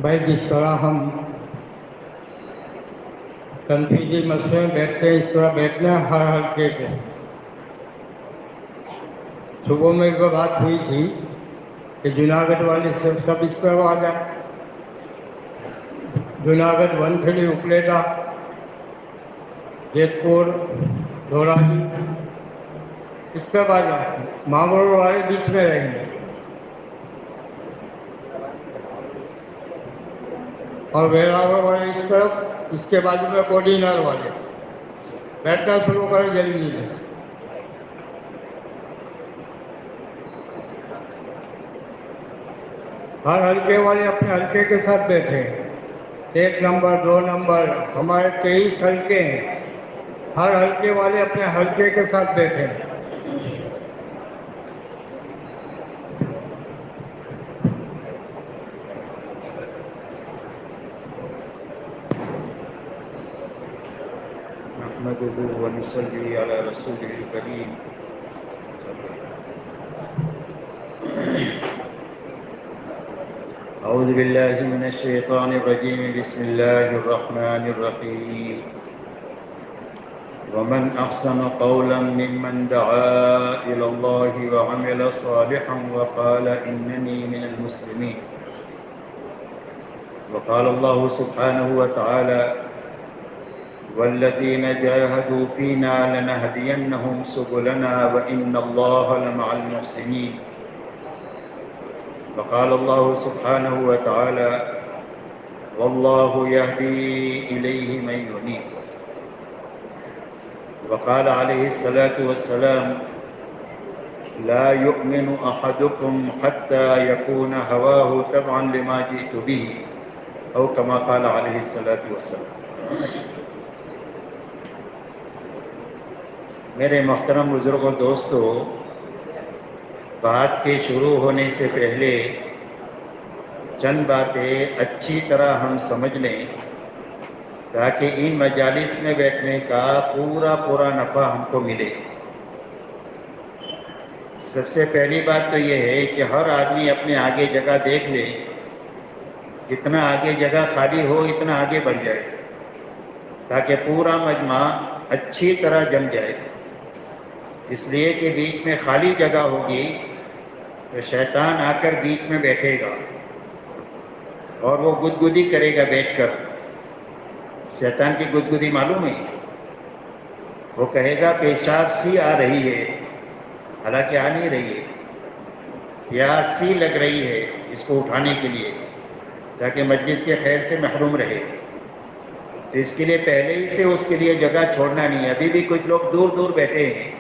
بھائی جس طرح ہم تنفیذی مسئلے میں بیٹھتے ہیں اس طرح بیٹھنا ہے ہر حلقے کے. صبح میں ایک بات ہوئی تھی کہ جناگڑھ والے سب اس طرح آ جائے. جناگڑھ ونتھلی اپلیٹا جیت پور دھوراجی اس طرح آ جائے. مانگرو والے بیچ میں رہیں گے اور ویراور والے اس طرف, اس کے بازو میں کوڈینر والے. بیٹھنا شروع کریں جلدی سے. ہر حلقے والے اپنے حلقے کے ساتھ بیٹھے. 1 نمبر 2 نمبر ہمارے 23 حلقے ہیں. ہر حلقے والے اپنے حلقے کے ساتھ بیٹھے. نحمده ونصلي على رسوله الكريم. أعوذ بالله من الشيطان الرجيم. بسم الله الرحمن الرحيم. ومن أحسن قولا ممن دعا إلى الله وعمل صالحا وقال إنني من المسلمين. وقال الله سبحانه وتعالى والذين جاهدوا فينا لنهدينهم سبلنا وإن الله لمع المحسنين. وقال الله سبحانه وتعالى والله يهدي إليه من ينيب. وقال عليه الصلاة والسلام لا يؤمن أحدكم حتى يكون هواه تبعا لما جئت به أو كما قال عليه الصلاة والسلام. میرے محترم بزرگوں دوستو, بات کے شروع ہونے سے پہلے چند باتیں اچھی طرح ہم سمجھ لیں تاکہ ان مجالس میں بیٹھنے کا پورا نفع ہم کو ملے. سب سے پہلی بات تو یہ ہے کہ ہر آدمی اپنے آگے جگہ دیکھ لے. جتنا آگے جگہ خالی ہو اتنا آگے بڑھ جائے تاکہ پورا مجمع اچھی طرح جم جائے. اس لیے کہ بیچ میں خالی جگہ ہوگی تو شیطان آ کر بیچ میں بیٹھے گا اور وہ گدگدی کرے گا بیٹھ کر. شیطان کی گدگدی معلوم ہے؟ وہ کہے گا پیشاب سی آ رہی ہے, حالانکہ آ نہیں رہی ہے. پیاس سی لگ رہی ہے اس کو اٹھانے کے لیے تاکہ مجلس کے خیر سے محروم رہے. تو اس کے لیے پہلے ہی سے اس کے لیے جگہ چھوڑنا نہیں ہے. ابھی بھی کچھ لوگ دور دور بیٹھے ہیں,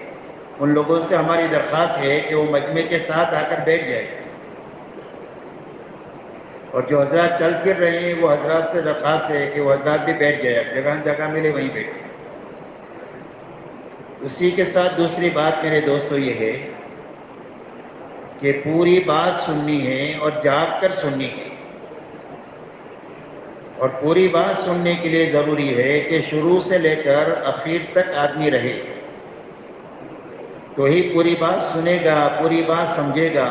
ان لوگوں سے ہماری درخواست ہے کہ وہ مجمع کے ساتھ آ کر بیٹھ جائے. اور جو حضرات چل پھر رہے ہیں وہ حضرات سے درخواست ہے کہ وہ حضرات بھی بیٹھ جائے. جگہ ملے وہیں بیٹھے. اسی کے ساتھ دوسری بات میرے دوستو یہ ہے کہ پوری بات سننی ہے اور جاگ کر سننی ہے. اور پوری بات سننے کے لیے ضروری ہے کہ شروع سے لے کر اخیر تک آدمی رہے تو ہی پوری بات سنے گا, پوری بات سمجھے گا.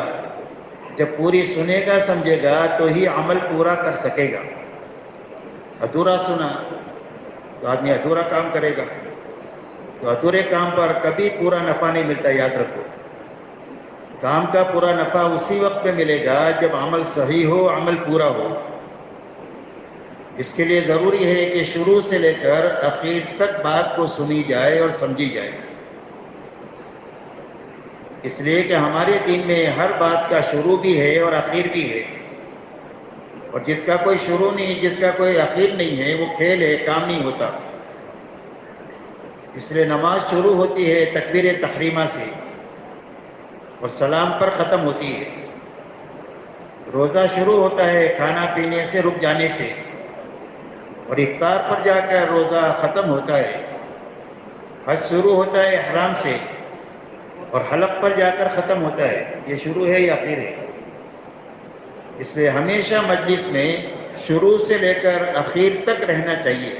جب پوری سنے گا سمجھے گا تو ہی عمل پورا کر سکے گا. ادھورا سنا تو آدمی ادھورا کام کرے گا. تو ادھورے کام پر کبھی پورا نفع نہیں ملتا. یاد رکھو, کام کا پورا نفع اسی وقت پہ ملے گا جب عمل صحیح ہو, عمل پورا ہو. اس کے لیے ضروری ہے کہ شروع سے لے کر اخیر تک بات کو سنی جائے اور سمجھی جائے. اس لیے کہ ہمارے دین میں ہر بات کا شروع بھی ہے اور آخر بھی ہے، اور جس کا کوئی شروع نہیں، جس کا کوئی آخر نہیں ہے، وہ کھیل ہے، کام نہیں ہوتا۔ اس لیے نماز شروع ہوتی ہے تکبیر تحریمہ سے اور سلام پر ختم ہوتی ہے۔ روزہ شروع ہوتا ہے کھانا پینے سے رک جانے سے، اور افطار پر جا کر روزہ ختم ہوتا ہے۔ حج شروع ہوتا ہے احرام سے اور حلق پر جا کر ختم ہوتا ہے۔ یہ شروع ہے یا آخر ہے؟ اس لیے ہمیشہ مجلس میں شروع سے لے کر اخیر تک رہنا چاہیے،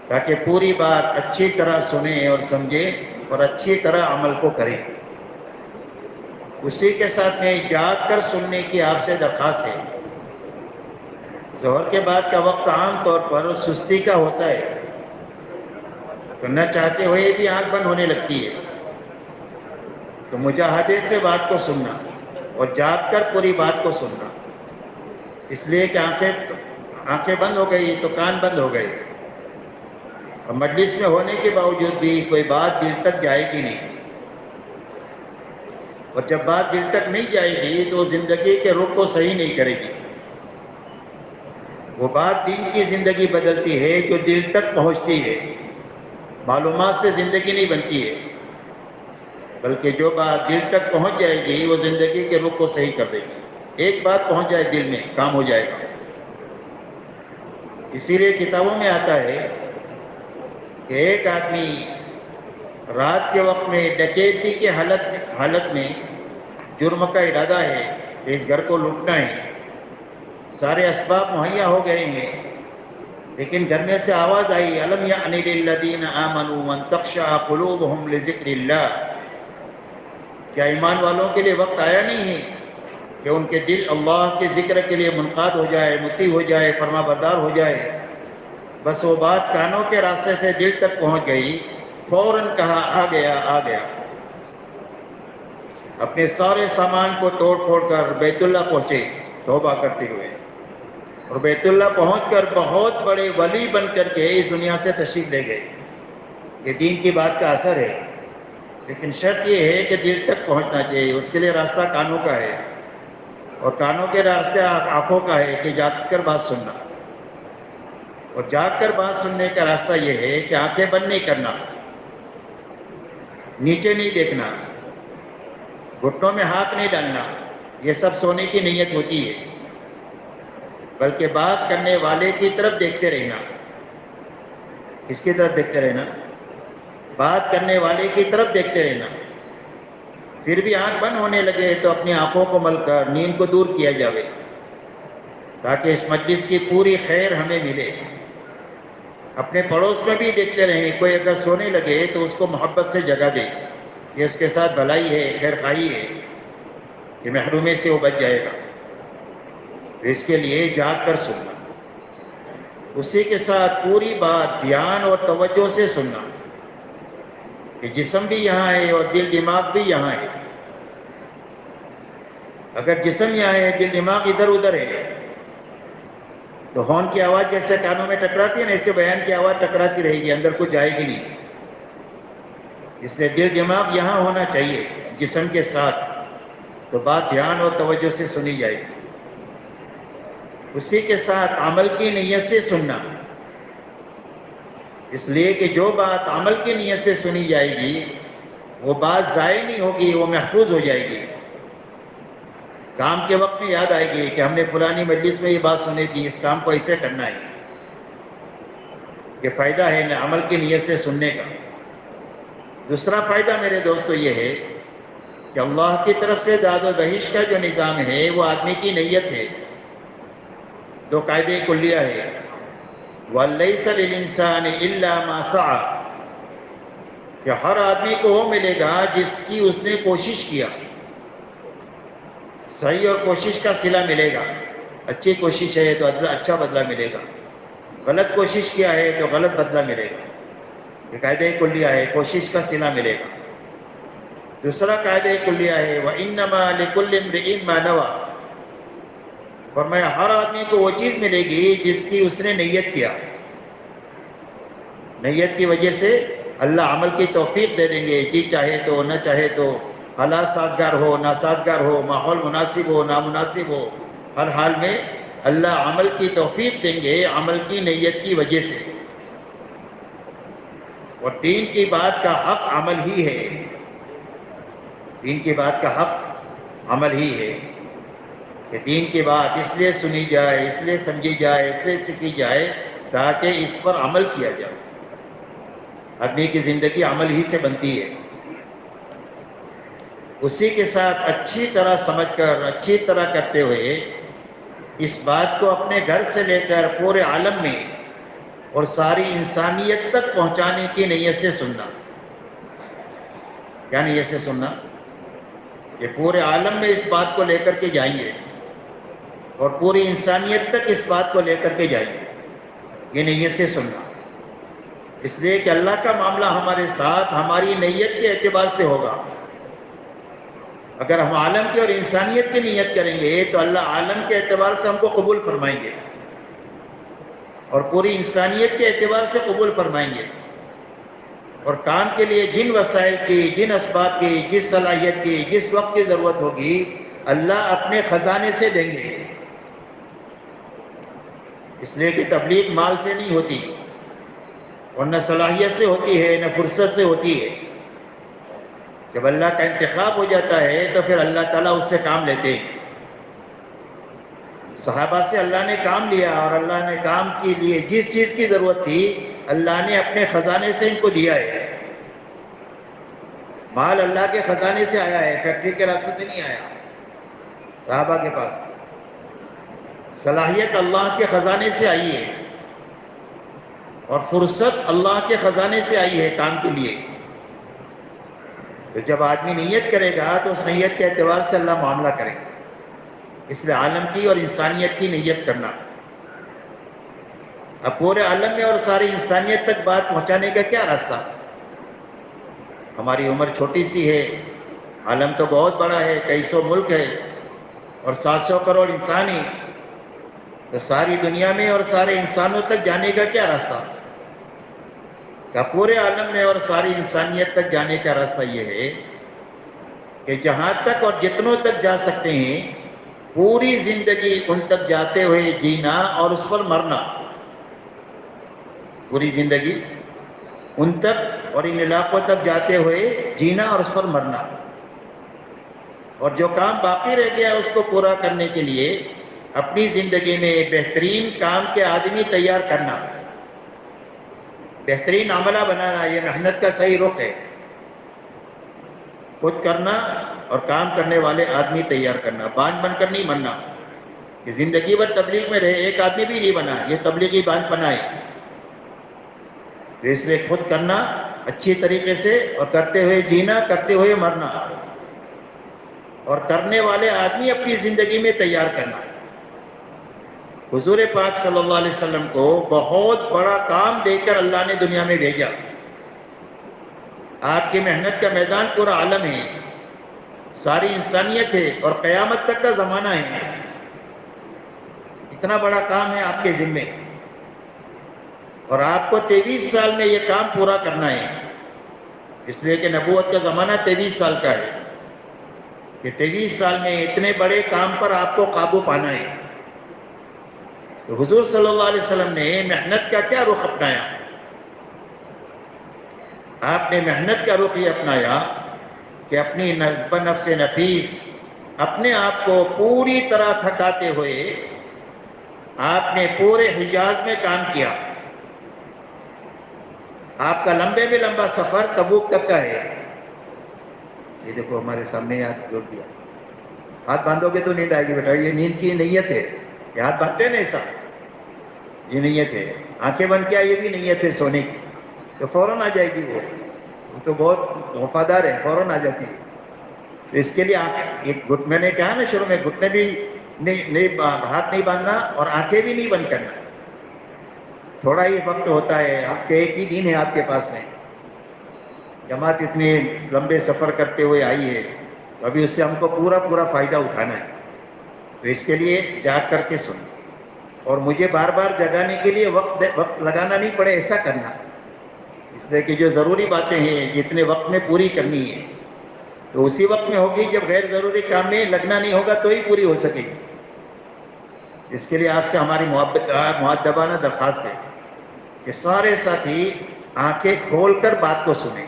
تاکہ پوری بات اچھی طرح سنیں اور سمجھیں اور اچھی طرح عمل کو کریں۔ اسی کے ساتھ میں جاگ کر سننے کی آپ سے درخواست ہے۔ ظہر کے بعد کا وقت عام طور پر سستی کا ہوتا ہے، تو نہ چاہتے ہوئے بھی آنکھ بند ہونے لگتی ہے، تو مجاہدے سے بات کو سننا اور جاگ کر پوری بات کو سننا، اس لیے کہ آنکھیں بند ہو گئی تو کان بند ہو گئے، اور مجلس میں ہونے کے باوجود بھی کوئی بات دل تک جائے گی نہیں، اور جب بات دل تک نہیں جائے گی تو زندگی کے رخ کو صحیح نہیں کرے گی۔ وہ بات دین کی زندگی بدلتی ہے جو دل تک پہنچتی ہے۔ معلومات سے زندگی نہیں بنتی ہے، بلکہ جو بات دل تک پہنچ جائے گی وہ زندگی کے رخ کو صحیح کر دے گی۔ ایک بات پہنچ جائے دل میں، کام ہو جائے گا۔ اسی لیے کتابوں میں آتا ہے کہ ایک آدمی رات کے وقت میں ڈکیتی کی حالت میں جرم کا ارادہ ہے کہ اس گھر کو لوٹنا ہے، سارے اسباب مہیا ہو گئے ہیں، لیکن گھر میں سے آواز آئی الم یعن للذین آمنوا ان تخشع قلوبہم لذکر اللہ، کیا ایمان والوں کے لیے وقت آیا نہیں ہے کہ ان کے دل اللہ کے ذکر کے لیے منقاد ہو جائے، مطیع ہو جائے، فرما بردار ہو جائے۔ بس وہ بات کانوں کے راستے سے دل تک پہنچ گئی، فوراً کہا آ گیا آ گیا۔ اپنے سارے سامان کو توڑ پھوڑ کر بیت اللہ پہنچے توبہ کرتے ہوئے، اور بیت اللہ پہنچ کر بہت بڑے ولی بن کر کے اس دنیا سے تشریف لے گئے۔ یہ دین کی بات کا اثر ہے، لیکن شرط یہ ہے کہ دل تک پہنچنا چاہیے۔ اس کے لیے راستہ کانوں کا ہے، اور کانوں کے راستے آنکھوں کا ہے کہ جاگ کر بات سننا، اور جاگ کر بات سننے کا راستہ یہ ہے کہ آنکھیں بند نہیں کرنا، نیچے نہیں دیکھنا، گھٹنوں میں ہاتھ نہیں ڈالنا، یہ سب سونے کی نیت ہوتی ہے، بلکہ بات کرنے والے کی طرف دیکھتے رہنا۔ کس کی طرف دیکھتے رہنا؟ بات کرنے والے کی طرف دیکھتے رہنا۔ پھر بھی آنکھ بند ہونے لگے تو اپنی آنکھوں کو مل کر نیند کو دور کیا جاوے، تاکہ اس مجلس کی پوری خیر ہمیں ملے۔ اپنے پڑوس میں بھی دیکھتے رہیں، کوئی اگر سونے لگے تو اس کو محبت سے جگا دے، یہ اس کے ساتھ بھلائی ہے، خیر خواہی ہے کہ محرومی سے وہ بچ جائے گا۔ اس کے لیے جاگ کر سننا، اسی کے ساتھ پوری بات دھیان اور توجہ سے سننا، کہ جسم بھی یہاں ہے اور دل دماغ بھی یہاں ہے۔ اگر جسم یہاں ہے، دل دماغ ادھر ادھر ہے، تو ہارن کی آواز جیسے کانوں میں ٹکراتی ہے نا، ایسے بیان کی آواز ٹکراتی رہے گی، اندر کچھ جائے گی نہیں۔ اس لیے دل دماغ یہاں ہونا چاہیے جسم کے ساتھ، تو بات دھیان اور توجہ سے سنی جائے گی۔ اسی کے ساتھ عمل کی نیت سے سننا، اس لیے کہ جو بات عمل کی نیت سے سنی جائے گی وہ بات ضائع نہیں ہوگی، وہ محفوظ ہو جائے گی۔ کام کے وقت میں یاد آئے گی کہ ہم نے پرانی مجلس میں یہ بات سنی تھی، اس کام کو ایسے کرنا ہے۔ یہ فائدہ ہے نا عمل کی نیت سے سننے کا۔ دوسرا فائدہ میرے دوستو یہ ہے کہ اللہ کی طرف سے داد و دہش کا جو نظام ہے وہ آدمی کی نیت ہے۔ دو قاعدے کلیہ ہے، وَلَيْسَ لِلْإِنسَانِ إِلَّا مَا سَعَى، کہ ہر آدمی کو وہ ملے گا جس کی اس نے کوشش کیا۔ صحیح اور کوشش کا صلہ ملے گا، اچھی کوشش ہے تو اچھا بدلہ ملے گا، غلط کوشش کیا ہے تو غلط بدلہ ملے گا۔ یہ قاعدہ کلیہ ہے، کوشش کا صلہ ملے گا۔ دوسرا قاعدہ کلیہ ہے وَإِنَّمَا لِكُلِّ امْرِئٍ مَا نَوَىٰ، فرمایا ہر آدمی کو وہ چیز ملے گی جس کی اس نے نیت کیا۔ نیت کی وجہ سے اللہ عمل کی توفیق دے دیں گے، جی چاہے تو نہ چاہے تو حالات سازگار ہو ناسازگار ہو، ماحول مناسب ہو نامناسب ہو، ہر حال میں اللہ عمل کی توفیق دیں گے عمل کی نیت کی وجہ سے۔ اور دین کی بات کا حق عمل ہی ہے، دین کی بات کا حق عمل ہی ہے کہ دین کی بات اس لیے سنی جائے، اس لیے سمجھی جائے، اس لیے سیکھی جائے تاکہ اس پر عمل کیا جائے۔ آدمی کی زندگی عمل ہی سے بنتی ہے، اسی کے ساتھ اچھی طرح سمجھ کر اچھی طرح کرتے ہوئے اس بات کو اپنے گھر سے لے کر پورے عالم میں اور ساری انسانیت تک پہنچانے کی نیت سے سننا۔ کیا نیت سے سننا؟ کہ پورے عالم میں اس بات کو لے کر کے جائیں گے اور پوری انسانیت تک اس بات کو لے کر کے جائیں گے، یہ نیت سے سننا۔ اس لیے کہ اللہ کا معاملہ ہمارے ساتھ ہماری نیت کے اعتبار سے ہوگا۔ اگر ہم عالم کی اور انسانیت کی نیت کریں گے تو اللہ عالم کے اعتبار سے ہم کو قبول فرمائیں گے اور پوری انسانیت کے اعتبار سے قبول فرمائیں گے، اور کام کے لیے جن وسائل کی، جن اسباب کی، جس صلاحیت کی، جس وقت کی ضرورت ہوگی اللہ اپنے خزانے سے دیں گے۔ اس لیے کہ تبلیغ مال سے نہیں ہوتی، اور نہ صلاحیت سے ہوتی ہے نہ فرصت سے ہوتی ہے۔ جب اللہ کا انتخاب ہو جاتا ہے تو پھر اللہ تعالیٰ اس سے کام لیتے ہیں۔ صحابہ سے اللہ نے کام لیا اور اللہ نے کام کے لیے جس چیز کی ضرورت تھی اللہ نے اپنے خزانے سے ان کو دیا ہے۔ مال اللہ کے خزانے سے آیا ہے، فیکٹری کے راستے سے نہیں آیا صحابہ کے پاس۔ صلاحیت اللہ کے خزانے سے آئی ہے اور فرصت اللہ کے خزانے سے آئی ہے کام کے لیے۔ تو جب آدمی نیت کرے گا تو اس نیت کے اعتبار سے اللہ معاملہ کرے گا۔ اس لیے عالم کی اور انسانیت کی نیت کرنا۔ اب پورے عالم میں اور ساری انسانیت تک بات پہنچانے کا کیا راستہ؟ ہماری عمر چھوٹی سی ہے، عالم تو بہت بڑا ہے، کئی سو ملک ہے اور 700 کروڑ انسان ہیں، تو ساری دنیا میں اور سارے انسانوں تک جانے کا کیا راستہ؟ کہ پورے عالم میں اور ساری انسانیت تک جانے کا راستہ یہ ہے کہ جہاں تک اور جتنوں تک جا سکتے ہیں پوری زندگی ان تک جاتے ہوئے جینا اور اس پر مرنا۔ پوری زندگی ان تک اور ان علاقوں تک جاتے ہوئے جینا اور اس پر مرنا، اور جو کام باقی رہ گیا اس کو پورا کرنے کے لیے اپنی زندگی میں بہترین کام کے آدمی تیار کرنا، بہترین عملہ بنانا۔ یہ محنت کا صحیح رخ ہے، خود کرنا اور کام کرنے والے آدمی تیار کرنا، بانج بن کر نہیں بننا کہ زندگی بھر تبلیغ میں رہے، ایک آدمی بھی نہیں بنا، یہ تبلیغی بانج بنائے۔ تو اس لیے خود کرنا اچھی طریقے سے اور کرتے ہوئے جینا، کرتے ہوئے مرنا، اور کرنے والے آدمی اپنی زندگی میں تیار کرنا۔ حضور پاک صلی اللہ علیہ وسلم کو بہت بڑا کام دے کر اللہ نے دنیا میں بھیجا۔ آپ کی محنت کا میدان پورا عالم ہے، ساری انسانیت ہے اور قیامت تک کا زمانہ ہے۔ اتنا بڑا کام ہے آپ کے ذمے، اور آپ کو 23 سال میں یہ کام پورا کرنا ہے، اس لیے کہ نبوت کا زمانہ 23 سال کا ہے، کہ 23 سال میں اتنے بڑے کام پر آپ کو قابو پانا ہے۔ تو حضور صلی اللہ علیہ وسلم نے محنت کا کیا رخ اپنایا؟ آپ نے محنت کا رخ یہ اپنایا کہ اپنی نفس نفیس اپنے آپ کو پوری طرح تھکاتے ہوئے آپ نے پورے حجاز میں کام کیا۔ آپ کا لمبے میں لمبا سفر تبوک تک کا ہے۔ یہ دیکھو ہمارے سامنے ہاتھ جوڑ دیا، ہاتھ باندھو گے تو نیند آئے گی بیٹا، یہ نیند کی نیت ہے، یہ ہاتھ باندھتے ہیں نا ایسا، یہ نیت ہے۔ آنکھیں بند کیا، یہ بھی نیت ہے سونے کی، تو فوراً آ جائے گی، وہ تو بہت وفادار ہے، فوراً آ جاتی ہے۔ تو اس کے لیے ایک میں نے کہا نا شروع میں، گھٹنے بھی نہیں ہاتھ نہیں باندھنا اور آنکھیں بھی نہیں بند کرنا۔ تھوڑا ہی وقت ہوتا ہے، ہفتے ایک ہی دن ہے آپ کے پاس میں، جماعت اتنے لمبے سفر کرتے ہوئے آئی ہے، تو ابھی اس سے ہم کو پورا فائدہ اٹھانا ہے۔ تو اس کے لیے جاگ کر کے سن، اور مجھے بار بار جگانے کے لیے وقت لگانا نہیں پڑے، ایسا کرنا، اس لیے کہ جو ضروری باتیں ہیں جتنے وقت میں پوری کرنی ہے۔ تو اسی وقت میں ہوگی جب غیر ضروری کام میں لگنا نہیں ہوگا تو ہی پوری ہو سکے گی. اس کے لیے آپ سے ہماری مؤدبانہ درخواست ہے کہ سارے ساتھی آنکھیں کھول کر بات کو سنیں.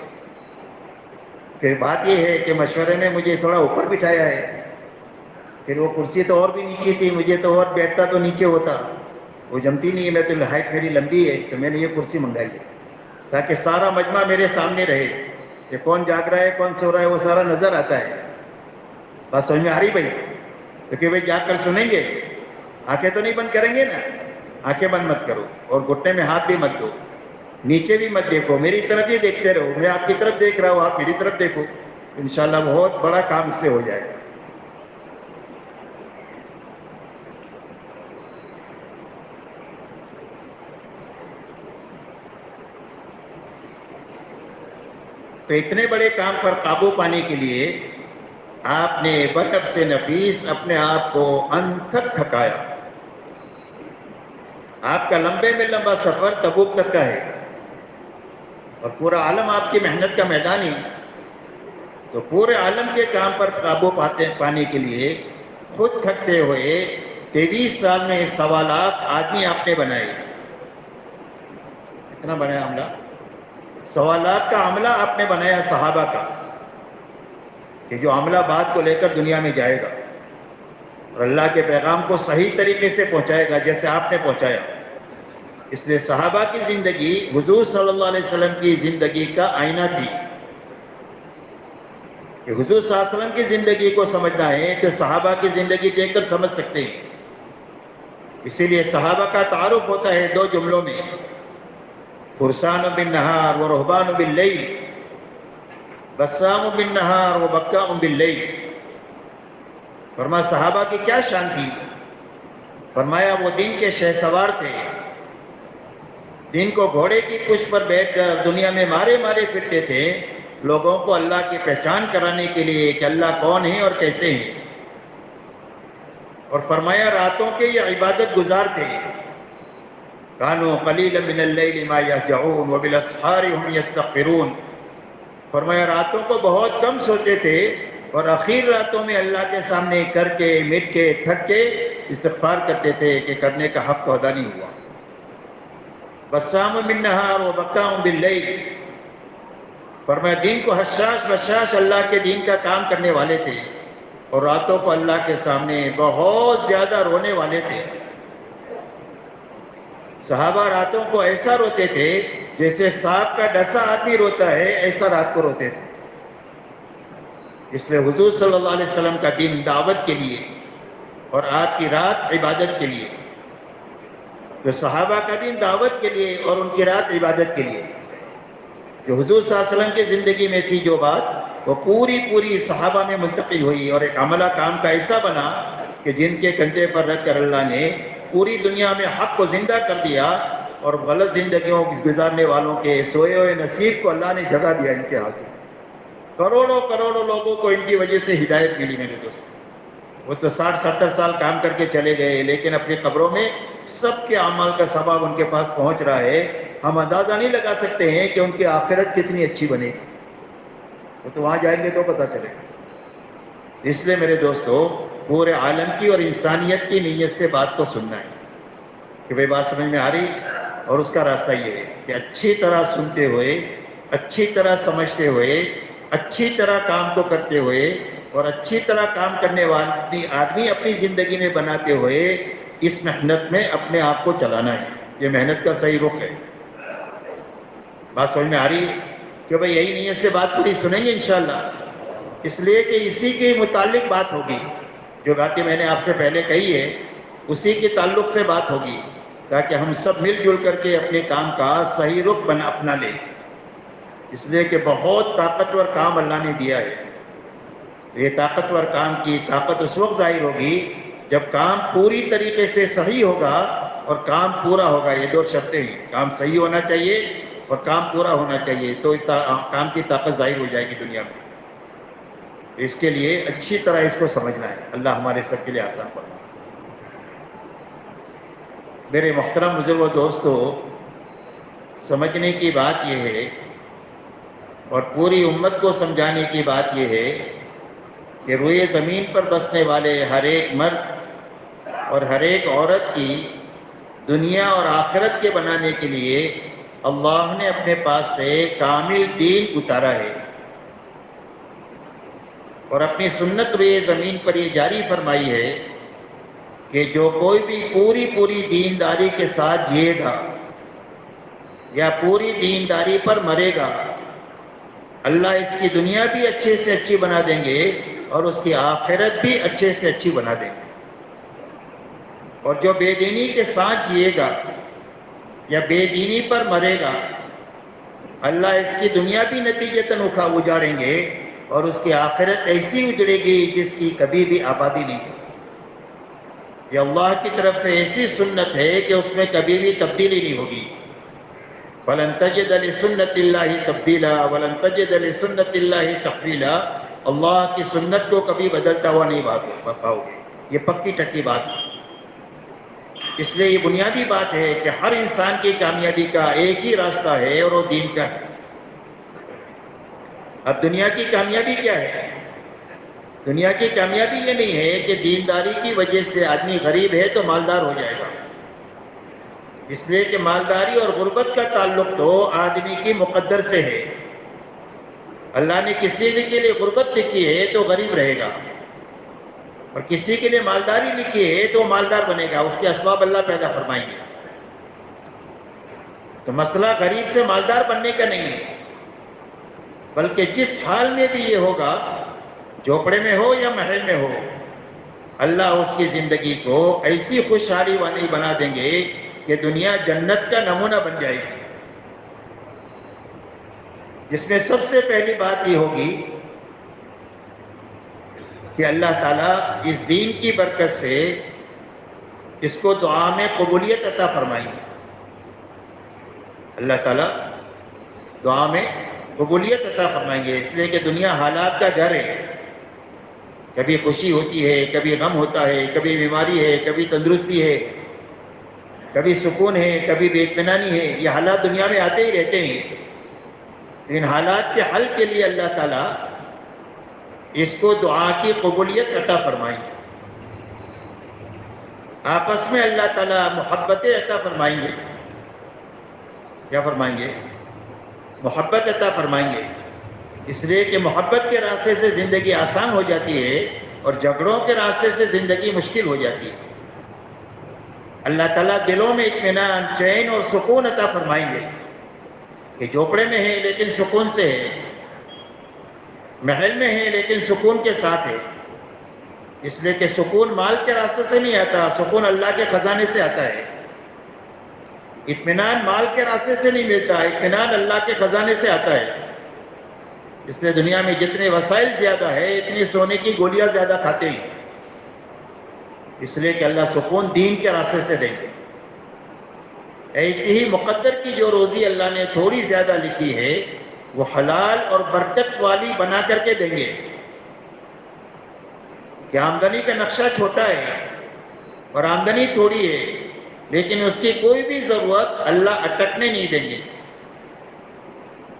پھر بات یہ ہے کہ مشورے نے مجھے تھوڑا اوپر بٹھایا ہے. پھر وہ کرسی تو اور بھی نیچے تھی, مجھے تو اور بیٹھتا تو نیچے ہوتا, وہ جمتی نہیں ہے. میں تو ہائٹ میری لمبی ہے تو میں نے یہ کرسی منگائی ہے تاکہ سارا مجمع میرے سامنے رہے کہ کون جاگ رہا ہے کون سو رہا ہے وہ سارا نظر آتا ہے. بات سمجھ میں آ رہی بھائی؟ تو کہ بھائی جاگ کر سنیں گے, آنکھیں تو نہیں بند کریں گے نا. آنکھیں بند مت کرو اور گھٹنے میں ہاتھ بھی مت دو, نیچے بھی مت دیکھو, میری طرف ہی دیکھتے رہو. میں آپ کی طرف دیکھ رہا ہوں, آپ میری طرف دیکھو. انشاءاللہ بہت بڑا کام اس سے ہو جائے گا. تو اتنے بڑے کام پر قابو پانے کے لیے آپ نے بنفس نفیس اپنے آپ کو انتھک تھکایا. آپ کا لمبے میں لمبا سفر تبوک تک کا ہے اور پورا عالم آپ کی محنت کا میدان ہی. تو پورے عالم کے کام پر قابو پانے کے لیے خود تھکتے ہوئے 23 سال میں 1.25 لاکھ آدمی آپ نے بنائے. کتنا بنایا عملہ؟ 1.25 لاکھ کا عملہ آپ نے بنایا صحابہ کا, کہ جو عملہ بات کو لے کر دنیا میں جائے گا اور اللہ کے پیغام کو صحیح طریقے سے پہنچائے گا جیسے آپ نے پہنچایا. اس لیے صحابہ کی زندگی حضور صلی اللہ علیہ وسلم کی زندگی کا آئینہ تھی. کہ حضور صلی اللہ علیہ وسلم کی زندگی کو سمجھنا ہے تو صحابہ کی زندگی دیکھ کر سمجھ سکتے ہیں. اسی لیے صحابہ کا تعارف ہوتا ہے 2 جملوں میں, فرسان بالنہار و رہبان باللیل, بسام بالنہار و بکام باللیل. فرمایا صحابہ کی کیا شان تھی؟ فرمایا وہ دین کے شہسوار تھے, دین کو گھوڑے کی پشت پر بیٹھ کر دنیا میں مارے پھرتے تھے لوگوں کو اللہ کی پہچان کرانے کے لیے کہ اللہ کون ہے اور کیسے ہیں. اور فرمایا راتوں کے یہ عبادت گزار تھے, کانوا قلیلا من اللیل ما یہجعون وبالاسحار هم یستغفرون. فرمایا راتوں کو بہت کم سوتے تھے اور اخیر راتوں میں اللہ کے سامنے کر کے مٹ کے تھک کے استغفار کرتے تھے کہ کرنے کا حق تو ادا نہیں ہوا. بسام بالنہار و بکام باللیل. فرمایا دین کو حشاش بشاش اللہ کے دین کا کام کرنے والے تھے اور راتوں کو اللہ کے سامنے بہت زیادہ رونے والے تھے. صحابہ راتوں کو ایسا روتے تھے جیسے سانپ کا ڈسا آدمی روتا ہے, ایسا رات کو روتے تھے. اس لیے حضور صلی اللہ علیہ وسلم کا دین دعوت کے لیے اور آپ کی رات عبادت کے لیے. تو صحابہ کا دین دعوت کے لیے اور ان کی رات عبادت کے لیے. جو حضور صلی اللہ علیہ وسلم کی زندگی میں تھی جو بات, وہ پوری صحابہ میں منتقل ہوئی اور ایک عملہ کام کا ایسا بنا کہ جن کے کندھے پر رکھ کر اللہ نے پوری دنیا میں حق کو زندہ کر دیا اور غلط زندگیوں گزارنے والوں کے سوئے ہوئے نصیب کو اللہ نے جگہ دیا ان کے ہاتھوں. کروڑوں لوگوں کو ان کی وجہ سے ہدایت ملی. میرے دوست, وہ تو 60-70 سال کام کر کے چلے گئے لیکن اپنی قبروں میں سب کے اعمال کا ثواب ان کے پاس پہنچ رہا ہے. ہم اندازہ نہیں لگا سکتے ہیں کہ ان کی آخرت کتنی اچھی بنے گی, وہ تو وہاں جائیں گے تو پتہ چلے گا. اس لیے میرے دوستو پورے عالم کی اور انسانیت کی نیت سے بات کو سننا ہے کہ بھئی بات سمجھ میں آ رہی. اور اس کا راستہ یہ ہے کہ اچھی طرح سنتے ہوئے, اچھی طرح سمجھتے ہوئے, اچھی طرح کام کو کرتے ہوئے اور اچھی طرح کام کرنے والی آدمی اپنی زندگی میں بناتے ہوئے اس محنت میں اپنے آپ کو چلانا ہے. یہ محنت کا صحیح رخ ہے. بات سمجھ میں آ رہی ہے کہ بھئی یہی نیت سے بات پوری سنیں گے انشاءاللہ. اس لیے کہ اسی کے متعلق بات ہوگی. جو باتیں میں نے آپ سے پہلے کہی ہے اسی کے تعلق سے بات ہوگی تاکہ ہم سب مل جل کر کے اپنے کام کا صحیح رخ اپنا لیں. اس لیے کہ بہت طاقتور کام اللہ نے دیا ہے. یہ طاقتور کام کی طاقت اس وقت ظاہر ہوگی جب کام پوری طریقے سے صحیح ہوگا اور کام پورا ہوگا. یہ 2 شرطیں ہیں, کام صحیح ہونا چاہیے اور کام پورا ہونا چاہیے, تو اس کام کی طاقت ظاہر ہو جائے گی دنیا میں. اس کے لیے اچھی طرح اس کو سمجھنا ہے. اللہ ہمارے سب کے لیے آسان فرمائے. میرے محترم بزرگوں دوستو, سمجھنے کی بات یہ ہے اور پوری امت کو سمجھانے کی بات یہ ہے کہ روئے زمین پر بسنے والے ہر ایک مرد اور ہر ایک عورت کی دنیا اور آخرت کے بنانے کے لیے اللہ نے اپنے پاس سے کامل دین اتارا ہے، اور اپنی سنت روئے زمین پر یہ جاری فرمائی ہے کہ جو کوئی بھی پوری دینداری کے ساتھ جیے گا یا پوری دینداری پر مرے گا، اللہ اس کی دنیا بھی اچھے سے اچھی بنا دیں گے اور اس کی آخرت بھی اچھے سے اچھی بنا دیں گے۔ اور جو بے دینی کے ساتھ جیے گا یا بے دینی پر مرے گا، اللہ اس کی دنیا بھی نتیجتاً اجاڑیں گے اور اس کی آخرت ایسی اجڑے گی جس کی کبھی بھی آبادی نہیں ہے۔ یہ اللہ کی طرف سے ایسی سنت ہے کہ اس میں کبھی بھی تبدیلی نہیں ہوگی۔ وَلَن تَجِدَ لِسُنَّتِ اللَّهِ تَبْدِيلًا وَلَن تَجِدَ لِسُنَّتِ اللَّهِ تَحْوِيلًا۔ اللہ کی سنت کو کبھی بدلتا ہوا نہیں پاؤ گے، یہ پکی ٹکی بات ہے۔ اس لیے یہ بنیادی بات ہے کہ ہر انسان کی کامیابی کا ایک ہی راستہ ہے اور وہ دین کا ہے۔ اب دنیا کی کامیابی کیا ہے؟ دنیا کی کامیابی یہ نہیں ہے کہ دینداری کی وجہ سے آدمی غریب ہے تو مالدار ہو جائے گا، اس لیے کہ مالداری اور غربت کا تعلق تو آدمی کی مقدر سے ہے۔ اللہ نے کسی کے لیے غربت لکھی ہے تو غریب رہے گا، اور کسی کے لیے مالداری لکھی ہے تو مالدار بنے گا، اس کے اسباب اللہ پیدا فرمائیں گے۔ تو مسئلہ غریب سے مالدار بننے کا نہیں ہے، بلکہ جس حال میں بھی یہ ہوگا، جھوپڑے میں ہو یا محل میں ہو، اللہ اس کی زندگی کو ایسی خوشحالی والی بنا دیں گے کہ دنیا جنت کا نمونہ بن جائے گی۔ جس میں سب سے پہلی بات یہ ہوگی کہ اللہ تعالیٰ اس دین کی برکت سے اس کو دعا میں قبولیت عطا فرمائیں گے۔ اللہ تعالیٰ دعا میں قبولیت عطا فرمائیں گے، اس لیے کہ دنیا حالات کا گھر ہے، کبھی خوشی ہوتی ہے، کبھی غم ہوتا ہے، کبھی بیماری ہے، کبھی تندرستی ہے، کبھی سکون ہے، کبھی بے اطمینانی ہے۔ یہ حالات دنیا میں آتے ہی رہتے ہیں، لیکن حالات کے حل کے لیے اللہ تعالیٰ اس کو دعا کی قبولیت عطا فرمائیں گے۔ آپس میں اللہ تعالیٰ محبتیں عطا فرمائیں گے۔ کیا فرمائیں گے؟ محبت عطا فرمائیں گے، اس لیے کہ محبت کے راستے سے زندگی آسان ہو جاتی ہے اور جھگڑوں کے راستے سے زندگی مشکل ہو جاتی ہے۔ اللہ تعالیٰ دلوں میں اطمینان، چین اور سکون عطا فرمائیں گے کہ جھوپڑے میں ہے لیکن سکون سے ہے، محل میں ہے لیکن سکون کے ساتھ ہے، اس لیے کہ سکون مال کے راستے سے نہیں آتا، سکون اللہ کے خزانے سے آتا ہے۔ اطمینان مال کے راستے سے نہیں ملتا، اطمینان اللہ کے خزانے سے آتا ہے۔ اس لیے دنیا میں جتنے وسائل زیادہ ہے اتنی سونے کی گولیاں زیادہ کھاتے ہیں، اس لیے کہ اللہ سکون دین کے راستے سے دیں گے۔ ایسی ہی مقدر کی جو روزی اللہ نے تھوڑی زیادہ لکھی ہے وہ حلال اور برکت والی بنا کر کے دیں گے، کہ آمدنی کا نقشہ چھوٹا ہے اور آمدنی تھوڑی ہے، لیکن اس کی کوئی بھی ضرورت اللہ اٹکنے نہیں دیں گے۔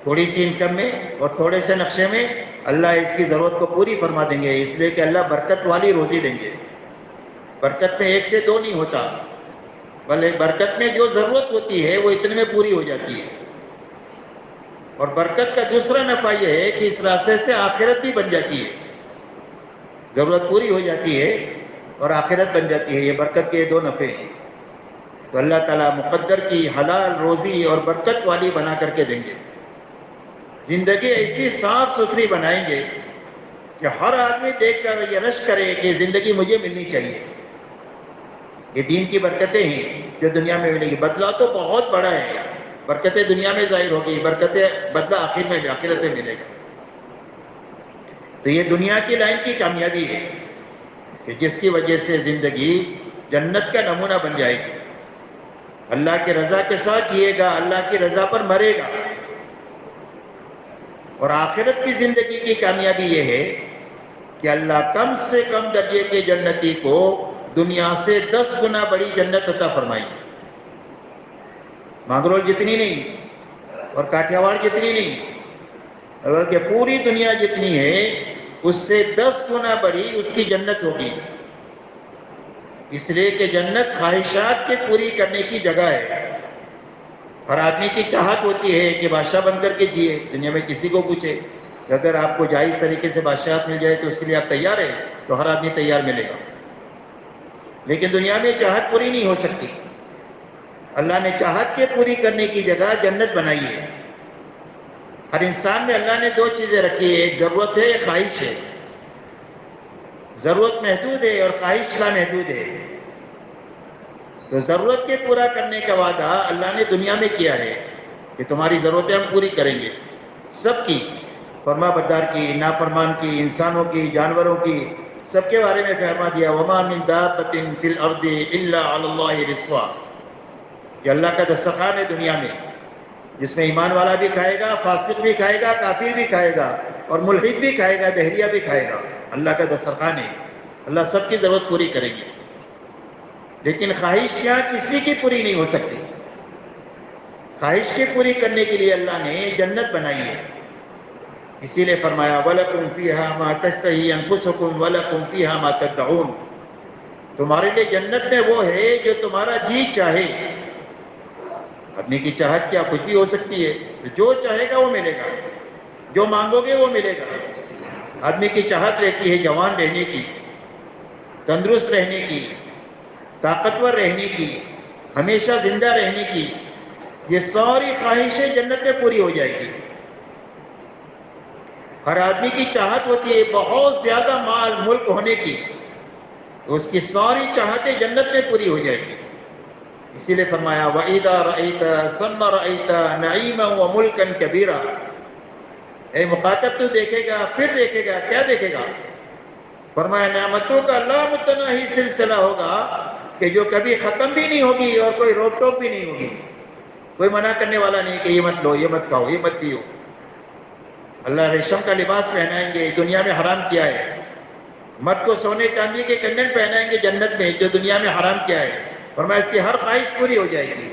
تھوڑی سی انکم میں اور تھوڑے سے نقشے میں اللہ اس کی ضرورت کو پوری فرما دیں گے، اس لیے کہ اللہ برکت والی روزی دیں گے۔ برکت میں ایک سے دو نہیں ہوتا، بلکہ برکت میں جو ضرورت ہوتی ہے وہ اتنے میں پوری ہو جاتی ہے۔ اور برکت کا دوسرا نفع یہ ہے کہ اس راستے سے آخرت بھی بن جاتی ہے، ضرورت پوری ہو جاتی ہے اور آخرت بن جاتی ہے۔ یہ برکت کے دو نفع ہیں۔ تو اللہ تعالیٰ مقدر کی حلال روزی اور برکت والی بنا کر کے دیں گے، زندگی ایسی صاف ستھری بنائیں گے کہ ہر آدمی دیکھ کر یہ رشک کرے کہ زندگی مجھے ملنی چاہیے۔ یہ دین کی برکتیں ہیں جو دنیا میں ملے گی۔ بدلہ تو بہت بڑا ہے، برکتیں دنیا میں ظاہر ہوگی، برکتیں بدلہ آخرت میں ملے گا۔ تو یہ دنیا کی لائن کی کامیابی ہے کہ جس کی وجہ سے زندگی جنت کا نمونہ بن جائے گی، اللہ کی رضا کے ساتھ جیے گا، اللہ کی رضا پر مرے گا۔ اور آخرت کی زندگی کی کامیابی یہ ہے کہ اللہ کم سے کم درجے کے جنتی کو دنیا سے 10 گنا بڑی جنت عطا فرمائیں گے۔ مانگرول جتنی نہیں اور کاٹھیاواڑ جتنی نہیں، بلکہ پوری دنیا جتنی ہے اس سے 10 گنا بڑی اس کی جنت ہوگی، اس لیے کہ جنت خواہشات کے پوری کرنے کی جگہ ہے۔ ہر آدمی کی چاہت ہوتی ہے کہ بادشاہ بن کر کے جیے، دنیا میں کسی کو پوچھے اگر آپ کو جائز طریقے سے بادشاہت مل جائے تو اس کے لیے آپ تیار ہیں؟ تو ہر آدمی تیار ملے گا، لیکن دنیا میں چاہت پوری نہیں ہو سکتی۔ اللہ نے چاہت کے پوری کرنے کی جگہ جنت بنائی ہے۔ ہر انسان میں اللہ نے 2 چیزیں رکھی ہے، ایک ضرورت ہے، ایک خواہش ہے۔ ضرورت محدود ہے اور خواہش لامحدود ہے۔ تو ضرورت کے پورا کرنے کا وعدہ اللہ نے دنیا میں کیا ہے کہ تمہاری ضرورتیں ہم پوری کریں گے، سب کی، فرما بردار کی، نافرمان کی، انسانوں کی، جانوروں کی، سب کے بارے میں فرما دیا وما من دابۃ فی الارض الا علی اللہ رزقها، کہ اللہ کا دسترخوان ہے دنیا میں، جس میں ایمان والا بھی کھائے گا، فاسق بھی کھائے گا، کافر بھی کھائے گا، اور ملحد بھی کھائے گا، دہریہ بھی کھائے گا۔ اللہ کا دسترخوان ہے، اللہ سب کی ضرورت پوری کریں گے، لیکن خواہشیاں کسی کی پوری نہیں ہو سکتی۔ خواہش کے پوری کرنے کے لیے اللہ نے جنت بنائی ہے، اسی لیے فرمایا وَلَكُمْ فِيهَا مَا تَشْتَهِي أَنفُسُكُمْ وَلَكُمْ فِيهَا مَا تَدَّعُونَ، تمہارے لیے جنت میں وہ ہے جو تمہارا جی چاہے۔ آدمی کی چاہت کیا کچھ بھی ہو سکتی ہے، جو چاہے گا وہ ملے گا، جو مانگو گے وہ ملے گا۔ آدمی کی چاہت رہتی ہے جوان رہنے کی، تندرست رہنے کی، طاقتور رہنے کی، ہمیشہ زندہ رہنے کی، یہ ساری خواہشیں جنت میں پوری ہو جائے گی۔ ہر آدمی کی چاہت ہوتی ہے بہت زیادہ مال ملک ہونے کی، تو اس کی ساری چاہتیں جنت میں پوری ہو جائے گی۔ اسی لیے فرمایا وَإِذَا رَأَيْتَ ثَمَّ رَأَيْتَ نَعِيمًا وَمُلْكًا كَبِيرًا، اے مخاطب تو دیکھے گا، پھر دیکھے گا، کیا دیکھے گا؟ فرمایا نعمتوں کا لامتناہی سلسلہ ہوگا کہ جو کبھی ختم بھی نہیں ہوگی اور کوئی روک ٹوک بھی نہیں ہوگی، کوئی منع کرنے والا نہیں کہ یہ مت لو، یہ مت کھاؤ، یہ مت پیو۔ اللہ ریشم کا لباس پہنائیں گے، دنیا میں حرام کیا ہے۔ مرد کو سونے چاندی کے کنگن پہنائیں گے جنت میں، جو دنیا میں حرام کیا ہے۔ فرمایا اس کی ہر خواہش پوری ہو جائے گی۔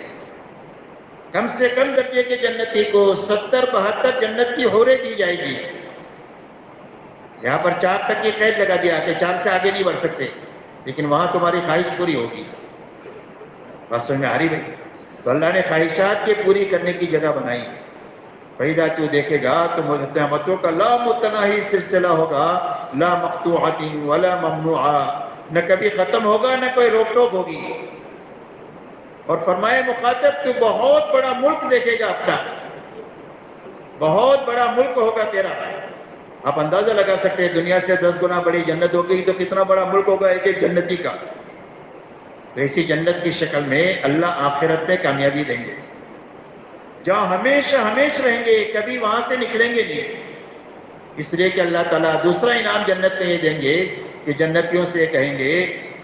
کم سے کم درجے کے جنتی کو 70-72 جنت کی حوریں دی جائے گی۔ یہاں پر 4 تک کی قید لگا دیا کہ 4 سے آگے نہیں بڑھ سکتے، لیکن وہاں تمہاری خواہش پوری ہوگی۔ بات سمجھ میں آ رہی بھائی؟ تو اللہ نے خواہشات کے پوری کرنے کی جگہ بنائی۔ فَإِذَا تو دیکھے گا تو نعمتوں کا لا متناہی سلسلہ ہوگا، لا مقطوعۃ ولا ممنوعہ، نہ کبھی ختم ہوگا نہ کوئی روک ٹوک ہوگی۔ اور فرمائے مخاطب تو بہت بڑا ملک دیکھے گا اپنا، بہت بڑا ملک ہوگا تیرا۔ آپ اندازہ لگا سکتے ہیں دنیا سے 10 گنا بڑی جنت ہوگی تو کتنا بڑا ملک ہوگا ایک ایک جنتی کا۔ تو ایسی جنت کی شکل میں اللہ آخرت میں کامیابی دیں گے، جہاں ہمیشہ ہمیشہ رہیں گے، کبھی وہاں سے نکلیں گے نہیں۔ اس لیے کہ اللہ تعالیٰ دوسرا انعام جنت میں یہ دیں گے کہ جنتیوں سے کہیں گے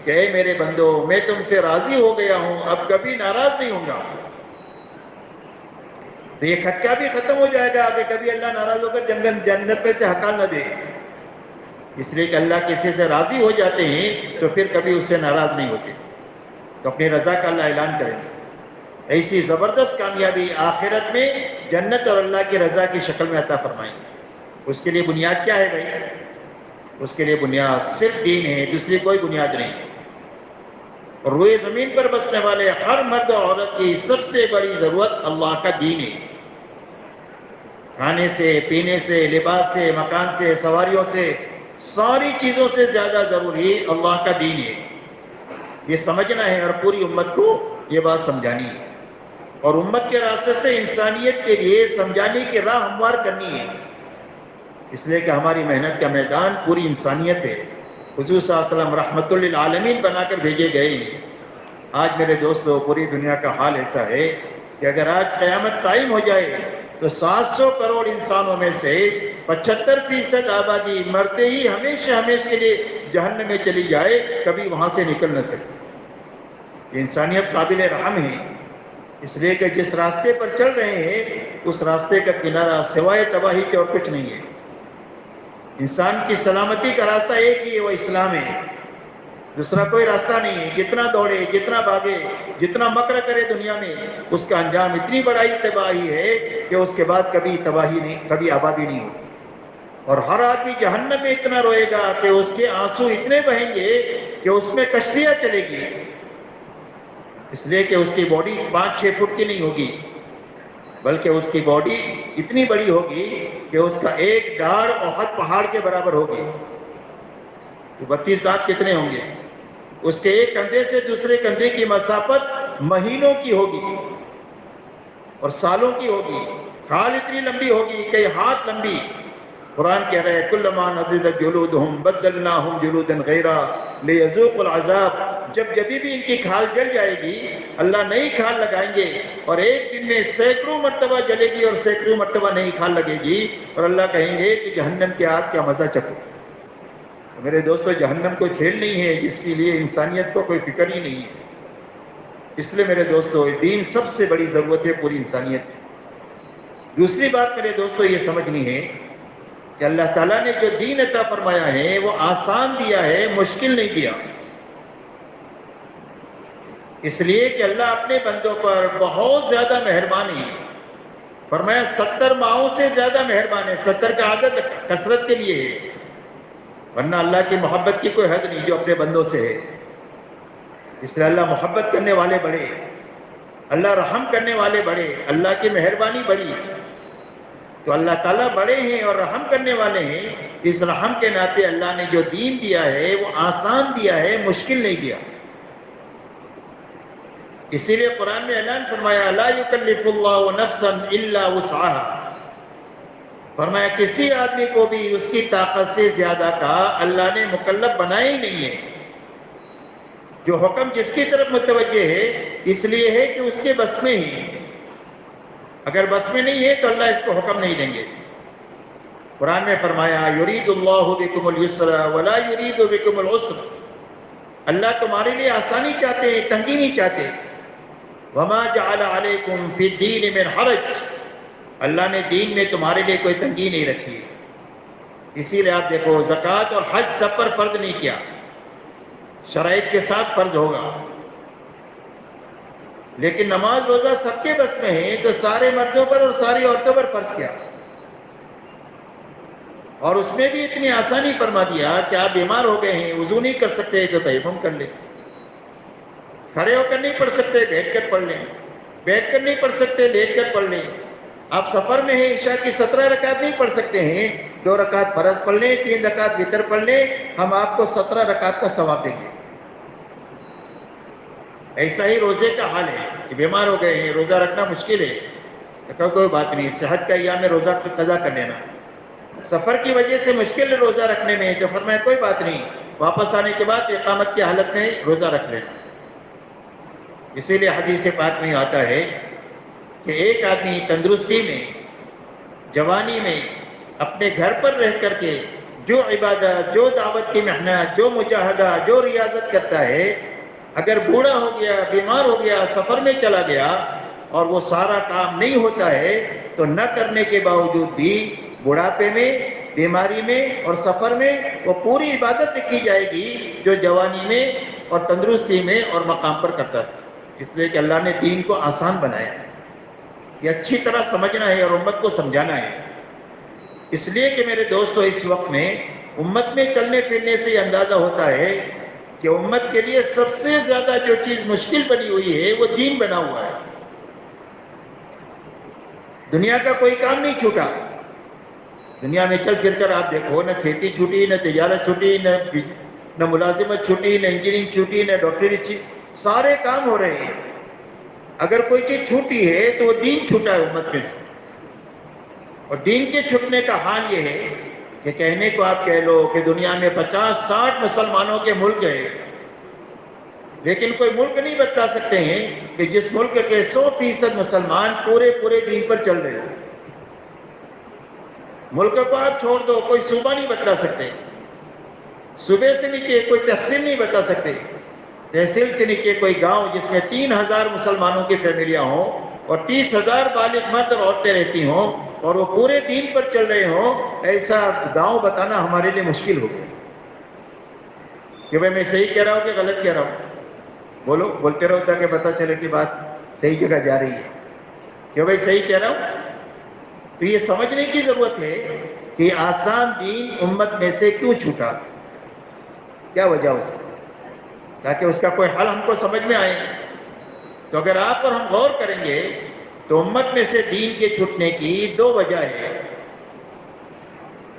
کہ اے میرے بندو میں تم سے راضی ہو گیا ہوں، اب کبھی ناراض نہیں ہوں گا۔ تو یہ خطہ بھی ختم ہو جائے گا کہ کبھی اللہ ناراض ہو کر جنت میں سے ہٹا نہ دے۔ اس لیے کہ اللہ کسی سے راضی ہو جاتے ہیں تو پھر کبھی اس سے ناراض نہیں ہوتے، تو اپنی رضا کا اللہ اعلان کریں گے۔ ایسی زبردست کامیابی آخرت میں جنت اور اللہ کی رضا کی شکل میں عطا فرمائیں گے۔ اس کے لیے بنیاد کیا ہے بھائی؟ اس کے لیے بنیاد صرف دین ہے، دوسری کوئی بنیاد نہیں۔ اور روئے زمین پر بسنے والے ہر مرد اور عورت کی سب سے بڑی ضرورت اللہ کا دین ہے۔ کھانے سے، پینے سے، لباس سے، مکان سے، سواریوں سے، ساری چیزوں سے زیادہ ضروری اللہ کا دین ہے۔ یہ سمجھنا ہے اور پوری امت کو یہ بات سمجھانی ہے، اور امت کے راستے سے انسانیت کے لیے سمجھانے کی راہ ہموار کرنی ہے۔ اس لیے کہ ہماری محنت کا میدان پوری انسانیت ہے۔ حضور صلی اللہ علیہ وسلم رحمت للعالمین بنا کر بھیجے گئے ہیں۔ آج میرے دوستو پوری دنیا کا حال ایسا ہے کہ اگر آج قیامت قائم ہو جائے تو 700 کروڑ انسانوں میں سے 75% آبادی مرتے ہی ہمیشہ ہمیشہ کے لیے جہنم میں چلی جائے، کبھی وہاں سے نکل نہ سکے۔ یہ انسانیت قابل رحم ہے، اس لیے کہ جس راستے پر چل رہے ہیں اس راستے کا کنارہ سوائے تباہی کے اور کچھ نہیں ہے۔ انسان کی سلامتی کا راستہ ایک ہی ہے، وہ اسلام ہے، دوسرا کوئی راستہ نہیں ہے۔ جتنا دوڑے، جتنا بھاگے، جتنا مکر کرے دنیا میں، اس کا انجام اتنی بڑائی تباہی ہے کہ اس کے بعد کبھی تباہی نہیں، کبھی آبادی نہیں ہوگی۔ اور ہر آدمی جہنم میں اتنا روئے گا کہ اس کے آنسو اتنے بہیں گے کہ اس میں کشتیاں چلے گی، اس لیے کہ اس کی باڈی 5-6 فٹ کی نہیں ہوگی، بلکہ اس کی باڈی اتنی بڑی ہوگی کہ اس کا ایک ڈاڑھ احد پہاڑ کے برابر ہوگی۔ تو 32 دانت کتنے ہوں گے؟ اس کے ایک کندھے سے دوسرے کندھے کی مسافت مہینوں کی ہوگی اور سالوں کی ہوگی۔ کھال اتنی لمبی ہوگی، کئی ہاتھ لمبی۔ قرآن کہہ رہے ہیں کلما نضجت جلودہم بدلناہم جلودا غیرا لیذوقوا العذاب۔ جبھی بھی ان کی کھال جل جائے گی، اللہ نئی کھال لگائیں گے، اور ایک دن میں سینکڑوں مرتبہ جلے گی اور سینکڑوں مرتبہ نئی کھال لگے گی، اور اللہ کہیں گے کہ جہنم کی آگ کا مزہ چکھو۔ میرے دوستو، جہنم کوئی کھیل نہیں ہے جس کے لیے انسانیت کو کوئی فکر ہی نہیں ہے۔ اس لیے میرے دوستو، دین سب سے بڑی ضرورت ہے پوری انسانیت کی۔ دوسری بات میرے دوستو یہ سمجھنی ہے کہ اللہ تعالیٰ نے جو دین عطا فرمایا ہے وہ آسان دیا ہے، مشکل نہیں دیا۔ اس لیے کہ اللہ اپنے بندوں پر بہت زیادہ مہربان ہے۔ فرمایا 70 ماہوں سے زیادہ مہربان ہے۔ 70 کا عدد کثرت کے لیے ہے، ورنہ اللہ کی محبت کی کوئی حد نہیں جو اپنے بندوں سے ہے۔ اس لیے اللہ محبت کرنے والے بڑے، اللہ رحم کرنے والے بڑے، اللہ کی مہربانی بڑی۔ تو اللہ تعالیٰ بڑے ہیں اور رحم کرنے والے ہیں، اس رحم کے ناطے اللہ نے جو دین دیا ہے وہ آسان دیا ہے، مشکل نہیں دیا۔ اسی لیے قرآن میں اعلان فرمایا لا یکلف اللہ نفسا الا وسعها۔ فرمایا کسی آدمی کو بھی اس کی طاقت سے زیادہ کا اللہ نے مکلف بنایا ہی نہیں ہے۔ جو حکم جس کی طرف متوجہ ہے اس لیے ہے کہ اس کے بس میں ہی، اگر بس میں نہیں ہے تو اللہ اس کو حکم نہیں دیں گے۔ قرآن میں فرمایا یرید اللہ بکم اليسر ولا یرید بکم العسر۔ اللہ تمہارے لیے آسانی چاہتے ہیں، تنگی نہیں چاہتے۔ وما جعل علیکم فی الدین من حرج۔ اللہ نے دین میں تمہارے لیے کوئی تنگی نہیں رکھی۔ اسی لیے آپ دیکھو زکوٰۃ اور حج سب پر فرض نہیں کیا، شرائط کے ساتھ فرض ہوگا، لیکن نماز روزہ سب کے بس میں ہے تو سارے مردوں پر اور ساری عورتوں پر فرض کیا، اور اس میں بھی اتنی آسانی فرما دیا کہ آپ بیمار ہو گئے ہیں، وضو نہیں کر سکتے تو تیمم کر لیں، کھڑے ہو کر نہیں پڑھ سکتے بیٹھ کر پڑھ لیں، بیٹھ کر نہیں پڑھ سکتے لیٹ کر پڑھ لیں، آپ سفر میں ہیں عشاء کی 17 رکعت نہیں پڑھ سکتے ہیں، 2 رکعت فرض پڑھ لیں، 3 رکعت وتر پڑھ لیں، ہم آپ کو 17 رکعت کا ثواب دیں گے۔ ایسا ہی روزے کا حال ہے کہ بیمار ہو گئے ہیں، روزہ رکھنا مشکل ہے، تو کہا کوئی بات نہیں، صحت کا ایام میں روزہ قضا کر لینا۔ سفر کی وجہ سے مشکل ہے روزہ رکھنے میں، تو فرمایا کوئی بات نہیں، واپس آنے کے بعد اقامت کی حالت میں روزہ رکھ لینا۔ اسی لیے حدیث پاک میں آتا ہے کہ ایک آدمی تندرستی میں، جوانی میں، اپنے گھر پر رہ کر کے جو عبادت، جو دعوت کی محنت، جو مجاہدہ، جو ریاضت کرتا ہے، اگر بوڑھا ہو گیا، بیمار ہو گیا، سفر میں چلا گیا اور وہ سارا کام نہیں ہوتا ہے تو نہ کرنے کے باوجود بھی بڑھاپے میں، بیماری میں اور سفر میں وہ پوری عبادت کی جائے گی جو جوانی میں اور تندرستی میں اور مقام پر کرتا ہے۔ اس لیے کہ اللہ نے دین کو آسان بنایا، یہ اچھی طرح سمجھنا ہے اور امت کو سمجھانا ہے۔ اس لیے کہ میرے دوستو اس وقت میں امت میں چلنے پھرنے سے یہ اندازہ ہوتا ہے کہ امت کے لیے سب سے زیادہ جو چیز مشکل بنی ہوئی ہے وہ دین بنا ہوا ہے۔ دنیا کا کوئی کام نہیں چھوٹا، دنیا میں چل پھر کر آپ دیکھو، نہ کھیتی چھوٹی، نہ تجارت چھوٹی، نہ ملازمت چھوٹی، نہ انجینئرنگ چھوٹی، نہ ڈاکٹری چھوٹی، سارے کام ہو رہے ہیں۔ اگر کوئی چیز چھوٹی ہے تو وہ دین چھوٹا ہے امت میں سے، اور دین کے چھٹنے کا حال یہ ہے کہ کہنے کو آپ کہہ لو کہ دنیا میں 50-60 مسلمانوں کے ملک ہیں، لیکن کوئی ملک نہیں بتا سکتے ہیں کہ جس ملک کے 100% مسلمان پورے دین پر چل رہے ہیں۔ ملک کو آپ چھوڑ دو، کوئی صوبہ نہیں بتا سکتے، صوبے سے نیچے کوئی تحصیل نہیں بتا سکتے، تحصیل سے نیچے کوئی گاؤں جس میں 3000 مسلمانوں کی فیملیاں ہوں اور 30,000 بالغ مرد اور عورتیں رہتی ہوں اور وہ پورے دین پر چل رہے ہوں، ایسا گاؤں بتانا ہمارے لیے مشکل ہو گیا کہ بھئی میں صحیح کہہ رہا ہوں کہ غلط کہہ رہا ہوں۔ بولو، بولتے رہو تاکہ پتہ چلے کہ بات صحیح جگہ جا رہی ہے کہ بھئی صحیح کہہ رہا ہوں۔ تو یہ سمجھنے کی ضرورت ہے کہ آسان دین امت میں سے کیوں چھوٹا، کیا وجہ اس کی، تاکہ اس کا کوئی حل ہم کو سمجھ میں آئے۔ تو اگر آپ اور ہم غور کریں گے تو امت میں سے دین کے چھوٹنے کی دو وجہ ہے۔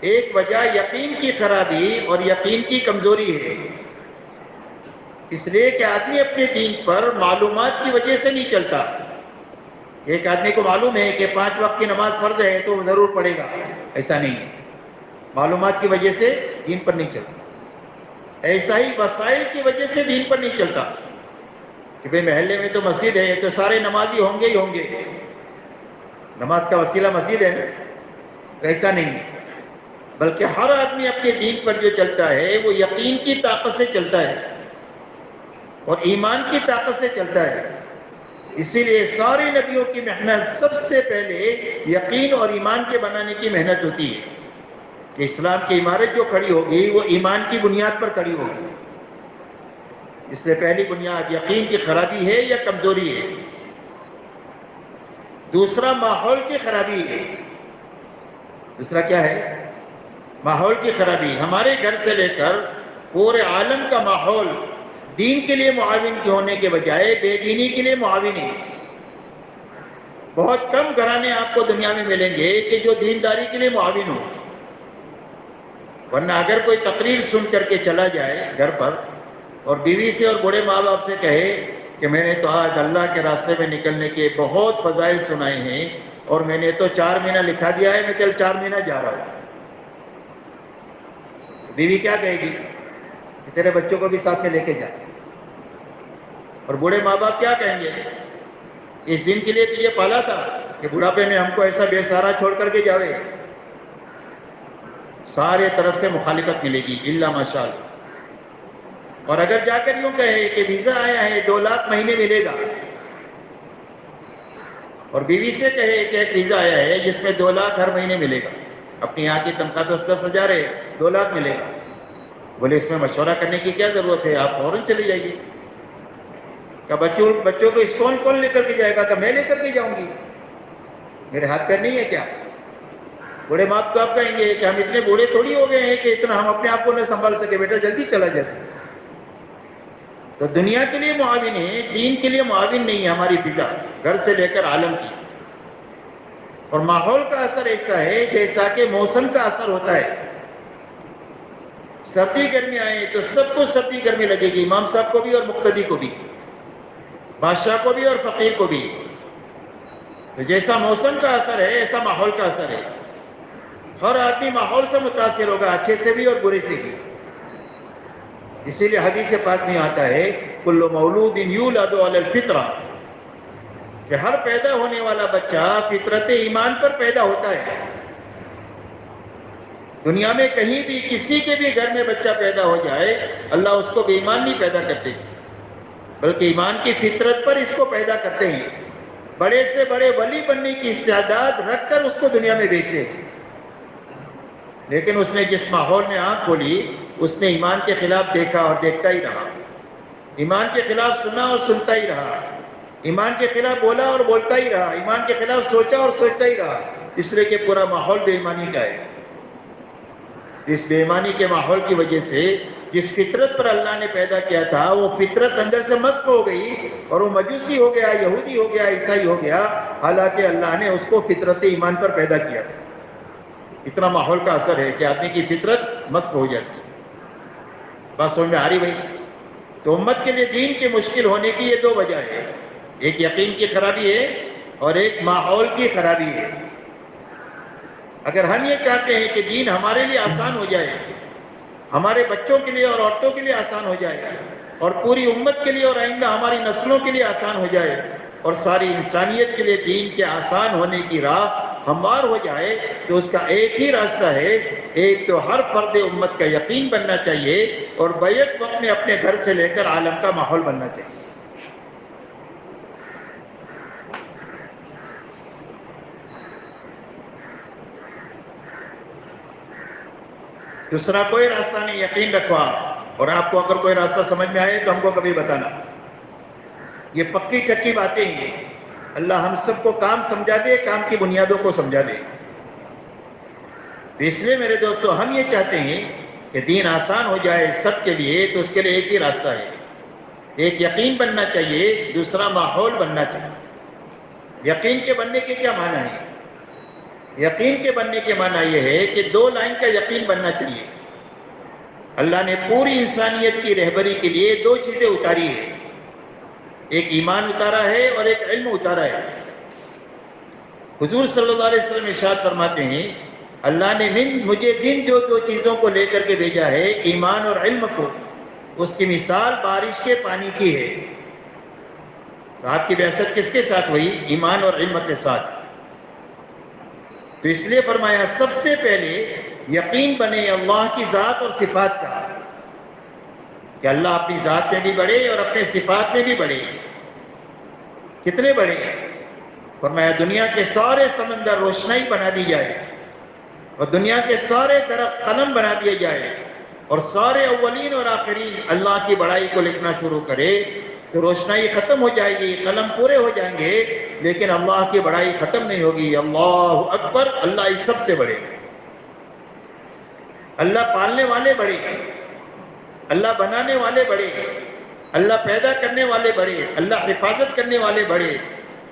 ایک وجہ یقین کی خرابی اور یقین کی کمزوری ہے، اس لیے کہ آدمی اپنے دین پر معلومات کی وجہ سے نہیں چلتا۔ ایک آدمی کو معلوم ہے کہ 5 وقت کی نماز فرض ہے تو وہ ضرور پڑھے گا، ایسا نہیں ہے، معلومات کی وجہ سے دین پر نہیں چلتا۔ ایسا ہی وسائل کی وجہ سے دین پر نہیں چلتا کہ بھئی محلے میں تو مسجد ہے تو سارے نمازی ہوں گے ہی ہوں گے، نماز کا وسیلہ مسجد ہے نا، ایسا نہیں ہے، بلکہ ہر آدمی اپنے دین پر جو چلتا ہے وہ یقین کی طاقت سے چلتا ہے اور ایمان کی طاقت سے چلتا ہے۔ اسی لیے سارے نبیوں کی محنت سب سے پہلے یقین اور ایمان کے بنانے کی محنت ہوتی ہے کہ اسلام کی عمارت جو کھڑی ہوگی وہ ایمان کی بنیاد پر کھڑی ہوگی۔ اس سے پہلی بنیاد یقین کی خرابی ہے یا کمزوری ہے۔ دوسرا ماحول کی خرابی ہے۔ دوسرا کیا ہے؟ ماحول کی خرابی۔ ہمارے گھر سے لے کر پورے عالم کا ماحول دین کے لیے معاون ہونے کے بجائے بے دینی کے لیے معاون ہے۔ بہت کم گھرانے آپ کو دنیا میں ملیں گے کہ جو دینداری کے لیے معاون ہو، ورنہ اگر کوئی تقریر سن کر کے چلا جائے گھر پر اور بیوی سے اور بوڑھے ماں باپ سے کہے کہ میں نے تو آج اللہ کے راستے میں نکلنے کے بہت فضائل سنائے ہیں اور میں نے تو 4 مہینہ لکھا دیا ہے، میں کل 4 مہینہ جا رہا ہوں، بیوی کیا کہے گی کہ تیرے بچوں کو بھی ساتھ میں لے کے جا، اور بوڑھے ماں باپ کیا کہیں گے، اس دن کے لیے تجھے پالا تھا کہ بڑھاپے میں ہم کو ایسا بے سہارا چھوڑ کر کے جاوے۔ سارے طرف سے مخالفت ملے گی الا ماشاءاللہ۔ اور اگر جا کر یوں کہے کہ ویزا آیا ہے 2 لاکھ مہینے ملے گا، اور بیوی سے کہے کہ ایک ویزا آیا ہے جس میں 2 لاکھ ہر مہینے ملے گا، اپنی یہاں کی تنخواہ تو 10,000 ہے، 2 لاکھ ملے گا، بولے اس میں مشورہ کرنے کی کیا ضرورت ہے، آپ فوراً چلے جائیے۔ کہ بچوں کو اسکول کون لے کر کے جائے گا؟ کہ میں لے کر کے جاؤں گی، میرے ہاتھ پیر نہیں ہے کیا؟ بوڑھے ماں تو آپ کہیں گے کہ ہم اتنے بوڑھے تھوڑی ہو گئے ہیں کہ اتنا ہم اپنے آپ کو نہ سنبھال سکے، بیٹا جلدی چلا جائے۔ تو دنیا کے لیے معاون ہے، دین کے لیے معاون نہیں ہے ہماری فضا، گھر سے لے کر عالم کی۔ اور ماحول کا اثر ایسا ہے جیسا کہ موسم کا اثر ہوتا ہے۔ سردی گرمی آئے تو سب کو سردی گرمی لگے گی، امام صاحب کو بھی اور مقتدی کو بھی، بادشاہ کو بھی اور فقیر کو بھی۔ تو جیسا موسم کا اثر ہے ایسا ماحول کا اثر ہے، ہر آدمی ماحول سے متاثر ہوگا، اچھے سے بھی اور برے سے بھی۔ اسی لیے حدیث پاک میں آتا ہے کل مولود یولد علی الفطرہ، کہ ہر پیدا ہونے والا بچہ فطرت ایمان پر پیدا ہوتا ہے۔ دنیا میں کہیں بھی کسی کے بھی گھر میں بچہ پیدا ہو جائے، اللہ اس کو بے ایمان نہیں پیدا کرتے، بلکہ ایمان کی فطرت پر اس کو پیدا کرتے ہیں، بڑے سے بڑے ولی بننے کی استعداد رکھ کر اس کو دنیا میں بھیجتے ہیں۔ لیکن اس نے جس ماحول میں آنکھ کھولی اس نے ایمان کے خلاف دیکھا اور دیکھتا ہی رہا، ایمان کے خلاف سنا اور سنتا ہی رہا، ایمان کے خلاف بولا اور بولتا ہی رہا، ایمان کے خلاف سوچا اور سوچتا ہی رہا، اس لیے کہ پورا ماحول بے ایمانی کا ہے۔ اس بے ایمانی کے ماحول کی وجہ سے جس فطرت پر اللہ نے پیدا کیا تھا وہ فطرت اندر سے مسخ ہو گئی اور وہ مجوسی ہو گیا، یہودی ہو گیا، عیسائی ہو گیا، حالانکہ اللہ نے اس کو فطرت ایمان پر پیدا کیا تھا۔ اتنا ماحول کا اثر ہے کہ آدمی کی فطرت مسخ ہو جاتی ہے۔ بات سمجھ میں آ رہی بھائی؟ تو امت کے لیے دین کے مشکل ہونے کی یہ دو وجہ ہے، ایک یقین کی خرابی ہے اور ایک ماحول کی خرابی ہے۔ اگر ہم یہ چاہتے ہیں کہ دین ہمارے لیے آسان ہو جائے، ہمارے بچوں کے لیے اور عورتوں کے لیے آسان ہو جائے، اور پوری امت کے لیے اور آئندہ ہماری نسلوں کے لیے آسان ہو جائے، اور ساری انسانیت کے لیے دین کے آسان ہونے کی راہ ہموار ہو جائے، تو اس کا ایک ہی راستہ ہے، ایک تو ہر فرد امت کا یقین بننا چاہیے اور بیک وقت میں اپنے گھر سے لے کر عالم کا ماحول بننا چاہیے۔ دوسرا کوئی راستہ نہیں، یقین رکھو آپ، اور آپ کو اگر کوئی راستہ سمجھ میں آئے تو ہم کو کبھی بتانا۔ یہ پکی چکی باتیں ہیں، اللہ ہم سب کو کام سمجھا دے، کام کی بنیادوں کو سمجھا دے۔ تو اس لیے میرے دوستو ہم یہ چاہتے ہیں کہ دین آسان ہو جائے سب کے لیے، تو اس کے لیے ایک ہی راستہ ہے، ایک یقین بننا چاہیے، دوسرا ماحول بننا چاہیے۔ یقین کے بننے کے کیا معنی ہے؟ یقین کے بننے کے معنی یہ ہے کہ 2 لائن کا یقین بننا چاہیے۔ اللہ نے پوری انسانیت کی رہبری کے لیے 2 چیزیں اتاری ہیں، ایک ایمان اتارا ہے اور ایک علم اتارا ہے۔ حضور صلی اللہ علیہ وسلم ارشاد فرماتے ہیں اللہ نے مجھے جو 2 چیزوں کو لے کر کے بھیجا ہے، ایمان اور علم کو، اس کی مثال بارش کے پانی کی ہے۔ تو آپ کی بعثت کس کے ساتھ ہوئی؟ ایمان اور علم کے ساتھ۔ تو اس لیے فرمایا سب سے پہلے یقین بنے اللہ کی ذات اور صفات کا، کہ اللہ اپنی ذات میں بھی بڑے اور اپنے صفات میں بھی بڑے۔ کتنے بڑے؟ فرمایا دنیا کے سارے سمندر روشنائی بنا دی جائے، اور دنیا کے سارے درخت قلم بنا دیے جائے، اور سارے اولین اور آخرین اللہ کی بڑائی کو لکھنا شروع کرے، تو روشنائی ختم ہو جائے گی، قلم پورے ہو جائیں گے، لیکن اللہ کی بڑائی ختم نہیں ہوگی۔ اللہ اکبر، اللہ اس سب سے بڑے، اللہ پالنے والے بڑے، اللہ بنانے والے بڑے، اللہ پیدا کرنے والے بڑے، اللہ حفاظت کرنے والے بڑے،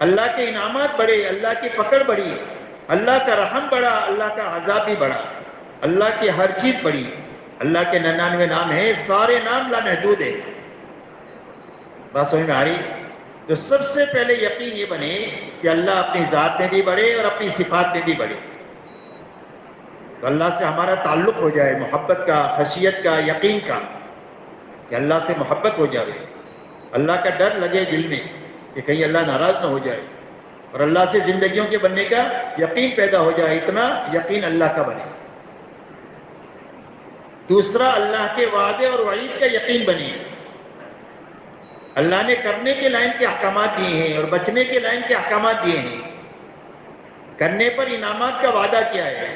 اللہ کے انعامات بڑے، اللہ کی پکڑ بڑی، اللہ کا رحم بڑا، اللہ کا عذاب بھی بڑا، اللہ کی ہر چیز بڑی۔ اللہ کے 99 نام ہیں، سارے نام لامحدود ہیں۔ بات سمجھ میں آ رہی؟ تو سب سے پہلے یقین یہ بنے کہ اللہ اپنی ذات میں بھی بڑے اور اپنی صفات میں بھی بڑے۔ تو اللہ سے ہمارا تعلق ہو جائے، محبت کا، خشیت کا، یقین کا، کہ اللہ سے محبت ہو جائے، اللہ کا ڈر لگے دل میں کہ کہیں اللہ ناراض نہ ہو جائے، اور اللہ سے زندگیوں کے بننے کا یقین پیدا ہو جائے، اتنا یقین اللہ کا بنے۔ دوسرا اللہ کے وعدے اور وعید کا یقین بنے، اللہ نے کرنے کے لائن کے احکامات دیے ہیں اور بچنے کے لائن کے احکامات دیے ہیں۔ کرنے پر انعامات کا وعدہ کیا ہے،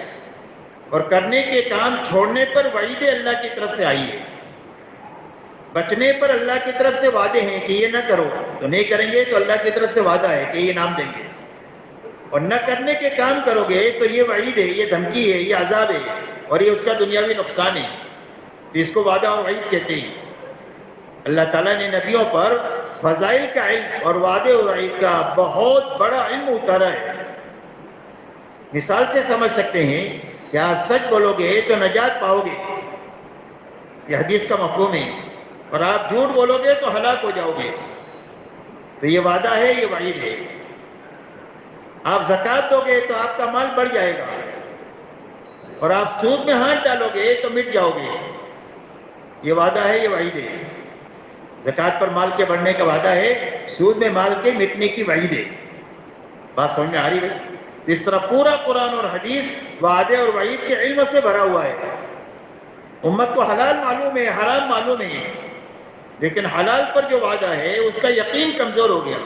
اور کرنے کے کام چھوڑنے پر وعید اللہ کی طرف سے آئی ہے۔ بچنے پر اللہ کی طرف سے وعدے ہیں کہ یہ نہ کرو، تو نہیں کریں گے تو اللہ کی طرف سے وعدہ ہے کہ یہ انعام دیں گے، اور نہ کرنے کے کام کرو گے تو یہ وعید ہے، یہ دھمکی ہے، یہ عذاب ہے، اور یہ اس کا دنیاوی نقصان ہے۔ اس کو وعدہ اور وعید کہتے ہیں۔ اللہ تعالیٰ نے نبیوں پر فضائل کا علم اور وعدے اور وعید کا بہت بڑا علم اتارا ہے۔ مثال سے سمجھ سکتے ہیں کہ آپ سچ بولو گے تو نجات پاؤ گے، یہ حدیث کا مفہوم ہے، اور آپ جھوٹ بولو گے تو ہلاک ہو جاؤ گے۔ تو یہ وعدہ ہے، یہ وعید ہے۔ آپ زکوٰۃ دو گے تو آپ کا مال بڑھ جائے گا، اور آپ سود میں ہاتھ ڈالو گے تو مٹ جاؤ گے، یہ وعدہ ہے، یہ وعید ہے۔ زکوٰۃ پر مال کے بڑھنے کا وعدہ ہے، سود میں مال کے مٹنے کی وعید ہے۔ بات سمجھ میں آ رہی ہے؟ اس طرح پورا قرآن اور حدیث وعدے اور وعید کے علم سے بھرا ہوا ہے۔ امت کو حلال معلوم ہے، حرام معلوم ہے، لیکن حلال پر جو وعدہ ہے اس کا یقین کمزور ہو گیا،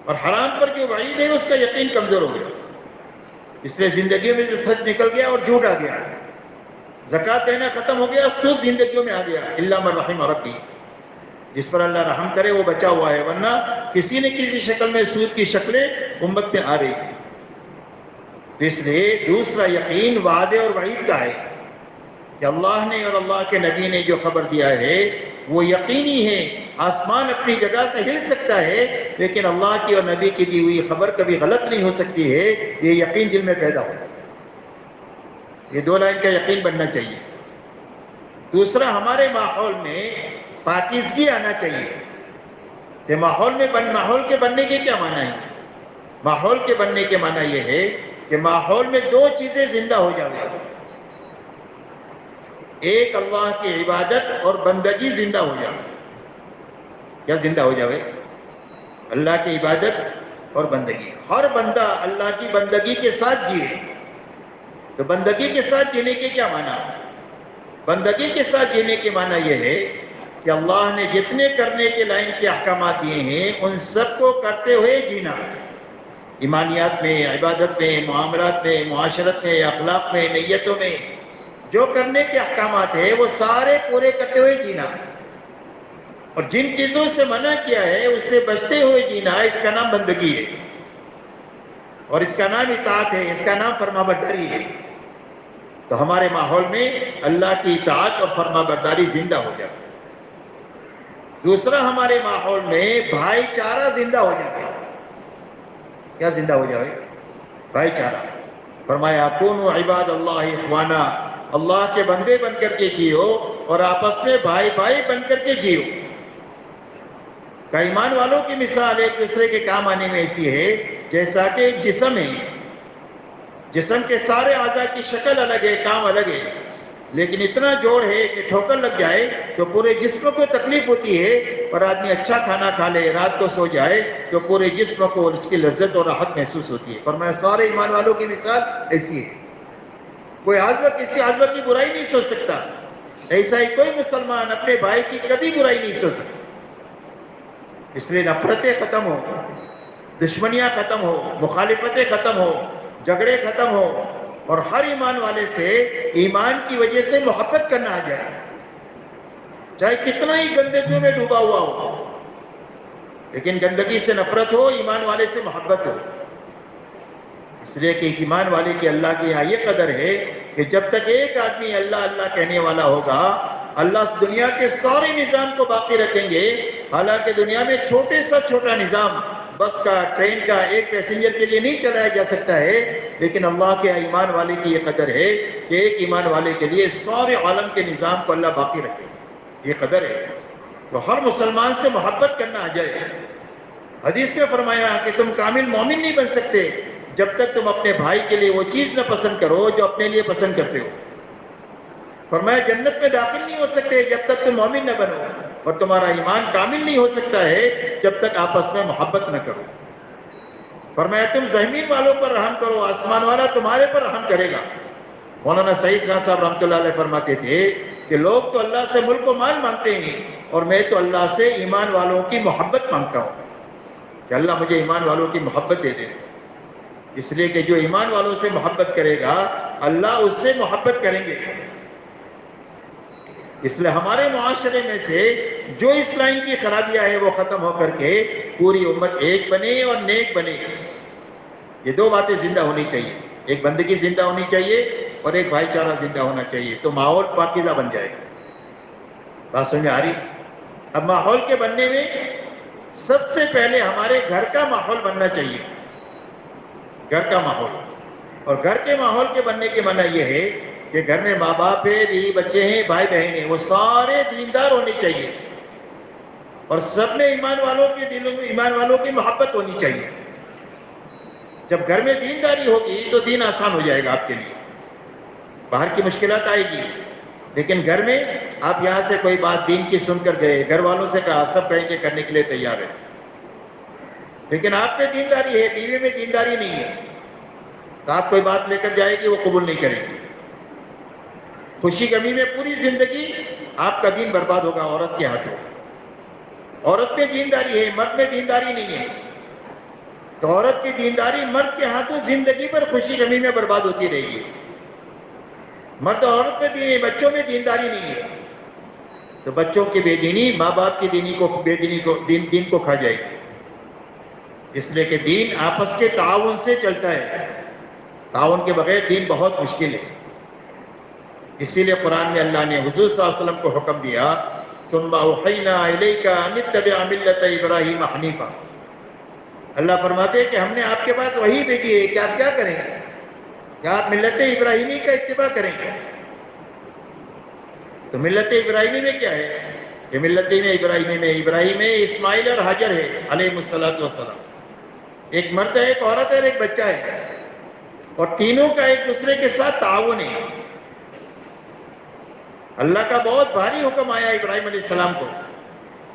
اور حرام پر جو وعید ہے اس کا یقین کمزور ہو گیا۔ اس لیے زندگیوں میں جو سچ نکل گیا اور جھوٹ آ گیا، زکوٰۃ دینا ختم ہو گیا، سود زندگیوں میں آ گیا۔ الا من رحم ربی، جس پر اللہ رحم کرے وہ بچا ہوا ہے، ورنہ کسی نہ کسی شکل میں سود کی شکلیں امت میں آ رہی ہیں۔ تو اس لیے دوسرا یقین وعدے اور وعید کا ہے، کہ اللہ نے اور اللہ کے نبی نے جو خبر دیا ہے وہ یقینی ہے۔ آسمان اپنی جگہ سے ہل سکتا ہے، لیکن اللہ کی اور نبی کی دی ہوئی خبر کبھی غلط نہیں ہو سکتی ہے، یہ یقین دل میں پیدا ہو۔ یہ 2 لائن کا یقین بننا چاہیے۔ دوسرا، ہمارے ماحول میں پاکیزگی آنا چاہیے۔ کہ ماحول کے بننے کے کیا معنی ہے؟ ماحول کے بننے کے معنی یہ ہے کہ ماحول میں 2 چیزیں زندہ ہو جائیں۔ ایک، اللہ کی عبادت اور بندگی زندہ ہو جائے۔ کیا زندہ ہو جائے؟ اللہ کی عبادت اور بندگی۔ ہر بندہ اللہ کی بندگی کے ساتھ جیے۔ تو بندگی کے ساتھ جینے کے کیا معنی؟ بندگی کے ساتھ جینے کے معنی یہ ہے کہ اللہ نے جتنے کرنے کے لائن کے احکامات دیے ہیں ان سب کو کرتے ہوئے جینا، ایمانیات میں، عبادت میں، معاملات میں، معاشرت میں، اخلاق میں، نیتوں میں جو کرنے کے احکامات ہیں وہ سارے پورے کرتے ہوئے جینا، اور جن چیزوں سے منع کیا ہے اس سے بچتے ہوئے جینا، اس کا نام بندگی ہے، اور اس کا نام اطاعت ہے، اس کا نام فرمانبرداری ہے۔ تو ہمارے ماحول میں اللہ کی اطاعت اور فرما برداری زندہ ہو جائے. دوسرا، ہمارے ماحول میں بھائی چارہ زندہ ہو جائے. کیا زندہ ہو جائے؟ بھائی چارہ. فرمایا کونوا عباد اللہ اخوانا، اللہ کے بندے بن کر کے جیو اور آپس میں بھائی بھائی بن کر کے جیو. کہ ایمان والوں کی مثال ایک دوسرے کے کام آنے میں ایسی ہے جیسا کہ ایک جسم ہے. جسم کے سارے اعضاء کی شکل الگ ہے، کام الگ ہے، لیکن اتنا جوڑ ہے کہ ٹھوکر لگ جائے تو پورے جسم کو تکلیف ہوتی ہے، اور آدمی اچھا کھانا کھا لے، رات کو سو جائے تو پورے جسم کو اس کی لذت اور راحت محسوس ہوتی ہے. فرمایا سارے ایمان والوں کی مثال ایسی ہے. کوئی عضو کسی عضو کی برائی نہیں سوچ سکتا، ایسا ہی کوئی مسلمان اپنے بھائی کی کبھی برائی نہیں سوچ سکتا. اس لیے نفرتیں ختم ہو، دشمنیاں ختم ہو، مخالفتیں ختم ہو، جھگڑے ختم ہو، اور ہر ایمان والے سے ایمان کی وجہ سے محبت کرنا آ جائے، چاہے کتنا ہی گندگیوں میں ڈوبا ہوا ہو، لیکن گندگی سے نفرت ہو، ایمان والے سے محبت ہو. اس لیے کہ ایمان والے کی اللہ کی یہاں یہ قدر ہے کہ جب تک ایک آدمی اللہ اللہ کہنے والا ہوگا، اللہ دنیا کے سارے نظام کو باقی رکھیں گے. حالانکہ دنیا میں چھوٹے سا چھوٹا نظام، بس کا، ٹرین کا، ایک پیسنجر کے لیے نہیں چلایا جا سکتا ہے، لیکن اللہ کے ایمان والے کی یہ قدر ہے کہ ایک ایمان والے کے لیے سارے عالم کے نظام کو اللہ باقی رکھے. یہ قدر ہے. تو ہر مسلمان سے محبت کرنا آ جائے. حدیث میں فرمایا کہ تم کامل مومن نہیں بن سکتے جب تک تم اپنے بھائی کے لیے وہ چیز نہ پسند کرو جو اپنے لیے پسند کرتے ہو. فرمایا جنت میں داخل نہیں ہو سکتے جب تک تم مومن نہ بنو، اور تمہارا ایمان کامل نہیں ہو سکتا ہے جب تک آپس میں محبت نہ کرو. فرمایا تم زمین والوں پر رحم کرو، آسمان والا تمہارے پر رحم کرے گا. مولانا سعید خان صاحب رحمۃ اللہ علیہ فرماتے تھے کہ لوگ تو اللہ سے ملک و مال مانگتے ہیں، اور میں تو اللہ سے ایمان والوں کی محبت مانگتا ہوں کہ اللہ مجھے ایمان والوں کی محبت دے دے. اس لیے کہ جو ایمان والوں سے محبت کرے گا اللہ اس سے محبت کریں گے. اس لیے ہمارے معاشرے میں سے جو اس لائن کی خرابیاں ہیں وہ ختم ہو کر کے پوری امت ایک بنے اور نیک بنے. یہ دو باتیں زندہ ہونی چاہیے، ایک بندگی زندہ ہونی چاہیے اور ایک بھائی چارہ زندہ ہونا چاہیے، تو ماحول پاکیزہ بن جائے گا. بات سمجھ میں آ رہی؟ اب ماحول کے بننے میں سب سے پہلے ہمارے گھر کا ماحول بننا چاہیے. گھر کا ماحول، اور گھر کے ماحول کے بننے کے معنی یہ ہے کہ گھر میں ماں باپ ہے، بیوی بچے ہیں، بھائی بہن ہیں، وہ سارے دیندار ہونے چاہیے، اور سب میں ایمان والوں کے دلوں میں ایمان والوں کی محبت ہونی چاہیے. جب گھر میں دینداری ہوگی تو دین آسان ہو جائے گا آپ کے لیے. باہر کی مشکلات آئے گی، لیکن گھر میں آپ یہاں سے کوئی بات دین کی سن کر گئے، گھر والوں سے کہا، سب کہیں گے کرنے کے لیے تیار ہے، لیکن آپ میں دینداری ہے، بیوی میں دینداری نہیں ہے، تو آپ کوئی بات لے کر جائے گی وہ قبول نہیں کرے گی. خوشی غمی میں پوری زندگی آپ کا دین برباد ہوگا عورت کے ہاتھوں. عورت میں دینداری ہے، مرد میں دینداری نہیں ہے، تو عورت کی دینداری مرد کے ہاتھوں زندگی پر خوشی غمی میں برباد ہوتی رہے گی. مرد عورت میں دین، بچوں میں دینداری نہیں ہے، تو بچوں کی بے دینی ماں باپ کی دین کو کھا جائے گی. اس لیے کہ دین آپس کے تعاون سے چلتا ہے، تعاون کے بغیر دین بہت مشکل ہے. اسی لیے قرآن میں اللہ نے حضور صلی اللہ علیہ وسلم کو حکم دیا، ثم اوحینا الیک ان اتبع ملت ابراہیم حنیفا. اللہ فرماتے ہیں کہ ہم نے آپ کے پاس وحی بھیجی ہے کہ آپ کیا کریں، کہ آپ ملت ابراہیمی کا اتباع کریں. تو ملت ابراہیمی میں کیا ہے؟ کہ ملت ابراہیمی میں ابراہیم ہے، اسماعیل اور حاجر ہے علیہ الصلوۃ والسلام. ایک مرد ہے، ایک عورت ہے اور ایک بچہ ہے، اور تینوں کا ایک دوسرے کے ساتھ تعاون ہے. اللہ کا بہت بھاری حکم آیا ابراہیم علیہ السلام کو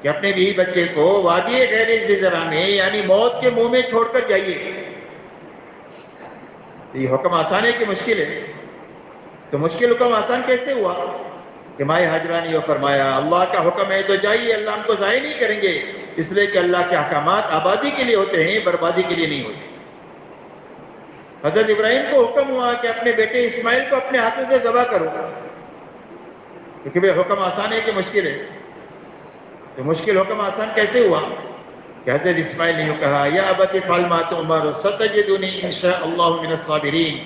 کہ اپنے بیوی بچے کو وادی غیر ذی زرع میں، یعنی موت کے منہ میں چھوڑ کر جائیے. یہ حکم آسان ہے کہ مشکل ہے؟ تو مشکل حکم آسان کیسے ہوا؟ کہ مائے حاجرہ نے یہ فرمایا اللہ کا حکم ہے تو جائیے، اللہ ہم کو ضائع نہیں کریں گے. اس لیے کہ اللہ کے احکامات آبادی کے لیے ہوتے ہیں، بربادی کے لیے نہیں ہوتے. حضرت ابراہیم کو حکم ہوا کہ اپنے بیٹے اسماعیل کو اپنے ہاتھوں سے ذبح کرو، کیونکہ بھئی حکم آسان ہے کہ مشکل ہے؟ تو مشکل حکم آسان کیسے ہوا؟ کہ حضرت اسماعیل نے کہا، یا ابت افعل ما تؤمر ستجدنی ان شاء اللہ من الصابرین.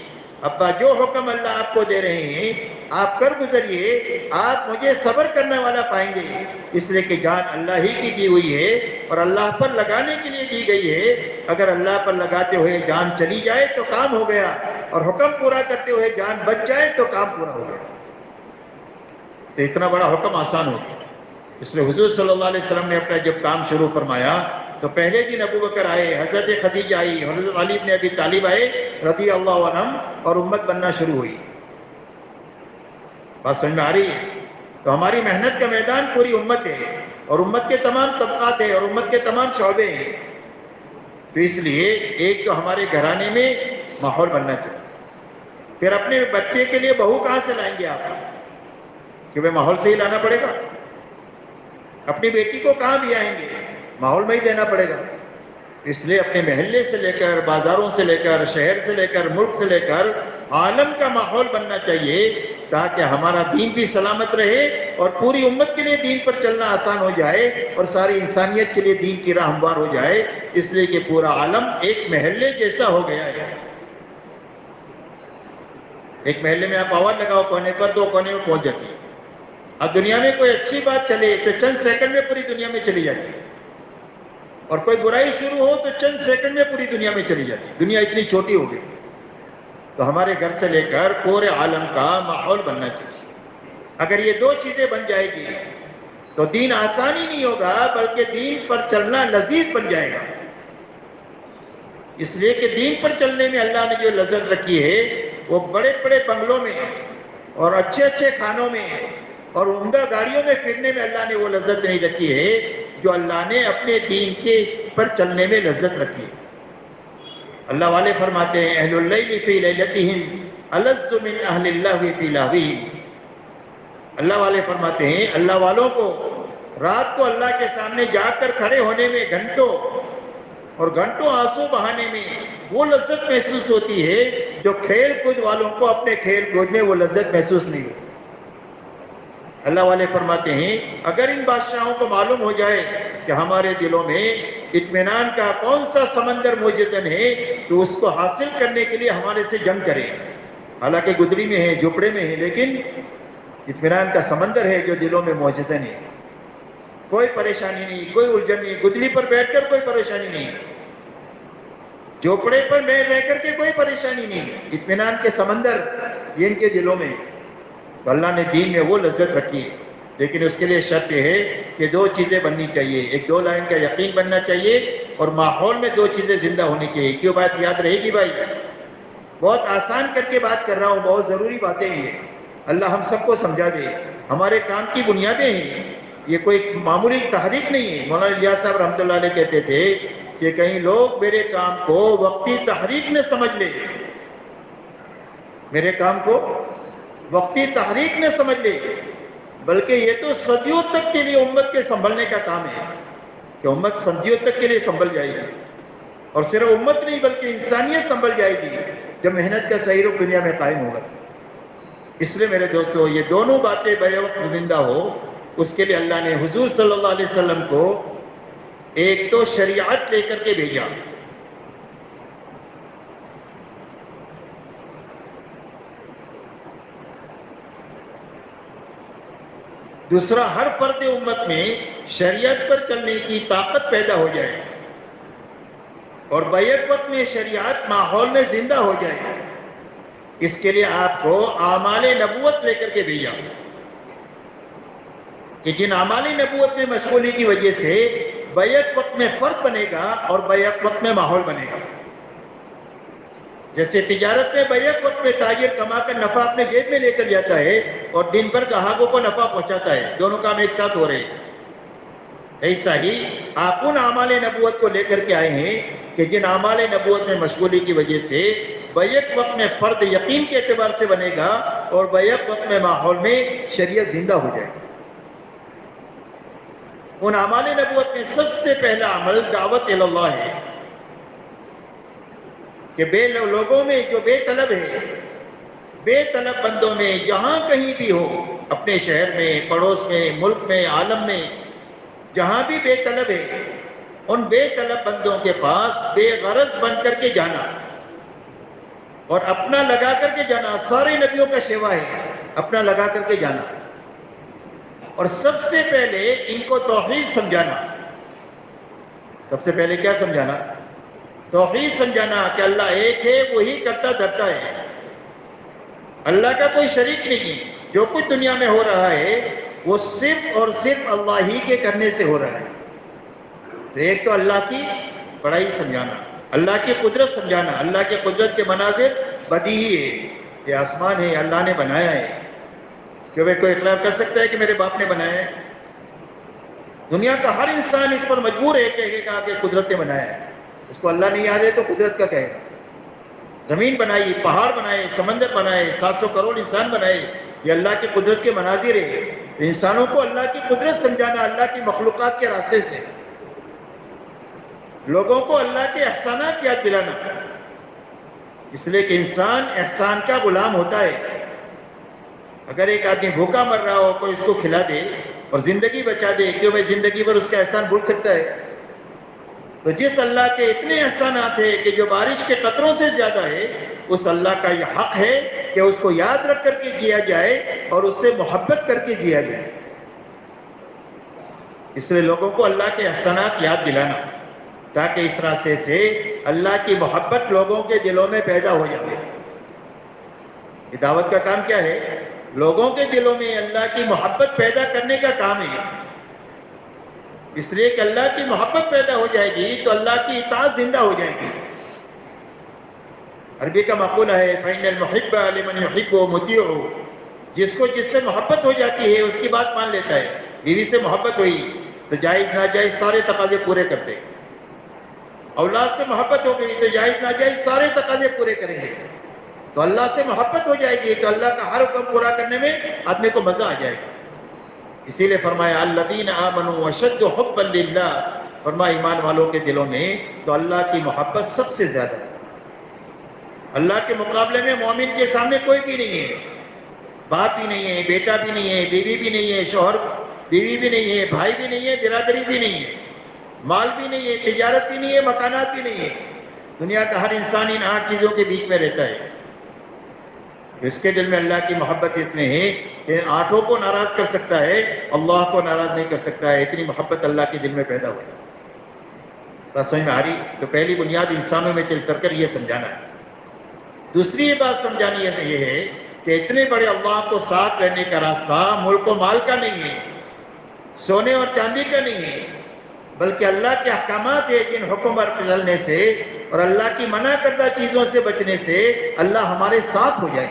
ابا جو حکم اللہ آپ کو دے رہے ہیں آپ کر گزریے، آپ مجھے صبر کرنے والا پائیں گے، اس لیے کہ جان اللہ ہی کی دی ہوئی ہے اور اللہ پر لگانے کے لیے دی گئی ہے۔ اگر اللہ پر لگاتے ہوئے جان چلی جائے تو کام ہو گیا، اور حکم پورا کرتے ہوئے جان بچ جائے تو کام پورا ہو گیا۔ تو اتنا بڑا حکم آسان ہو گیا۔ اس لیے حضور صلی اللہ علیہ وسلم نے اپنا جب کام شروع فرمایا تو پہلے دن ابو بکر آئے، حضرت خدیجہ آئی، حضرت علی بن ابی طالب آئے رضی اللہ عنہم، اور امت بننا شروع ہوئی۔ بات سمجھ میں آ رہی ہے؟ تو ہماری محنت کا میدان پوری امت ہے، اور امت کے تمام طبقات ہیں، اور امت کے تمام شعبے ہیں۔ تو اس لیے ایک تو ہمارے گھرانے میں ماحول بننا چاہیے۔ پھر اپنے بچے کے لیے بہو کہاں سے لائیں گے آپ؟ کہ وہ ماحول سے ہی لانا پڑے گا۔ اپنی بیٹی کو کہاں بھی آئیں گے؟ ماحول میں ہی دینا پڑے گا۔ اس لیے اپنے محلے سے لے کر، بازاروں سے لے کر، شہر سے لے کر، ملک سے لے کر عالم کا ماحول بننا چاہیے، تاکہ ہمارا دین بھی سلامت رہے اور پوری امت کے لیے دین پر چلنا آسان ہو جائے، اور ساری انسانیت کے لیے دین کی راہ ہموار ہو جائے۔ اس لیے کہ پورا عالم ایک محلے جیسا ہو گیا ہے۔ ایک محلے میں آپ آواز لگاؤ کونے پر، دو کونے میں پہنچ جاتی ہے۔ اب دنیا میں کوئی اچھی بات چلے تو چند سیکنڈ میں پوری دنیا میں چلی جاتی ہے، اور کوئی برائی شروع ہو تو چند سیکنڈ میں پوری دنیا میں چلی جاتی ہے۔ دنیا اتنی چھوٹی ہو گئی۔ تو ہمارے گھر سے لے کر پورے عالم کا ماحول بننا چاہیے۔ اگر یہ دو چیزیں بن جائے گی تو دین آسان ہی نہیں ہوگا، بلکہ دین پر چلنا لذیذ بن جائے گا۔ اس لیے کہ دین پر چلنے میں اللہ نے جو لذت رکھی ہے وہ بڑے بڑے بنگلوں میں اور اچھے اچھے کھانوں میں اور عمدہ گاڑیوں میں پھرنے میں اللہ نے وہ لذت نہیں رکھی ہے جو اللہ نے اپنے دین کے پر چلنے میں لذت رکھی ہے۔ اللہ والے فرماتے ہیں اہل اللیل فی لیلتہم الذ من اہل اللہ فی لہوہم۔ اللہ والے فرماتے ہیں اللہ والوں کو رات کو اللہ کے سامنے جا کر کھڑے ہونے میں گھنٹوں اور گھنٹوں آنسو بہانے میں وہ لذت محسوس ہوتی ہے جو کھیل کود والوں کو اپنے کھیل کود میں وہ لذت محسوس نہیں ہوتی۔ اللہ والے فرماتے ہیں اگر ان بادشاہوں کو معلوم ہو جائے کہ ہمارے دلوں میں اطمینان کا کون سا سمندر موجزن ہے تو اس کو حاصل کرنے کے لیے ہمارے سے جنگ کریں۔ حالانکہ گدری میں ہے، جھپڑے میں ہے، لیکن اطمینان کا سمندر ہے جو دلوں میں موجزن ہے۔ کوئی پریشانی نہیں، کوئی الجھن نہیں، گدری پر بیٹھ کر کوئی پریشانی نہیں، جھوپڑے پر رہ کر کے کوئی پریشانی نہیں، اطمینان کے سمندر یہ ان کے دلوں میں۔ تو اللہ نے دین میں وہ لذت رکھی ہے، لیکن اس کے لیے شرط یہ ہے کہ دو چیزیں بننی چاہیے، ایک دو لائن کا یقین بننا چاہیے، اور ماحول میں دو چیزیں زندہ ہونی چاہیے۔ کیوں بات یاد رہے گی بھائی؟ بہت آسان کر کے بات کر رہا ہوں، بہت ضروری باتیں ہیں، اللہ ہم سب کو سمجھا دے۔ ہمارے کام کی بنیادیں ہیں، یہ کوئی معمولی تحریک نہیں ہے۔ مولانا الیاس صاحب رحمۃ اللہ علیہ کہتے تھے کہ کہیں لوگ میرے کام کو وقتی تحریک میں سمجھ لے، میرے کام کو وقتی تحریک میں سمجھ لے، بلکہ یہ تو صدیوں تک کے لیے امت کے سنبھلنے کا کام ہے، کہ امت صدیوں تک کے لیے سنبھل جائے گی، اور صرف امت نہیں بلکہ انسانیت سنبھل جائے گی جب محنت کا صحیح رخ دنیا میں قائم ہوگا۔ اس لیے میرے دوستو یہ دونوں باتیں بے وقت زندہ ہو، اس کے لیے اللہ نے حضور صلی اللہ علیہ وسلم کو ایک تو شریعت لے کر کے بھیجا، دوسرا ہر فرد امت میں شریعت پر چلنے کی طاقت پیدا ہو جائے، اور بیک وقت میں شریعت ماحول میں زندہ ہو جائے۔ اس کے لیے آپ کو اعمال نبوت لے کر کے بھیجا، کہ جن اعمال نبوت میں مشغولی کی وجہ سے بیک وقت میں فرد بنے گا اور بیک وقت میں ماحول بنے گا۔ جیسے تجارت میں بیک وقت میں تاجر کما کر نفع اپنے جیب میں لے کر جاتا ہے اور دن بھر گاہکوں کو نفع پہنچاتا ہے، دونوں کام ایک ساتھ ہو رہے ہیں۔ ایسا ہی آپ ان اعمال نبوت کو لے کر کے آئے ہیں کہ جن اعمال نبوت میں مشغولی کی وجہ سے بیک وقت میں فرد یقین کے اعتبار سے بنے گا اور بیک وقت میں ماحول میں شریعت زندہ ہو جائے گی۔ ان اعمال نبوت میں سب سے پہلا عمل دعوت اللہ ہے، کہ لوگوں میں جو بے طلب ہے، بے طلب بندوں میں جہاں کہیں بھی ہو، اپنے شہر میں، پڑوس میں، ملک میں، عالم میں، جہاں بھی بے طلب ہے، ان بے طلب بندوں کے پاس بے غرض بن کر کے جانا، اور اپنا لگا کر کے جانا سارے نبیوں کا شیوا ہے، اپنا لگا کر کے جانا، اور سب سے پہلے ان کو توحید سمجھانا۔ سب سے پہلے کیا سمجھانا؟ توحید سمجھانا کہ اللہ ایک ہے، وہی کرتا دھرتا ہے، اللہ کا کوئی شریک نہیں ہے، جو کچھ دنیا میں ہو رہا ہے وہ صرف اور صرف اللہ ہی کے کرنے سے ہو رہا ہے۔ تو ایک تو اللہ کی بڑائی سمجھانا، اللہ کی قدرت سمجھانا، اللہ کی قدرت کے مناظر بدیہی ہے، یہ آسمان ہے اللہ نے بنایا ہے، کہ وہ کوئی اقرار کر سکتا ہے کہ میرے باپ نے بنایا ہے؟ دنیا کا ہر انسان اس پر مجبور ہے کہ قدرت نے بنایا ہے، اس کو اللہ نہیں یاد ہے تو قدرت کا کہے گا۔ زمین بنائی، پہاڑ بنائے، سمندر بنائے، 700 کروڑ انسان بنائے، یہ اللہ کی قدرت کے مناظر ہے۔ انسانوں کو اللہ کی قدرت سمجھانا اللہ کی مخلوقات کے راستے سے، لوگوں کو اللہ کے احسانات یاد دلانا، اس لیے کہ انسان احسان کا غلام ہوتا ہے۔ اگر ایک آدمی بھوکا مر رہا ہو، کوئی اس کو کھلا دے اور زندگی بچا دے، کیوں میں زندگی پر اس کا احسان بھول سکتا ہے؟ تو جس اللہ کے اتنے احسانات ہیں کہ جو بارش کے قطروں سے زیادہ ہے، اس اللہ کا یہ حق ہے کہ اس کو یاد رکھ کر کے جیا جائے اور اس سے محبت کر کے جیا جائے۔ اس لیے لوگوں کو اللہ کے احسانات یاد دلانا، تاکہ اس راستے سے اللہ کی محبت لوگوں کے دلوں میں پیدا ہو جائے۔ یہ دعوت کا کام کیا ہے؟ لوگوں کے دلوں میں اللہ کی محبت پیدا کرنے کا کام ہے۔ اس لیے کہ اللہ کی محبت پیدا ہو جائے گی تو اللہ کی اطاعت زندہ ہو جائے گی۔ عربی کا مقولہ ہے فَإِنَّ الْمُحِبَّ لِمَنْ يُحِبُّ مُطِيعُ، جس کو جس سے محبت ہو جاتی ہے اس کی بات مان لیتا ہے۔ بیوی سے محبت ہوئی تو جائز ناجائز سارے تقاضے پورے کرتے، اولاد سے محبت ہو گئی تو جائز ناجائز سارے تقاضے پورے کریں گے۔ تو اللہ سے محبت ہو جائے گی تو اللہ کا ہر حکم پورا کرنے میں آدمی کو مزہ آ جائے گا۔ اسی لیے فرمایا الذین آمنوا اشد حبا للہ، فرمایا ایمان والوں کے دلوں میں تو اللہ کی محبت سب سے زیادہ ہے۔ اللہ کے مقابلے میں مومن کے سامنے کوئی بھی نہیں ہے، باپ بھی نہیں ہے، بیٹا بھی نہیں ہے، بیوی بھی نہیں ہے، شوہر بیوی بھی نہیں ہے، بھائی بھی نہیں ہے، برادری بھی نہیں ہے، مال بھی نہیں ہے، تجارت بھی نہیں ہے، مکانات بھی نہیں ہے۔ دنیا کا ہر انسان ان 8 چیزوں کے بیچ میں رہتا ہے۔ اس کے دل میں اللہ کی محبت اتنے ہے کہ 8 کو ناراض کر سکتا ہے، اللہ کو ناراض نہیں کر سکتا ہے، اتنی محبت اللہ کے دل میں پیدا ہوئی۔ بات سمجھ میں آ رہی؟ تو پہلی بنیاد انسانوں میں چل کر یہ سمجھانا ہے۔ دوسری یہ بات سمجھانی یہ ہے کہ اتنے بڑے اللہ کو ساتھ رہنے کا راستہ ملک و مال کا نہیں ہے، سونے اور چاندی کا نہیں ہے، بلکہ اللہ کے احکامات ہیں جن حکم پر چلنے سے اور اللہ کی منع کردہ چیزوں سے بچنے سے اللہ ہمارے ساتھ ہو جائے،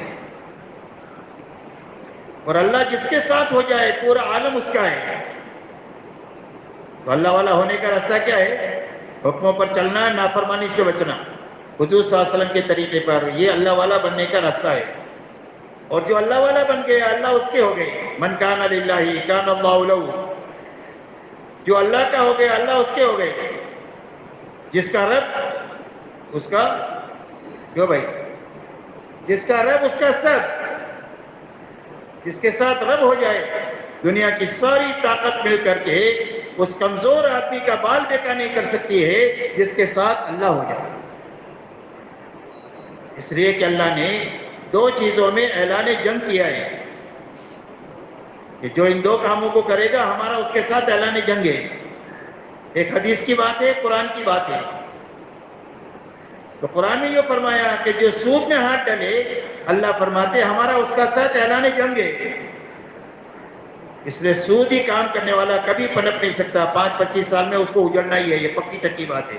اور اللہ جس کے ساتھ ہو جائے پورا عالم اس کا ہے۔ تو اللہ والا ہونے کا راستہ کیا ہے؟ حکموں پر چلنا، نافرمانی سے بچنا، حضور صلی اللہ علیہ وسلم کے طریقے پر، یہ اللہ والا بننے کا راستہ ہے۔ اور جو اللہ والا بن گیا اللہ اس کے ہو گئے، من کان للہ کان اللہ لہ، جو اللہ کا ہو گیا اللہ اس کے ہو گئے، جس کا رب اس کا جو بھائی، جس کا رب اس کا سب، جس کے ساتھ رب ہو جائے دنیا کی ساری طاقت مل کر کے اس کمزور آدمی کا بال بیکا نہیں کر سکتی ہے جس کے ساتھ اللہ ہو جائے۔ اس لیے کہ اللہ نے 2 چیزوں میں اعلان جنگ کیا ہے کہ جو ان 2 کاموں کو کرے گا ہمارا اس کے ساتھ اعلان جنگ ہے۔ ایک حدیث کی بات ہے، قرآن کی بات ہے۔ تو قرآن میں یہ فرمایا کہ جو سود میں ہاتھ ڈالے اللہ فرماتے ہمارا اس کا ساتھ اعلان جنگ ہے۔ اس لیے سود ہی کام کرنے والا کبھی پنپ نہیں سکتا، 5-25 سال میں اس کو اجڑنا ہی ہے، یہ پکی ٹکی بات ہے۔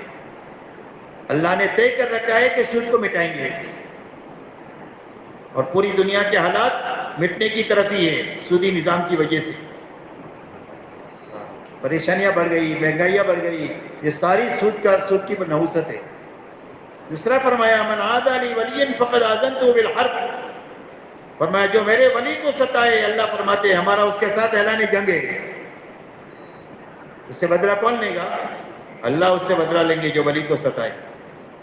اللہ نے طے کر رکھا ہے کہ سود کو مٹائیں گے، اور پوری دنیا کے حالات مٹنے کی طرف ہی ہے سودی نظام کی وجہ سے۔ پریشانیاں بڑھ گئی، مہنگائیاں بڑھ گئی، یہ ساری سود کی نحوست ہے۔ دوسرا فرمایا من عادى لي وليا فقد آذنته بالحرب، فرمایا جو میرے ولی کو ستائے اللہ فرماتے ہمارا اس کے ساتھ اعلان جنگ ہے۔ اس سے بدلہ کون لے گا؟ اللہ اس سے بدلہ لیں گے جو ولی کو ستائے۔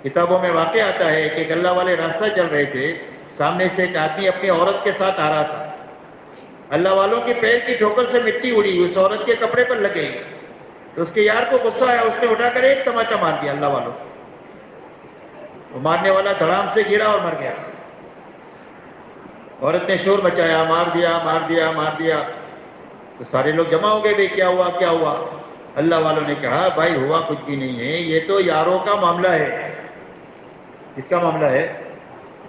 کتابوں میں واقع آتا ہے کہ اللہ والے راستہ چل رہے تھے، سامنے سے ایک آدمی اپنی عورت کے ساتھ آ رہا تھا، اللہ والوں کے پیر کی ٹھوکر سے مٹی اڑی اس عورت کے کپڑے پر لگ گئی، تو اس کے یار کو غصہ آیا، اس نے اٹھا کر ایک تماچا مار دیا اللہ والوں۔ وہ مارنے والا دھڑام سے گرا اور مر گیا. عورت نے شور مچایا، مار دیا مار دیا مار دیا. تو سارے لوگ جمع ہو گئے، بھائی کیا ہوا کیا ہوا؟ اللہ والوں نے کہا بھائی ہوا کچھ بھی نہیں ہے، یہ تو یاروں کا معاملہ ہے. کس کا معاملہ ہے؟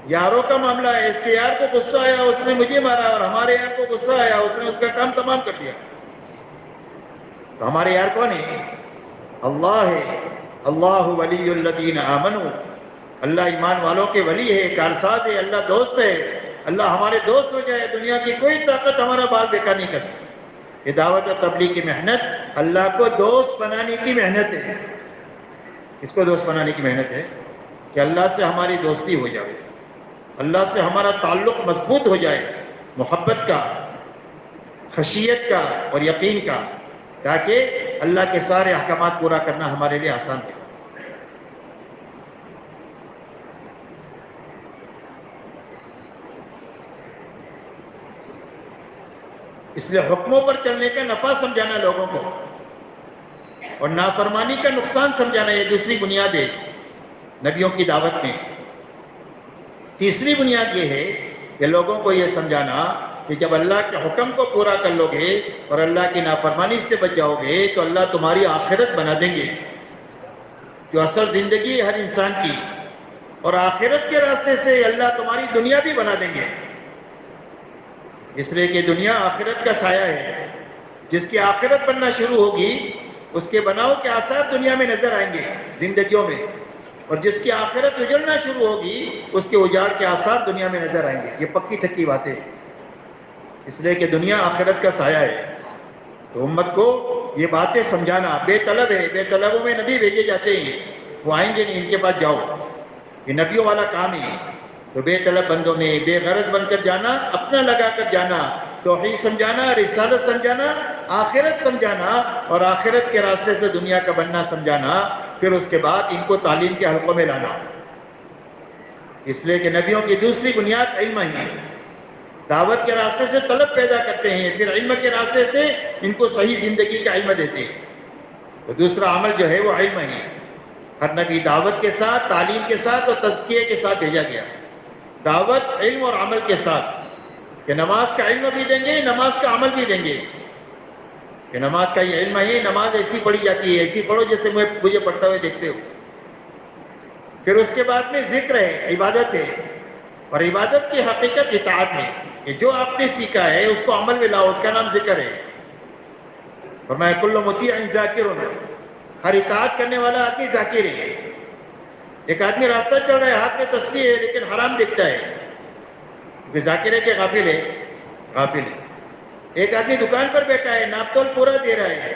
یاروں کا معاملہ ہے. اس کے یار کو غصہ آیا، اس نے مجھے مارا، اور ہمارے یار کو غصہ آیا، اس نے اس کا کام تمام کر دیا. تو ہمارے یار کون ہے؟ اللہ ہے. اللہ ولی الذین آمنوا، اللہ ایمان والوں کے ولی ہے، کارساز ہے، اللہ دوست ہے. اللہ ہمارے دوست ہو جائے، دنیا کی کوئی طاقت ہمارا بال بیکار نہیں کر سکتی. یہ دعوت اور تبلیغ کی محنت اللہ کو دوست بنانے کی محنت ہے. اس کو دوست بنانے کی محنت ہے کہ اللہ سے ہماری دوستی ہو جائے، اللہ سے ہمارا تعلق مضبوط ہو جائے، محبت کا، خشیت کا اور یقین کا، تاکہ اللہ کے سارے احکامات پورا کرنا ہمارے لیے آسان ہو. اس لیے حکموں پر چلنے کا نفع سمجھانا لوگوں کو، اور نافرمانی کا نقصان سمجھانا، یہ دوسری بنیاد ہے نبیوں کی دعوت میں. تیسری بنیاد یہ ہے کہ لوگوں کو یہ سمجھانا کہ جب اللہ کے حکم کو پورا کر لو گے اور اللہ کی نافرمانی سے بچ جاؤ گے تو اللہ تمہاری آخرت بنا دیں گے، جو اصل زندگی ہے ہر انسان کی. اور آخرت کے راستے سے اللہ تمہاری دنیا بھی بنا دیں گے. اس لیے کہ دنیا آخرت کا سایہ ہے. جس کی آخرت بننا شروع ہوگی اس کے بناؤ کے آثار دنیا میں نظر آئیں گے، زندگیوں میں. اور جس کی آخرت اجڑنا شروع ہوگی اس کے اجاڑ کے آثار دنیا میں نظر آئیں گے. یہ پکی ٹھکی باتیں. اس لیے کہ دنیا آخرت کا سایہ ہے. تو امت کو یہ باتیں سمجھانا بے طلب ہے. بے طلبوں میں نبی بھیجے جاتے ہیں، وہ آئیں گے نہیں، ان کے پاس جاؤ. یہ نبیوں والا کام ہے. تو بے طلب بندوں میں بے غرض بن کر جانا، اپنا لگا کر جانا، توحید سمجھانا، رسالت سمجھانا، آخرت سمجھانا، اور آخرت کے راستے سے دنیا کا بننا سمجھانا. پھر اس کے بعد ان کو تعلیم کے حلقوں میں لانا. اس لیے کہ نبیوں کی دوسری بنیاد علم ہی ہے. دعوت کے راستے سے طلب پیدا کرتے ہیں، پھر علم کے راستے سے ان کو صحیح زندگی کا علم دیتے ہیں. تو دوسرا عمل جو ہے وہ علم ہی. ہر نبی دعوت کے ساتھ، تعلیم کے ساتھ اور تزکیے کے ساتھ بھیجا گیا. دعوت، علم اور عمل کے ساتھ، کہ نماز کا علم بھی دیں گے، نماز کا عمل بھی دیں گے. کہ نماز کا یہ علم ہے، نماز ایسی پڑھی جاتی ہے، ایسی پڑھو جیسے مجھے پڑھتا ہوئے دیکھتے ہو. پھر اس کے بعد میں ذکر ہے، عبادت ہے. اور عبادت کی حقیقت اطاعت ہے، کہ جو آپ نے سیکھا ہے اس کو عمل میں لاؤ، اس کا نام ذکر ہے. فرمایا کل مطیع ذاکر، ہر اطاعت کرنے والا آدمی ذاکر ہے. ایک آدمی راستہ چل رہا ہے، ہاتھ میں تسبیح ہے لیکن حرام دیکھتا ہے، کہ ذاکر ہے کہ غافل ہے؟ غافل ہے. ایک آدمی دکان پر بیٹھا ہے، ناپ تول پورا دے رہا ہے،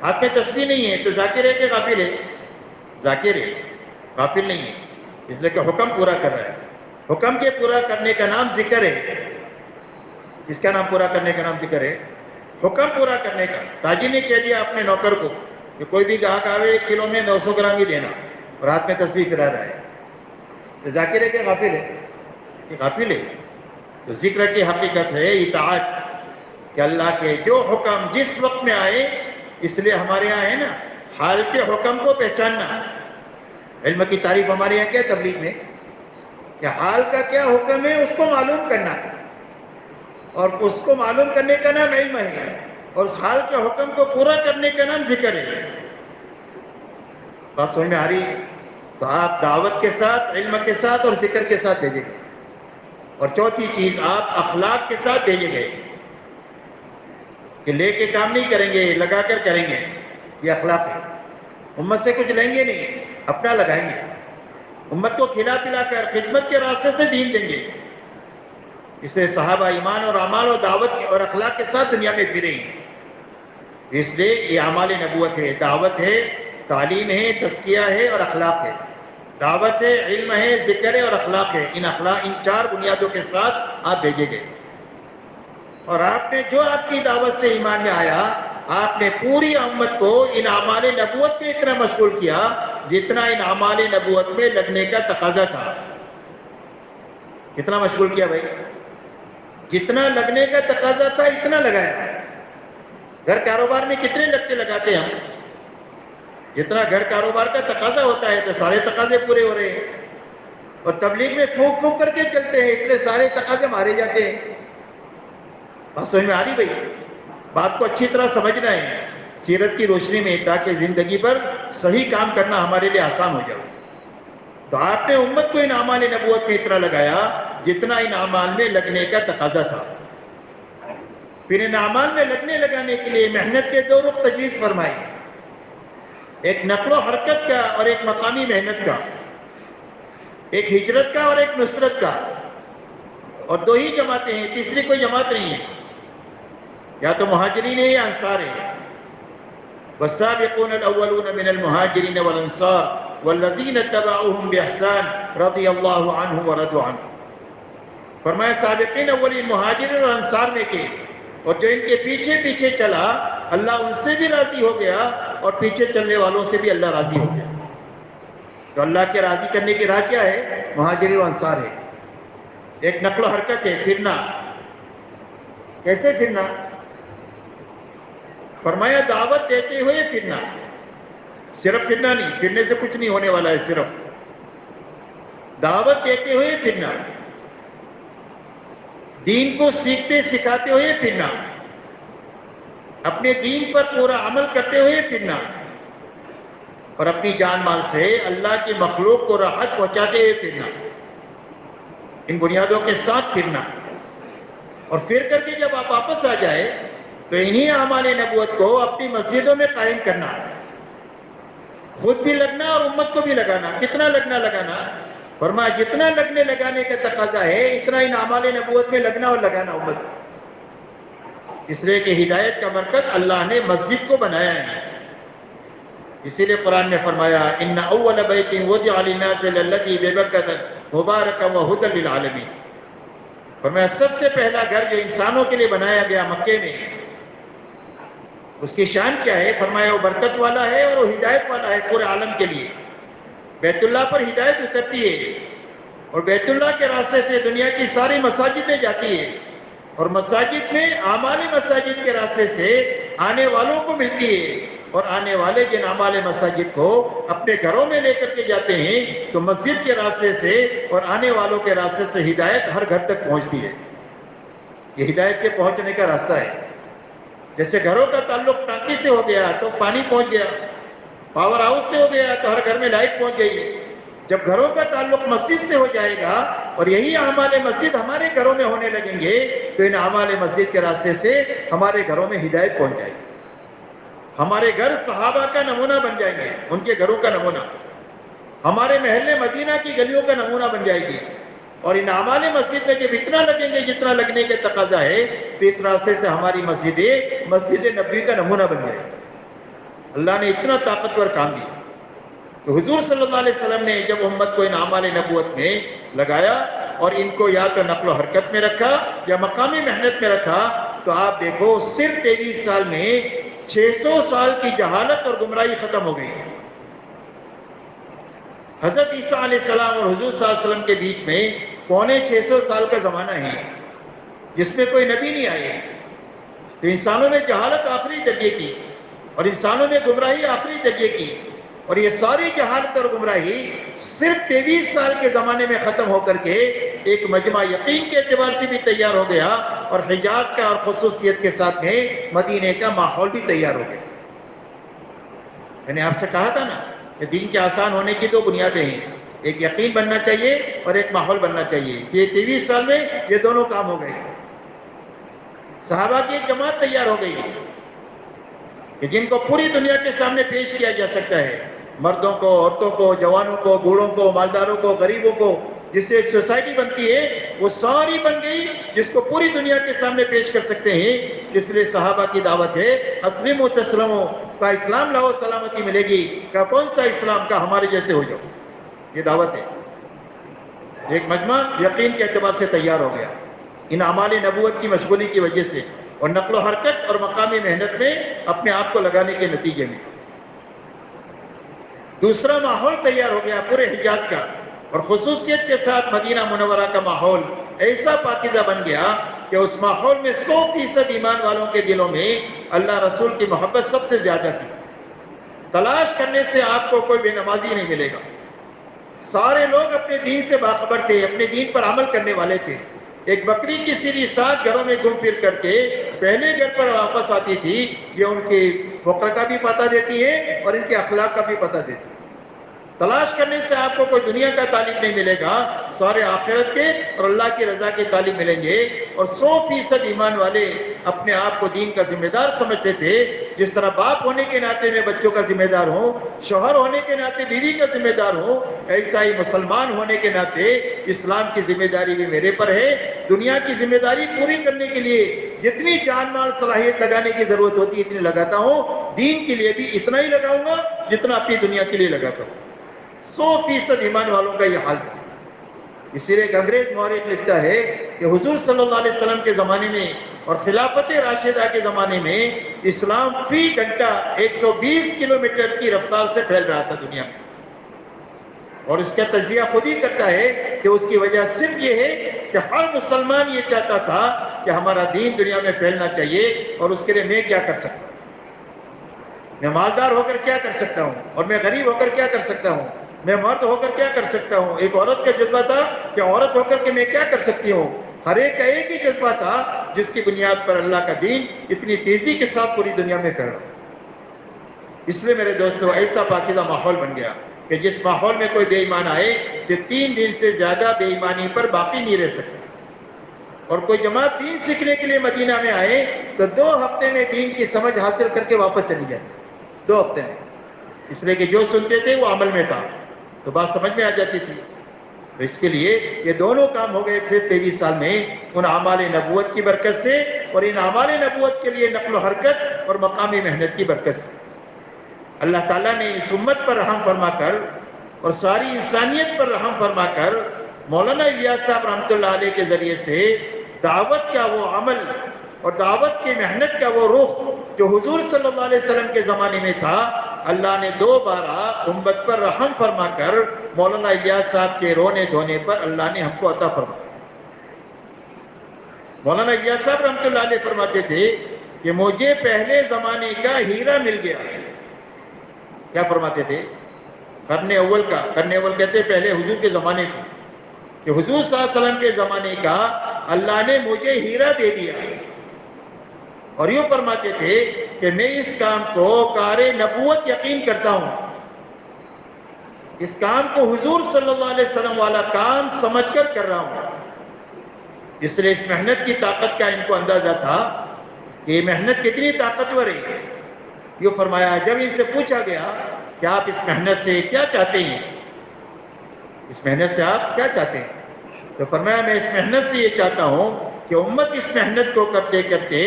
ہاتھ میں تسبیح نہیں ہے، تو ذاکر ہے کہ غافل ہے؟ ذاکر ہے، غافل نہیں ہے. اس لیے کہ حکم پورا کر رہا ہے. حکم کے پورا کرنے کا نام ذکر ہے. اس کا نام پورا کرنے کا نام ذکر ہے، حکم پورا کرنے کا. تاجر نے کہہ دیا اپنے نوکر کو کہ کوئی بھی گاہک آوے 1 کلو میں 900 گرام ہی دینا، اور ہاتھ میں تسبیح کرا رہا ہے. تو ذاکر ہے کہ غافل ہے؟ کہ غافل ہے. تو ذکر کی حقیقت ہے اطاعت، کہ اللہ کے جو حکم جس وقت میں آئے. اس لیے ہمارے یہاں ہے نا، حال کے حکم کو پہچاننا. علم کی تعریف ہمارے یہاں کیا تبلیغ میں، کہ حال کا کیا حکم ہے اس کو معلوم کرنا، اور اس کو معلوم کرنے کا نام علم ہے، اور اس حال کے حکم کو پورا کرنے کا نام ذکر ہے. بات سمجھ میں آ رہی ہے؟ تو آپ دعوت کے ساتھ، علم کے ساتھ اور ذکر کے ساتھ بھیجے گئے. اور چوتھی چیز، آپ اخلاق کے ساتھ بھیجے گئے، کہ لے کے کام نہیں کریں گے، لگا کر کریں گے. یہ اخلاق ہے. امت سے کچھ لیں گے نہیں، اپنا لگائیں گے. امت کو کھلا پلا کر خدمت کے راستے سے دین دیں گے. اس لیے صحابہ ایمان اور اعمال اور دعوت اور اخلاق کے ساتھ دنیا میں پھرے ہیں. اس لیے یہ اعمال نبوت ہے، دعوت ہے، تعلیم ہے، تزکیہ ہے اور اخلاق ہے. دعوت ہے، علم ہے، ذکر ہے اور اخلاق ہے. ان 4 بنیادوں کے ساتھ آپ بھیجے گئے. اور آپ نے جو آپ کی دعوت سے ایمان میں آیا، آپ نے پوری امت کو ان اعمال نبوت میں اتنا مشغول کیا جتنا ان اعمال نبوت میں لگنے کا تقاضا تھا. کتنا مشغول کیا بھائی؟ جتنا لگنے کا تقاضا تھا اتنا لگایا. گھر کاروبار میں کتنے لگتے لگاتے ہم؟ جتنا گھر کاروبار کا تقاضا ہوتا ہے تو سارے تقاضے پورے ہو رہے ہیں. اور تبلیغ میں پھونک پھونک کر کے چلتے ہیں، اس لیے سارے تقاضے مارے جاتے ہیں۔ بات سمجھ میں آ رہی بھائی؟ بات کو اچھی طرح سمجھنا ہے سیرت کی روشنی میں، تاکہ زندگی پر صحیح کام کرنا ہمارے لیے آسان ہو جائے۔ تو آپ نے امت کو ان اعمال نبوت میں اتنا لگایا جتنا ان اعمال میں لگنے کا تقاضا تھا۔ پھر ان اعمال میں لگنے لگانے کے لیے محنت کے دو رخ تجویز فرمائی، ایک نقل و حرکت کا اور ایک مقامی محنت کا، ایک ہجرت کا اور ایک نصرت کا، اور دو ہی جماعتیں ہیں، تیسری کوئی جماعت نہیں ہے، یا تو مہاجرین ہے یا انصار ہے۔ والسابقون الاولون من المہاجرین والانصار والذین اتبعوهم باحسان رضی اللہ عنہم ورضوا عنہ۔ فرمایا سابقین اولین مہاجرین اور انصار میں کے، اور جو ان کے پیچھے پیچھے چلا اللہ ان سے بھی راضی ہو گیا اور پیچھے چلنے والوں سے بھی اللہ راضی ہو گیا۔ تو اللہ کے راضی کرنے کی راہ کیا ہے؟ مہاجرین و انصار ہے۔ ایک نقل و حرکت ہے، پھرنا۔ کیسے پھرنا؟ فرمایا دعوت دیتے ہوئے پھرنا، صرف پھرنا نہیں، پھرنے سے کچھ نہیں ہونے والا ہے، صرف دعوت دیتے ہوئے پھرنا، دین کو سیکھتے سکھاتے ہوئے پھرنا، اپنے دین پر پورا عمل کرتے ہوئے پھرنا، اور اپنی جان مال سے اللہ کی مخلوق کو راحت پہنچاتے ہوئے پھرنا، ان بنیادوں کے ساتھ پھرنا۔ اور پھر کر کے جب آپ واپس آ جائے تو انہی اعمال نبوت کو اپنی مسجدوں میں قائم کرنا، خود بھی لگنا اور امت کو بھی لگانا۔ کتنا لگنا لگانا؟ فرمایا جتنا لگنے لگانے کا تقاضا ہے اتنا ان اعمال نبوت میں لگنا اور لگانا امت۔ اس لیے کہ ہدایت کا مرکز اللہ نے مسجد کو بنایا ہے۔ اسی لیے قرآن نے فرمایا ان اول بیت وضع للناس للذی ببکۃ مبارکا وہدی للعالمین۔ فرمایا سب سے پہلا گھر جو انسانوں کے لیے بنایا گیا مکے میں، اس کی شان کیا ہے؟ فرمایا وہ برکت والا ہے اور وہ ہدایت والا ہے پورے عالم کے لیے۔ بیت اللہ پر ہدایت اترتی ہے اور بیت اللہ کے راستے سے دنیا کی ساری مساجد میں جاتی ہے، اور مساجد میں اعمال مساجد کے راستے سے آنے والوں کو ملتی ہے، اور آنے والے جن اعمال مساجد کو اپنے گھروں میں لے کر کے جاتے ہیں تو مسجد کے راستے سے اور آنے والوں کے راستے سے ہدایت ہر گھر تک پہنچتی ہے۔ یہ ہدایت کے پہنچنے کا راستہ ہے۔ جیسے گھروں کا تعلق ٹانکی سے ہو گیا تو پانی پہنچ گیا، پاور ہاؤس سے ہو گیا تو ہر گھر میں لائٹ پہنچ گئی۔ جب گھروں کا تعلق مسجد سے ہو جائے گا اور یہی اعمال مسجد ہمارے گھروں میں ہونے لگیں گے تو ان اعمال مسجد کے راستے سے ہمارے گھروں میں ہدایت پہنچ جائے گی۔ ہمارے گھر صحابہ کا نمونہ بن جائیں گے، ان کے گھروں کا نمونہ، ہمارے محل مدینہ کی گلیوں کا نمونہ بن جائے گی۔ اور ان اعمال مسجد میں جب اتنا لگیں گے جتنا لگنے کے تقاضا ہے تو اس راستے سے ہماری مسجد نبوی کا نمونہ بن جائے گی۔ اللہ نے اتنا طاقتور کام دیا۔ تو حضور صلی اللہ علیہ وسلم نے جب امت کو ان اعمال نبوت میں لگایا اور ان کو یا تو نقل و حرکت میں رکھا یا مقامی محنت میں رکھا، تو آپ دیکھو صرف 23 سال میں 600 سال کی جہالت اور گمراہی ختم ہو گئی۔ حضرت عیسیٰ علیہ السلام اور حضور صلی اللہ علیہ وسلم کے بیچ میں 650 سال کا زمانہ ہے جس میں کوئی نبی نہیں آئے۔ تو انسانوں نے جہالت آخری جگہ کی اور انسانوں نے گمراہی آخری جگہ کی، اور یہ ساری جہالت اور گمراہی صرف 23 سال کے زمانے میں ختم ہو کر کے ایک مجمع یقین کے اعتبار سے بھی تیار ہو گیا، اور حجاز کا اور خصوصیت کے ساتھ میں مدینے کا ماحول بھی تیار ہو گیا۔ میں نے آپ سے کہا تھا نا کہ دین کے آسان ہونے کی دو بنیادیں ہیں، ایک یقین بننا چاہیے اور ایک ماحول بننا چاہیے۔ یہ 23 سال میں یہ دونوں کام ہو گئے۔ صحابہ کی ایک جماعت تیار ہو گئی کہ جن کو پوری دنیا کے سامنے پیش کیا جا سکتا ہے، مردوں کو، عورتوں کو، جوانوں کو، بوڑھوں کو، مالداروں کو، غریبوں کو، جس سے ایک سوسائٹی بنتی ہے وہ ساری بن گئی جس کو پوری دنیا کے سامنے پیش کر سکتے ہیں۔ اس لیے صحابہ کی دعوت ہے اسلموا تسلموا، کا اسلام لاؤ سلامتی ملے گی، کا کون سا اسلام؟ کا ہمارے جیسے ہو جاؤ۔ یہ دعوت ہے۔ ایک مجمع یقین کے اعتبار سے تیار ہو گیا ان اعمال نبوت کی مشغولی کی وجہ سے اور نقل و حرکت اور مقامی محنت میں اپنے آپ کو لگانے کے نتیجے میں۔ دوسرا ماحول تیار ہو گیا پورے حجاز کا، اور خصوصیت کے ساتھ مدینہ منورہ کا ماحول ایسا پاکیزہ بن گیا کہ اس ماحول میں 100% ایمان والوں کے دلوں میں اللہ رسول کی محبت سب سے زیادہ تھی۔ تلاش کرنے سے آپ کو کوئی بے نمازی نہیں ملے گا، سارے لوگ اپنے دین سے باخبر تھے، اپنے دین پر عمل کرنے والے تھے۔ ایک بکری کی سری 7 گھروں میں گھوم پھر کر کے پہلے گھر پر واپس آتی تھی، یہ ان کے فقر کا بھی پتہ دیتی ہے اور ان کے اخلاق کا بھی پتہ دیتی ہے۔ تلاش کرنے سے آپ کو کوئی دنیا کا تعلیم نہیں ملے گا، سارے آخرت کے اور اللہ کی رضا کے تعلیم ملیں گے۔ اور 100% ایمان والے اپنے آپ کو دین کا ذمہ دار سمجھتے تھے، جس طرح باپ ہونے کے ناطے میں بچوں کا ذمہ دار ہوں، شوہر ہونے کے ناطے بیوی کا ذمہ دار ہوں، ایسا ہی مسلمان ہونے کے ناطے اسلام کی ذمہ داری بھی میرے پر ہے۔ دنیا کی ذمہ داری پوری کرنے کے لیے جتنی جان مال صلاحیت لگانے کی ضرورت ہوتی ہے اتنی لگاتا ہوں، دین کے لیے بھی اتنا ہی لگاؤں گا جتنا اپنی دنیا کے لیے لگاتا ہوں۔ 100% ایمان والوں کا یہ حال ہے۔ اسی لیے ایک انگریز مورخ لکھتا ہے کہ حضور صلی اللہ علیہ وسلم کے زمانے میں اور خلافت راشدہ کے زمانے میں اسلام فی گھنٹہ 120 کلومیٹر کی رفتار سے پھیل رہا تھا دنیا میں، اور اس کا تجزیہ خود ہی کرتا ہے کہ اس کی وجہ صرف یہ ہے کہ ہر مسلمان یہ چاہتا تھا کہ ہمارا دین دنیا میں پھیلنا چاہیے، اور اس کے لیے میں کیا کر سکتا ہوں، میں مالدار ہو کر کیا کر سکتا ہوں، اور میں غریب ہو کر کیا کر سکتا ہوں، میں مرد ہو کر کیا کر سکتا ہوں۔ ایک عورت کا جذبہ تھا کہ عورت ہو کر کے میں کیا کر سکتی ہوں۔ ہر ایک کا ایک ہی جذبہ تھا جس کی بنیاد پر اللہ کا دین اتنی تیزی کے ساتھ پوری دنیا میں پھیل رہا۔ اس لیے میرے دوستو ایسا پاکیزہ ماحول بن گیا کہ جس ماحول میں کوئی بے ایمان آئے کہ 3 دن سے زیادہ بے ایمانی پر باقی نہیں رہ سکتا، اور کوئی جماعت دین سیکھنے کے لیے مدینہ میں آئے تو 2 ہفتے میں دین کی سمجھ حاصل کر کے واپس چلی جائے، 2 ہفتے میں، اس لیے کہ جو سنتے تھے وہ عمل میں تھا تو بات سمجھ میں آ جاتی تھی۔ تو اس کے لیے یہ دونوں کام ہو گئے تھے 23 سال میں ان اعمال نبوت کی برکت سے، اور ان اعمال نبوت کے لیے نقل و حرکت اور مقامی محنت کی برکت سے۔ اللہ تعالیٰ نے اس امت پر رحم فرما کر اور ساری انسانیت پر رحم فرما کر مولانا الیاس صاحب رحمۃ اللہ علیہ کے ذریعے سے دعوت کا وہ عمل اور دعوت کی محنت کا وہ رخ جو حضور صلی اللہ علیہ وسلم کے زمانے میں تھا، اللہ نے دوبارہ امت پر رحم فرما کر مولانا الیاس صاحب کے رونے دھونے پر اللہ نے ہم کو عطا فرمایا۔ مولانا الیاس صاحب رحمۃ اللہ علیہ فرماتے تھے کہ مجھے پہلے زمانے کا ہیرا مل گیا۔ کیا فرماتے تھے؟ قرن اول کا، قرن اول کہتے ہیں پہلے حضور کے زمانے کو، کہ حضور صلی اللہ علیہ وسلم کے زمانے کا اللہ نے مجھے ہیرا دے دیا۔ اور یوں فرماتے تھے کہ میں اس کام کو کار نبوت یقین کرتا ہوں، اس کام کو حضور صلی اللہ علیہ وسلم والا کام سمجھ کر کر رہا ہوں۔ اس لیے اس محنت کی طاقت کا ان کو اندازہ تھا کہ یہ محنت کتنی طاقتور ہے۔ یوں فرمایا جب ان سے پوچھا گیا کہ آپ اس محنت سے کیا چاہتے ہیں، اس محنت سے آپ کیا چاہتے ہیں، تو فرمایا میں اس محنت سے یہ چاہتا ہوں کہ امت اس محنت کو کرتے کرتے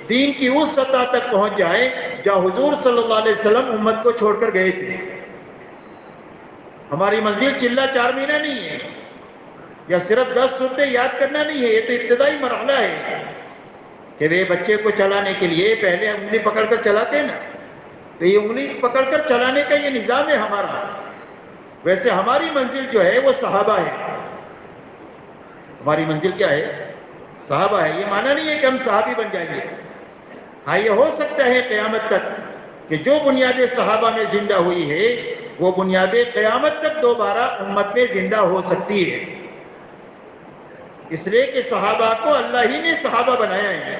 دین کی اس سطح تک پہنچ جائے جہاں حضور صلی اللہ علیہ وسلم امت کو چھوڑ کر گئے تھے۔ ہماری منزل چلہ 4 مہینہ نہیں ہے، یا صرف 10 صورتیں یاد کرنا نہیں ہے، یہ تو ابتدائی مرحلہ ہے کہ وہ بچے کو چلانے کے لیے پہلے انگلی پکڑ کر چلاتے ہیں نا، تو یہ انگلی پکڑ کر چلانے کا یہ نظام ہے ہمارا۔ ویسے ہماری منزل جو ہے وہ صحابہ ہے۔ ہماری منزل کیا ہے؟ صحابہ ہے۔ یہ معنی نہیں ہے کہ ہم صحابی بن جائیں گے، ہاں یہ ہو سکتا ہے قیامت تک کہ جو بنیادیں صحابہ میں زندہ ہوئی ہے وہ بنیادیں قیامت تک دوبارہ امت میں زندہ ہو سکتی ہے، اس لیے کہ صحابہ کو اللہ ہی نے صحابہ بنایا ہے۔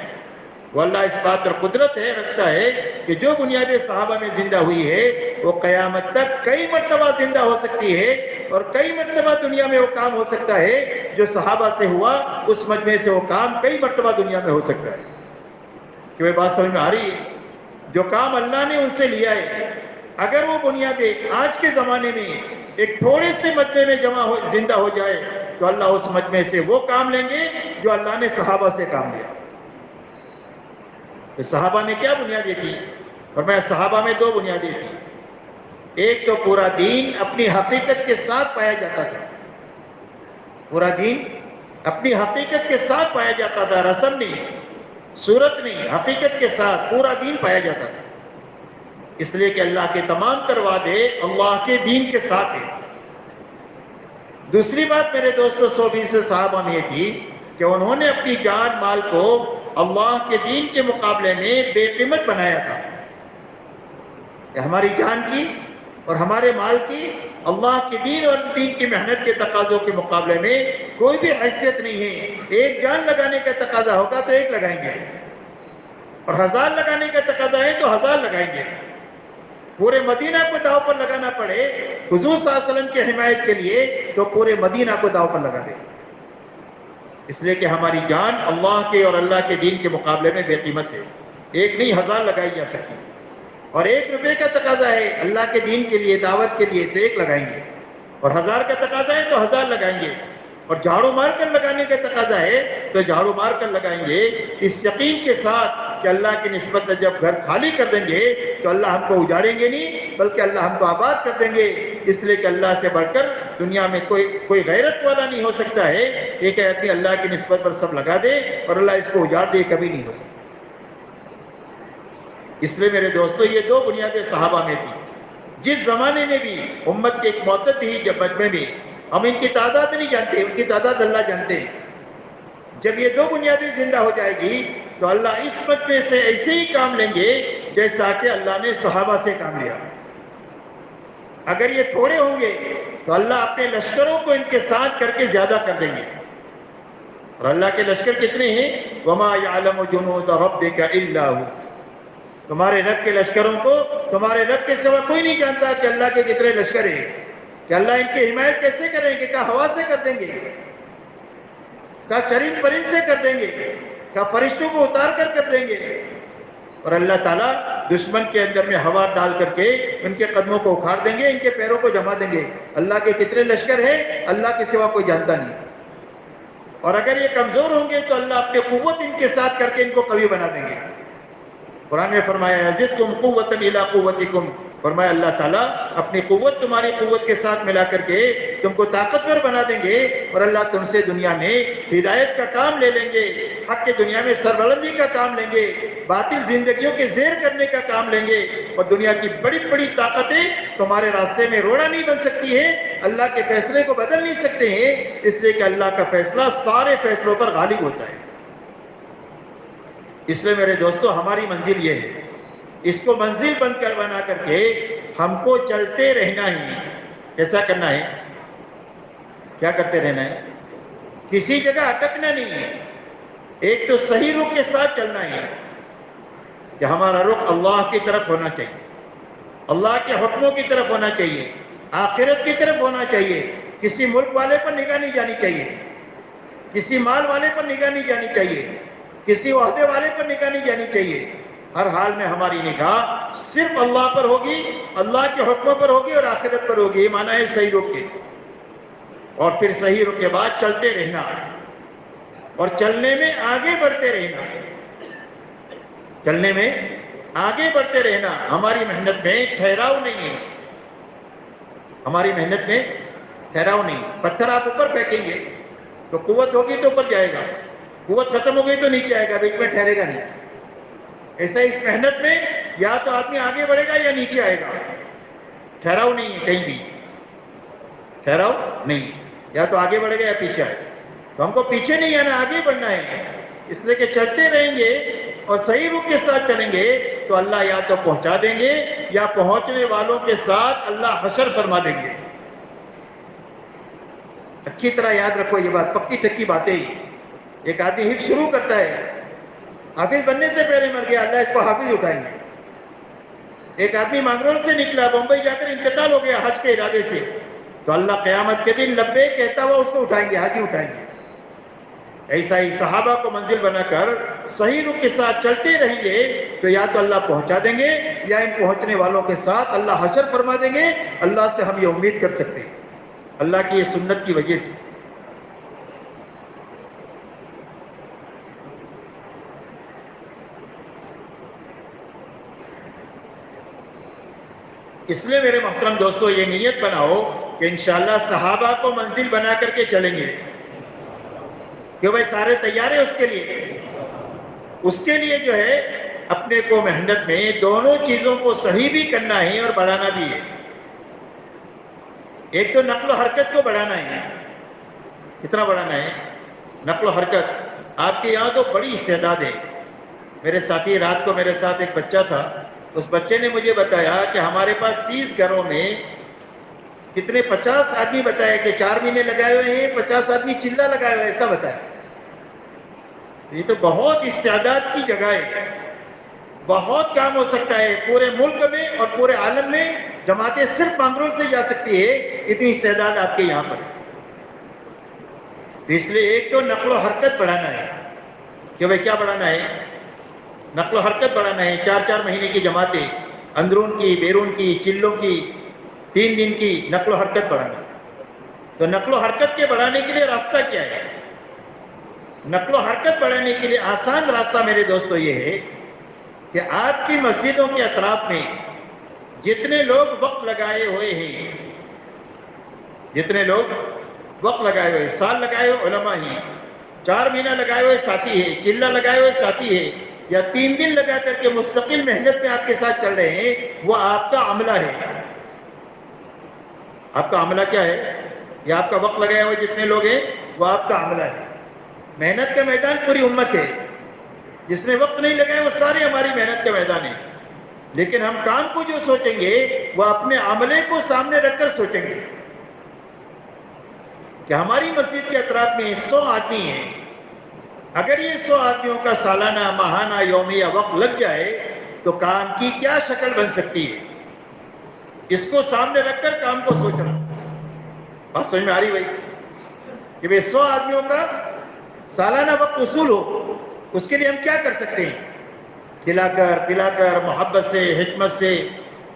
وہ اللہ اس بات پر قدرت ہے رکھتا ہے کہ جو بنیادیں صحابہ میں زندہ ہوئی ہے وہ قیامت تک کئی مرتبہ زندہ ہو سکتی ہے، اور کئی مرتبہ دنیا میں وہ کام ہو سکتا ہے جو صحابہ سے ہوا، اس مجمع سے وہ کام کئی مرتبہ دنیا میں ہو سکتا ہے۔ کہ وہ بات سمجھ میں آ رہی ہے؟ جو کام اللہ نے ان سے لیا ہے، اگر وہ بنیادیں آج کے زمانے میں ایک تھوڑے سے مجمع میں زندہ ہو جائے تو اللہ اس مجمع سے وہ کام لیں گے جو اللہ نے صحابہ سے کام لیا۔ تو صحابہ نے کیا بنیادیں تھی؟ فرمایا صحابہ میں 2 بنیادیں تھیں۔ ایک تو پورا دین اپنی حقیقت کے ساتھ پایا جاتا تھا، پورا دین اپنی حقیقت کے ساتھ پایا جاتا تھا، رسم نہیں، صورت نہیں، حقیقت کے ساتھ پورا دین پایا جاتا تھا، اس لیے کہ اللہ کے تمام تر وعدے اللہ کے دین کے ساتھ ہیں۔ دوسری بات میرے دوستو 120 صحابہ میں یہ تھی کہ انہوں نے اپنی جان مال کو اللہ کے دین کے مقابلے میں بے قیمت بنایا تھا، کہ ہماری جان کی اور ہمارے مال کی اللہ کے دین اور دین کی محنت کے تقاضوں کے مقابلے میں کوئی بھی حیثیت نہیں ہے۔ ایک جان لگانے کا تقاضا ہوگا تو ایک لگائیں گے، اور 1000 لگانے کا تقاضا ہے تو 1000 لگائیں گے۔ پورے مدینہ کو داؤ پر لگانا پڑے حضور صلی اللہ علیہ وسلم کی حمایت کے لیے تو پورے مدینہ کو داؤ پر لگا دیں، اس لیے کہ ہماری جان اللہ کے اور اللہ کے دین کے مقابلے میں بے قیمت ہے۔ ایک نہیں 1000 لگائی جا سکتی، اور 1 روپے کا تقاضا ہے اللہ کے دین کے لیے، دعوت کے لیے تو 1 لگائیں گے، اور 1000 کا تقاضا ہے تو 1000 لگائیں گے، اور جھاڑو مار کر لگانے کا تقاضا ہے تو جھاڑو مار کر لگائیں گے، اس یقین کے ساتھ کہ اللہ کی نسبت جب گھر خالی کر دیں گے تو اللہ ہم کو اجاڑیں گے نہیں بلکہ اللہ ہم کو آباد کر دیں گے، اس لیے کہ اللہ سے بڑھ کر دنیا میں کوئی غیرت والا نہیں ہو سکتا ہے ایک آدمی اللہ کی نسبت پر سب لگا دے اور اللہ اس کو اجاڑ دے، کبھی نہیں ہو سکتا۔ اس لیے میرے دوستو یہ 2 بنیادیں صحابہ میں تھی، جس زمانے میں بھی امت کے ایک معتد ہی جب مجمع میں، ہم ان کی تعداد نہیں جانتے، ان کی تعداد اللہ جانتے ہیں، جب یہ 2 بنیادیں زندہ ہو جائے گی تو اللہ اس مجمع سے ایسے ہی کام لیں گے جیسا کہ اللہ نے صحابہ سے کام لیا۔ اگر یہ تھوڑے ہوں گے تو اللہ اپنے لشکروں کو ان کے ساتھ کر کے زیادہ کر دیں گے، اور اللہ کے لشکر کتنے ہیں؟ وَمَا يَعْلَمُ جُنُودَ رَبِّكَ إِلَّا هُوَ، تمہارے رب کے لشکروں کو تمہارے رب کے سوا کوئی نہیں جانتا کہ اللہ کے کتنے لشکر ہیں، کہ اللہ ان کی حمایت کیسے کریں گے، کیا ہوا سے کر دیں گے، کیا چرند پرند سے کر دیں گے، کیا فرشتوں کو اتار کر دیں گے، اور اللہ تعالیٰ دشمن کے اندر میں ہوا ڈال کر کے ان کے قدموں کو اکھاڑ دیں گے، ان کے پیروں کو جما دیں گے۔ اللہ کے کتنے لشکر ہیں اللہ کے سوا کوئی جانتا نہیں، اور اگر یہ کمزور ہوں گے تو اللہ اپنے قوت ان کے ساتھ کر کے ان کو قوی بنا دیں گے۔ قرآن میں فرمایا یزدکم قوۃ الی قوتکم، فرمایا اللہ تعالیٰ اپنی قوت تمہاری قوت کے ساتھ ملا کر کے تم کو طاقتور بنا دیں گے، اور اللہ تم سے دنیا میں ہدایت کا کام لے لیں گے، حق کے دنیا میں سربلندی کا کام لیں گے، باطل زندگیوں کے زیر کرنے کا کام لیں گے، اور دنیا کی بڑی بڑی طاقتیں تمہارے راستے میں روڑا نہیں بن سکتی ہیں، اللہ کے فیصلے کو بدل نہیں سکتے ہیں، اس لیے کہ اللہ کا فیصلہ سارے فیصلوں پر غالب ہوتا ہے۔ اس لیے میرے دوستو ہماری منزل یہ ہے، اس کو منزل بنا کر کے ہم کو چلتے رہنا ہی ہے۔ ایسا کرنا ہے، کیا کرتے رہنا ہے؟ کسی جگہ اٹکنا نہیں ہے، ایک تو صحیح رخ کے ساتھ چلنا ہے کہ ہمارا رخ اللہ کی طرف ہونا چاہیے، اللہ کے حکموں کی طرف ہونا چاہیے، آخرت کی طرف ہونا چاہیے، کسی ملک والے پر نگاہ نہیں جانی چاہیے، کسی مال والے پر نگاہ نہیں جانی چاہیے، کسی عہدے والے پر نگاہ نہیں جانی چاہیے، ہر حال میں ہماری نگاہ صرف اللہ پر ہوگی، اللہ کے حکموں پر ہوگی اور آخرت پر ہوگی۔ یہ معنی ہے صحیح رخ کے، اور پھر صحیح رخ کے بعد چلتے رہنا، اور چلنے میں آگے بڑھتے رہنا، چلنے میں آگے بڑھتے رہنا۔ ہماری محنت میں ٹھہراؤ نہیں ہے، ہماری محنت میں ٹھہراؤ نہیں۔ پتھر آپ اوپر پھینکیں گے تو قوت ہوگی تو اوپر جائے گا، قوت ختم ہو گئی تو نیچے آئے گا، بیچ میں ٹھہرے گا نہیں۔ ایسا اس محنت میں یا تو آدمی آگے بڑھے گا یا نیچے آئے گا، ٹھہراؤ نہیں ہے کہیں بھی، ٹھہراؤ نہیں، یا تو آگے بڑھے گا یا پیچھے آئے گا۔ تو ہم کو پیچھے نہیں آنا، آگے بڑھنا ہے، اس لیے کہ چلتے رہیں گے اور صحیح رخ کے ساتھ چلیں گے تو اللہ یا تو پہنچا دیں گے یا پہنچنے والوں کے ساتھ اللہ حشر فرما دیں گے۔ اچھی طرح یاد رکھو یہ بات، پکی ٹکی باتیں ہی۔ ایک آدمی حفظ شروع کرتا ہے، حافظ بننے سے پہلے مر گیا، اللہ اس کو حافظ اٹھائیں گے۔ ایک آدمی مانگرول سے نکلا، بمبئی جا کر انتقال ہو گیا حج کے ارادے سے، تو اللہ قیامت کے دن لبیک کہتا ہوا اس کو اٹھائیں گے، حاجی اٹھائیں گے۔ ایسا ہی صحابہ کو منزل بنا کر صحیح رخ کے ساتھ چلتے رہیں گے تو یا تو اللہ پہنچا دیں گے یا ان پہنچنے والوں کے ساتھ اللہ حشر فرما دیں گے۔ اللہ سے ہم یہ امید کر سکتے ہیں، اللہ کی یہ سنت کی وجہ سے۔ اس لیے میرے محترم دوستو یہ نیت بناؤ کہ انشاءاللہ صحابہ کو منزل بنا کر کے چلیں گے، کہ بھائی سارے تیار ہیں اس کے لیے جو ہے اپنے کو محنت میں دونوں چیزوں کو صحیح بھی کرنا ہے اور بڑھانا بھی ہے۔ ایک تو نقل و حرکت کو بڑھانا ہے۔ کتنا بڑھانا ہے؟ نقل و حرکت۔ آپ کے یہاں تو بڑی استعداد ہے۔ میرے ساتھی رات کو میرے ساتھ ایک بچہ تھا، اس بچے نے مجھے بتایا کہ ہمارے پاس 30 گھروں میں کتنے 50 آدمی بتایا کہ 4 مہینے لگائے ہوئے ہیں، 50 آدمی چلہ لگائے ہوئے ہیں، ایسا بتایا۔ یہ تو بہت استعداد کی جگہ ہے، بہت کام ہو سکتا ہے پورے ملک میں اور پورے عالم میں۔ جماعتیں صرف مانگرول سے جا سکتی ہے، اتنی استعداد آپ کے یہاں پر۔ اس لیے ایک تو نقل و حرکت بڑھانا ہے کہ بھائی کیا بڑھانا ہے، نقل و حرکت بڑھانا ہے۔ 4 مہینے کی جماعتیں، اندرون کی، بیرون کی، چلوں کی، 3 دن کی نقل و حرکت بڑھانا۔ تو نقل و حرکت کے بڑھانے کے لیے راستہ کیا ہے؟ نقل و حرکت بڑھانے کے لیے آسان راستہ میرے دوستو یہ ہے کہ آپ کی مسجدوں کے اطراف میں جتنے لوگ وقت لگائے ہوئے ہیں، جتنے لوگ وقت لگائے ہوئے، سال لگائے ہوئے علماء ہیں، 4 مہینہ لگائے ہوئے ساتھی ہیں، چلہ لگائے ہوئے ساتھی ہیں، یا 3 دن لگا کر کے مستقل محنت میں آپ کے ساتھ چل رہے ہیں، وہ آپ کا عملہ ہے۔ آپ کا عملہ کیا ہے؟ یہ آپ کا وقت لگائے ہوئے جتنے لوگ ہیں وہ آپ کا عملہ ہے۔ محنت کا میدان پوری امت ہے، جس نے وقت نہیں لگائے وہ سارے ہماری محنت کا میدان ہے۔ لیکن ہم کام کو جو سوچیں گے وہ اپنے عملے کو سامنے رکھ کر سوچیں گے کہ ہماری مسجد کے اطراف میں 100 آدمی ہیں، اگر یہ 100 آدمیوں کا سالانہ، ماہانہ، یومیہ وقت لگ جائے تو کام کی کیا شکل بن سکتی ہے؟ اس کو سامنے رکھ کر کام کو سوچنا۔ بات سمجھ میں آ رہی بھائی کہ بھائی 100 آدمیوں کا سالانہ وقت وصول ہو، اس کے لیے ہم کیا کر سکتے ہیں؟ کھلا کر، پلا کر، محبت سے، حکمت سے،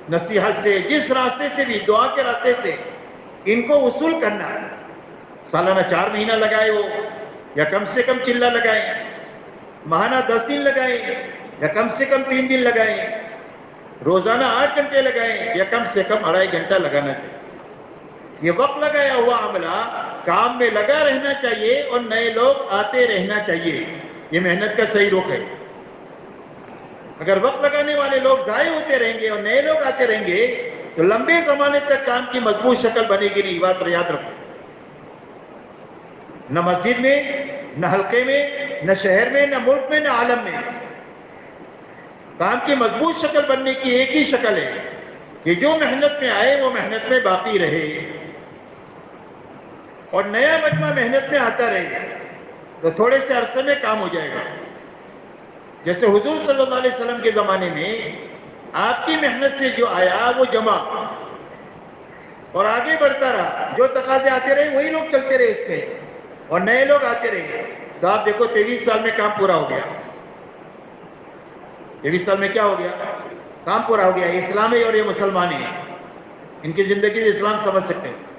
نصیحت سے، جس راستے سے بھی، دعا کے راستے سے ان کو وصول کرنا۔ سالانہ 4 مہینہ لگائے ہو یا کم سے کم چلہ لگائیں، ماہانہ 10 دن لگائیں یا کم سے کم 3 دن لگائیں، روزانہ 8 گھنٹے لگائیں یا کم سے کم 2.5 گھنٹہ لگانا چاہیے۔ یہ وقت لگایا ہوا عملہ کام میں لگا رہنا چاہیے اور نئے لوگ آتے رہنا چاہیے۔ یہ محنت کا صحیح رخ ہے۔ اگر وقت لگانے والے لوگ ضائع ہوتے رہیں گے اور نئے لوگ آتے رہیں گے تو لمبے زمانے تک کام کی مضبوط شکل بنے گی نہیں۔ بات یاد رکھو، نہ مسجد میں، نہ حلقے میں، نہ شہر میں، نہ ملک میں، نہ عالم میں۔ کام کی مضبوط شکل بننے کی ایک ہی شکل ہے کہ جو محنت میں آئے وہ محنت میں باقی رہے، اور نیا مجمع محنت میں آتا رہے تو تھوڑے سے عرصے میں کام ہو جائے گا۔ جیسے حضور صلی اللہ علیہ وسلم کے زمانے میں آپ کی محنت سے جو آیا وہ جمع اور آگے بڑھتا رہا، جو تقاضے آتے رہے وہی لوگ چلتے رہے اس میں اور نئے لوگ آتے رہے، تو آپ دیکھو 23 سال میں کام پورا ہو گیا۔ 23 سال میں کیا ہو گیا؟ کام پورا ہو گیا۔ اسلام ہے اور یہ مسلمان ہیں، ان کی زندگی سے اسلام سمجھ سکتے ہیں۔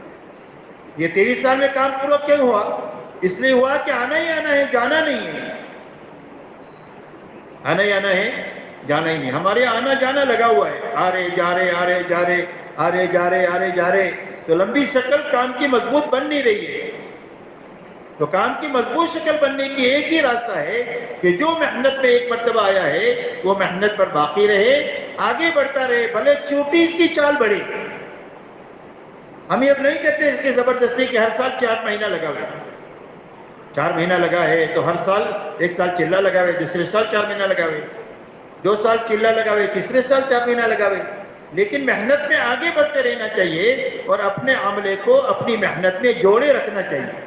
یہ 23 سال میں کام پورا کیوں ہوا؟ اس لیے ہوا کہ آنا ہی آنا ہے، جانا نہیں ہے۔ آنا ہی آنا ہے، جانا ہی نہیں۔ ہمارے آنا جانا لگا ہوا ہے، آ رہے جا رہے، آ رہے جا رہے، آ رہے جا رہے، آ رہے جا رہے، تو لمبی شکل کام کی مضبوط بن نہیں رہی ہے۔ تو کام کی مضبوط شکل بننے کی ایک ہی راستہ ہے کہ جو محنت میں ایک مرتبہ آیا ہے وہ محنت پر باقی رہے، آگے بڑھتا رہے، بھلے چھوٹی اس کی چال بڑھے۔ ہم یہ اب نہیں کہتے اس کی زبردستی کہ ہر سال 4 مہینہ لگا ہوئے، 4 مہینہ لگا ہے تو ہر سال 1 سال چلہ لگا ہوئے، دوسرے سال 4 مہینہ لگا ہوئے، 2 سال چلہ لگا ہوئے، تیسرے سال 4 مہینہ لگا ہوئے۔ لیکن محنت میں آگے بڑھتے رہنا چاہیے اور اپنے عملے کو اپنی محنت میں جوڑے رکھنا چاہیے،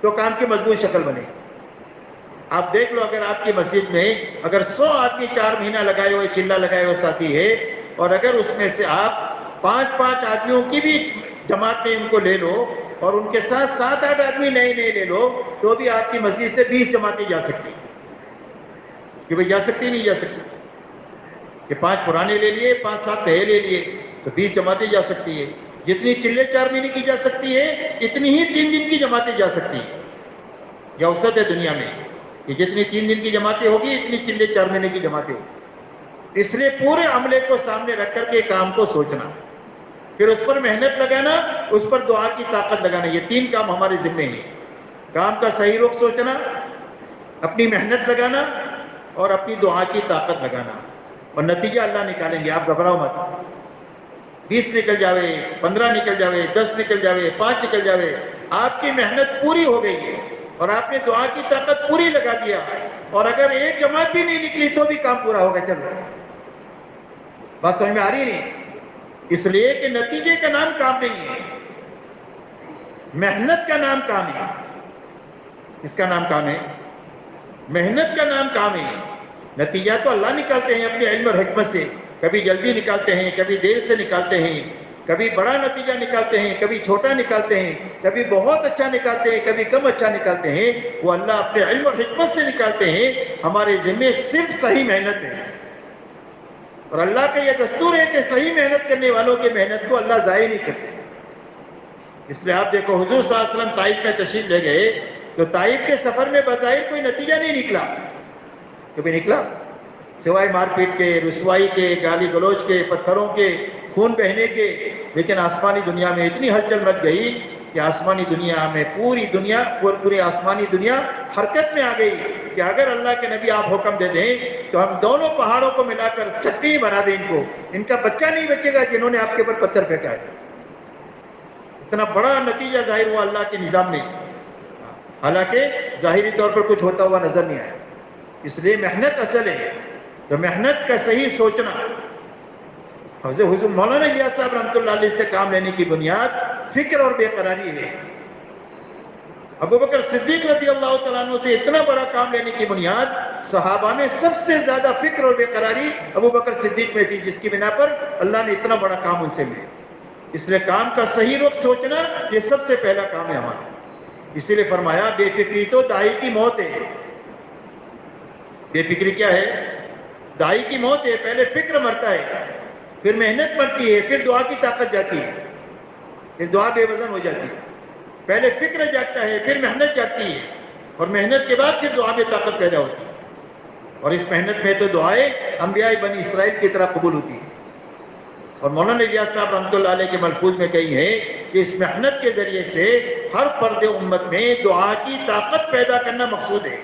تو کام کی مضبوط شکل بنے۔ آپ دیکھ لو، اگر آپ کی مسجد میں اگر 100 آدمی 4 مہینہ لگائے ہوئے، چلہ لگائے ہوئے ساتھی ہے، اور اگر اس میں سے آپ 5 آدمیوں کی بھی جماعت میں ان کو لے لو اور ان کے ساتھ 7-8 آدمی نئے لے لو، تو بھی آپ کی مسجد سے 20 جماعتیں جا سکتی ہیں۔ کہ بھئی جا سکتی نہیں جا سکتی؟ کہ 5 پرانے لے لیے، 5-7 نئے لے لیے تو 20 جماعتیں جا سکتی ہے۔ جتنی چلے 4 مہینے کی جا سکتی ہے اتنی ہی 3 دن کی جماعتیں جا سکتی ہیں۔ یہ اوسط ہے دنیا میں کہ جتنی 3 دن کی جماعتیں ہوگی اتنی چلے 4 مہینے کی جماعتیں ہوگی۔ اس لیے پورے عملے کو سامنے رکھ کر کے کام کو سوچنا، پھر اس پر محنت لگانا، اس پر دعا کی طاقت لگانا۔ یہ 3 کام ہمارے ذمے ہیں۔ کام کا صحیح رخ سوچنا، اپنی محنت لگانا اور اپنی دعا کی طاقت لگانا، اور نتیجہ اللہ نکالیں گے۔ آپ گھبراؤ مت۔ 20 نکل جاوے، 15 نکل جاوے، 10 نکل جاوے، 5 نکل جاوے، آپ کی محنت پوری ہو گئی ہے اور آپ نے دعا کی طاقت پوری لگا دیا، اور اگر ایک جماعت بھی نہیں نکلی تو بھی کام پورا ہوگا۔ چلو بات سمجھ میں آ رہی نہیں؟ اس لیے کہ نتیجے کا نام کام نہیں ہے، محنت کا نام کام ہے۔ اس کا نام کام ہے، محنت کا نام کام ہے۔ نتیجہ تو اللہ نکالتے ہیں اپنے علم اور حکمت سے، کبھی جلدی نکالتے ہیں، کبھی دیر سے نکالتے ہیں، کبھی بڑا نتیجہ نکالتے ہیں، کبھی چھوٹا نکالتے ہیں، کبھی بہت اچھا نکالتے ہیں، کبھی کم اچھا نکالتے ہیں۔ وہ اللہ اپنے علم اور حکمت سے نکالتے ہیں۔ ہمارے ذمہ صرف صحیح محنت ہے، اور اللہ کا یہ دستور ہے کہ صحیح محنت کرنے والوں کی محنت کو اللہ ضائع نہیں کرتے۔ اس لیے آپ دیکھو حضور صلی اللہ علیہ وسلم طائف میں تشریف لے گئے تو طائف کے سفر میں بظاہر کوئی نتیجہ نہیں نکلا، کبھی نکلا سوائے مار پیٹ کے، رسوائی کے، گالی گلوچ کے، پتھروں کے، خون بہنے کے۔ لیکن آسمانی دنیا میں اتنی ہلچل مچ گئی کہ آسمانی دنیا میں پوری آسمانی دنیا حرکت میں آ گئی کہ اگر اللہ کے نبی آپ حکم دے دیں تو ہم دونوں پہاڑوں کو ملا کر چٹنی بنا دیں، ان کا بچہ نہیں بچے گا جنہوں نے آپ کے اوپر پتھر پھینکا ہے۔ اتنا بڑا نتیجہ ظاہر ہوا اللہ کے نظام میں، حالانکہ ظاہری طور پر کچھ ہوتا ہوا نظر نہیں آیا۔ اس لیے محنت اصل ہے، تو محنت کا صحیح سوچنا۔ حضرت مولانا الیاس صاحب رحمۃ اللہ علیہ سے کام لینے کی بنیاد فکر اور بے قراری ہے۔ ابو بکر صدیق رضی اللہ تعالیٰ عنہ سے اتنا بڑا کام لینے کی بنیاد، صحابہ میں سب سے زیادہ فکر اور بے قراری ابو بکر صدیق میں تھی، جس کی بنا پر اللہ نے اتنا بڑا کام ان سے لیا۔ اس لیے کام کا صحیح رخ سوچنا یہ سب سے پہلا کام ہے ہمارا۔ اسی لیے فرمایا بے فکری تو دائی کی موت ہے۔ بے فکری کیا ہے؟ دائی کی موت ہے۔ پہلے فکر مرتا ہے، پھر محنت مرتی ہے، پھر دعا کی طاقت جاتی ہے، پھر دعا بے وزن ہو جاتی ہے۔ پہلے فکر جاگتا ہے، پھر محنت جاگتی ہے، اور محنت کے بعد پھر دعا میں طاقت پیدا ہوتی ہے۔ اور اس محنت میں تو دعائیں انبیاء بنی اسرائیل کی طرح قبول ہوتی ہیں۔ اور مولانا الیاس صاحب رحمۃ اللہ علیہ کے ملفوظ میں کہی ہے کہ اس محنت کے ذریعے سے ہر فرد امت میں دعا کی طاقت پیدا کرنا مقصود ہے۔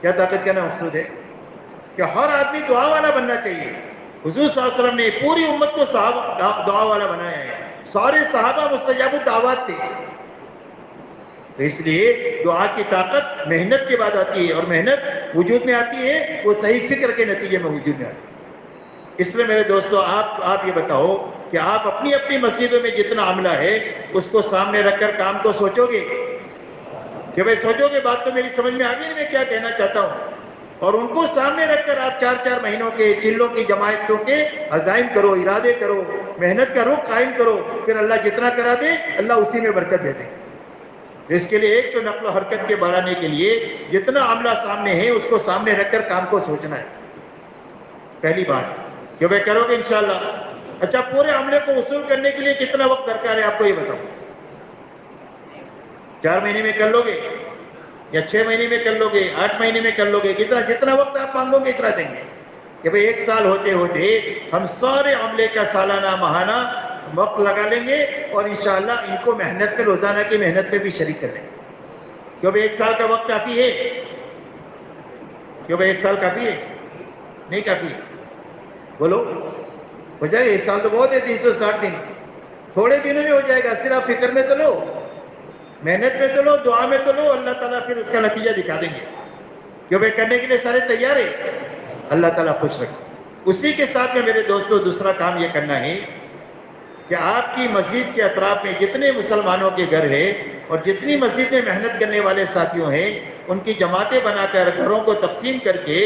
کیا طاقت کرنا مقصود ہے؟ کہ ہر آدمی دعا والا بننا چاہیے۔ حضور صلی اللہ علیہ وسلم نے پوری امت کو دعا والا بنایا ہے۔ سارے صحابہ مستجاب الدعوات تھے۔ تو اس لیے دعا کی طاقت محنت کے بعد آتی ہے، اور محنت وجود میں آتی ہے وہ صحیح فکر کے نتیجے میں وجود میں آتی ہے۔ اس لیے میرے دوستو، آپ یہ بتاؤ کہ آپ اپنی اپنی مسجدوں میں جتنا عملہ ہے اس کو سامنے رکھ کر کام کو سوچو گے کہ بھائی سوچو گے؟ بات تو میری سمجھ میں آ گئی میں کیا کہنا چاہتا ہوں۔ اور ان کو سامنے رکھ کر آپ 4 مہینوں کے چلوں کی جماعتوں کے عزائم کرو، ارادے کرو، محنت کا رخ قائم کرو، پھر اللہ جتنا کرا دے اللہ اسی میں برکت دے دے۔ اس کے لیے ایک تو نقل و حرکت کے بڑھانے کے لیے جتنا عملہ سامنے ہے اس کو سامنے رکھ کر کام کو سوچنا ہے، پہلی بات کہ بھائی کرو گے انشاءاللہ۔ اچھا، پورے عملے کو وصول کرنے کے لیے کتنا وقت درکار ہے آپ کو یہ بتاؤ؟ 4 مہینے میں کر لو گے یا 6 مہینے میں کر لو گے، 8 مہینے میں کر لو گے؟ جتنا وقت آپ مانگو گے اتنا دیں گے کہ بھئی 1 سال ہوتے ہوتے ہم سارے عملے کا سالانہ ماہانہ وقت لگا لیں گے، اور انشاءاللہ ان کو محنت میں، روزانہ کی محنت میں بھی شریک کر لیں گے۔ کیوں بھئی 1 سال کا وقت کافی ہے؟ کیوں بھئی 1 سال کافی ہے؟ نہیں کافی ہے؟ بولو، ہو جائے 1 سال تو بہت ہے، 360 دن تھوڑے دنوں میں ہو جائے گا۔ صرف فکر میں تو لو، محنت میں تو لو، دعا میں تو لو، اللہ تعالیٰ پھر اس کا نتیجہ دکھا دیں گے۔ کیوں بھائی کرنے کے لیے سارے تیار ہیں؟ اللہ تعالیٰ خوش رکھے۔ اسی کے ساتھ میں میرے دوستو دوسرا کام یہ کرنا ہے کہ آپ کی مسجد کے اطراف میں جتنے مسلمانوں کے گھر ہیں اور جتنی مسجد میں محنت کرنے والے ساتھیوں ہیں ان کی جماعتیں بنا کر گھروں کو تقسیم کر کے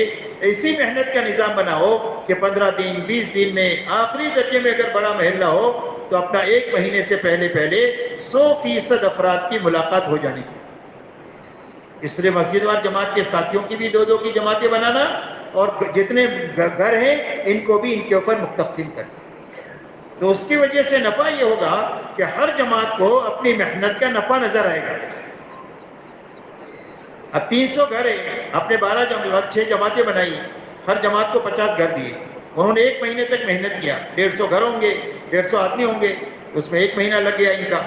ایسی محنت کا نظام بناؤ کہ 15 دن 20 دن میں آخری درجے میں اگر بڑا محلہ ہو تو اپنا 1 مہینے سے پہلے 100% افراد کی ملاقات ہو جانی چاہیے۔ اس لیے مسجد وار جماعت کے ساتھیوں کی بھی 2 کی جماعتیں بنانا، اور جتنے گھر ہیں ان کو بھی ان کے اوپر تقسیم کرنا۔ تو اس کی وجہ سے نفع یہ ہوگا کہ ہر جماعت کو اپنی محنت کا نفع نظر آئے گا۔ اب 300 گھر ہیں، اپنے 6 جماعتیں بنائی، ہر جماعت کو 50 گھر دیے، انہوں نے 1 مہینے تک محنت کیا، 150 گھر ہوں گے، 150 آدمی ہوں گے، اس میں 1 مہینہ لگ گیا ان کا۔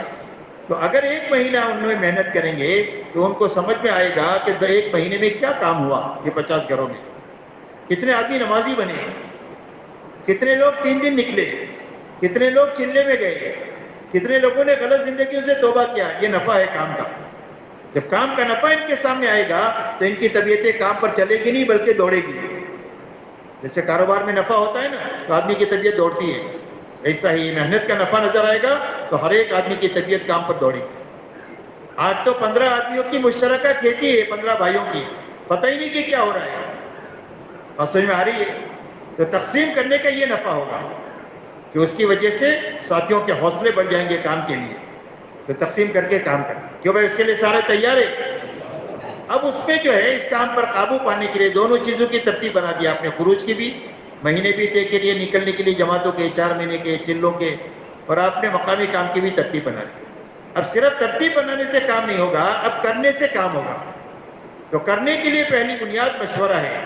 تو اگر 1 مہینہ ان میں محنت کریں گے تو ان کو سمجھ میں آئے گا کہ 1 مہینے میں کیا کام ہوا۔ یہ 50 گھروں میں کتنے آدمی نمازی بنے، کتنے لوگ 3 دن نکلے، کتنے لوگ چلے میں گئے، کتنے لوگوں نے غلط زندگیوں سے توبہ کیا۔ یہ نفع ہے کام کا۔ جب کام کا نفع ان کے سامنے آئے گا تو ان کی طبیعتیں کام پر چلے گی نہیں بلکہ دوڑے گی۔ جیسے کاروبار میں نفع ہوتا ہے نا تو آدمی کی طبیعت دوڑتی ہے، ایسا ہی محنت کا نفع نظر آئے گا تو ہر ایک آدمی کی طبیعت کام پر دوڑے گی۔ آج تو 15 آدمیوں کی مشترکہ کھیتی ہے، 15 بھائیوں کی، پتہ ہی نہیں کہ کیا ہو رہا ہے، بات سمجھ میں آ رہی ہے؟ تو تقسیم کرنے کا یہ نفع ہوگا کہ اس کی وجہ سے ساتھیوں کے حوصلے بڑھ جائیں گے کام کے لیے، تو تقسیم کر کے کام کریں، کیوں بھائی اس کے لیے سارے تیار ہے؟ اب اس میں جو ہے اس کام پر قابو پانے کے لیے دونوں چیزوں کی ترتیب بنا دیا آپ نے، خروج کی بھی، مہینے بھی طے کے لیے نکلنے کے لیے جماعتوں کے 4 مہینے کے چلوں کے، اور آپ نے مقامی کام کی بھی ترتیب بنا دی۔ اب صرف ترتیب بنانے سے کام نہیں ہوگا، اب کرنے سے کام ہوگا۔ تو کرنے کے لیے پہلی بنیاد مشورہ ہے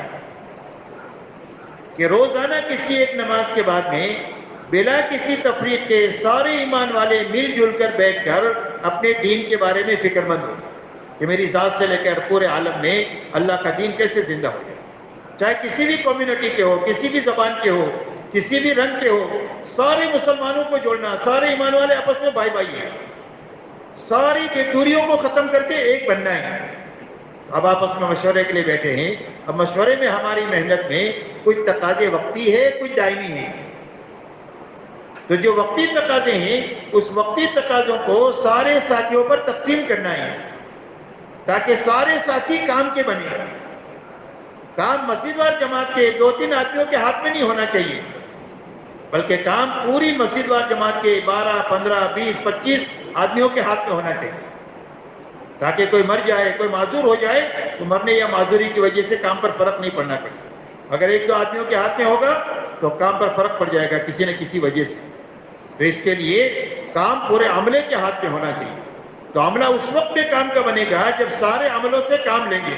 کہ روزانہ کسی ایک نماز کے بعد میں بلا کسی تفریق کے سارے ایمان والے مل جل کر بیٹھ کر اپنے دین کے بارے میں فکر مند ہو کہ میری ذات سے لے کر پورے عالم میں اللہ کا دین کیسے زندہ ہو جائے، چاہے کسی بھی کمیونٹی کے ہو، کسی بھی زبان کے ہو، کسی بھی رنگ کے ہو، سارے مسلمانوں کو جوڑنا، سارے ایمان والے آپس میں بھائی بھائی ہیں، ساری بے دوریوں کو ختم کر کے ایک بننا ہے۔ اب آپس میں مشورے کے لیے بیٹھے ہیں، اب مشورے میں ہماری محنت میں کچھ تقاضے وقتی ہے، کچھ دائمی ہے۔ تو جو وقتی تقاضے ہیں اس وقتی تقاضوں کو سارے ساتھیوں پر تقسیم کرنا ہے تاکہ سارے ساتھی کام کے بنے۔ کام مسجد وار جماعت کے 2-3 آدمیوں کے ہاتھ میں نہیں ہونا چاہیے، بلکہ کام پوری مسجد وار جماعت کے 12، 15، 20، 25 آدمیوں کے ہاتھ میں ہونا چاہیے، تاکہ کوئی مر جائے، کوئی معذور ہو جائے تو مرنے یا معذوری کی وجہ سے کام پر فرق نہیں پڑنا چاہیے۔ اگر 1-2 آدمیوں کے ہاتھ میں ہوگا تو کام پر فرق پڑ جائے گا کسی نہ کسی وجہ سے۔ تو اس کے لیے کام پورے عملے کے ہاتھ میں ہونا چاہیے۔ تو عملہ اس وقت میں کام کا بنے گا جب سارے عملوں سے کام لیں گے،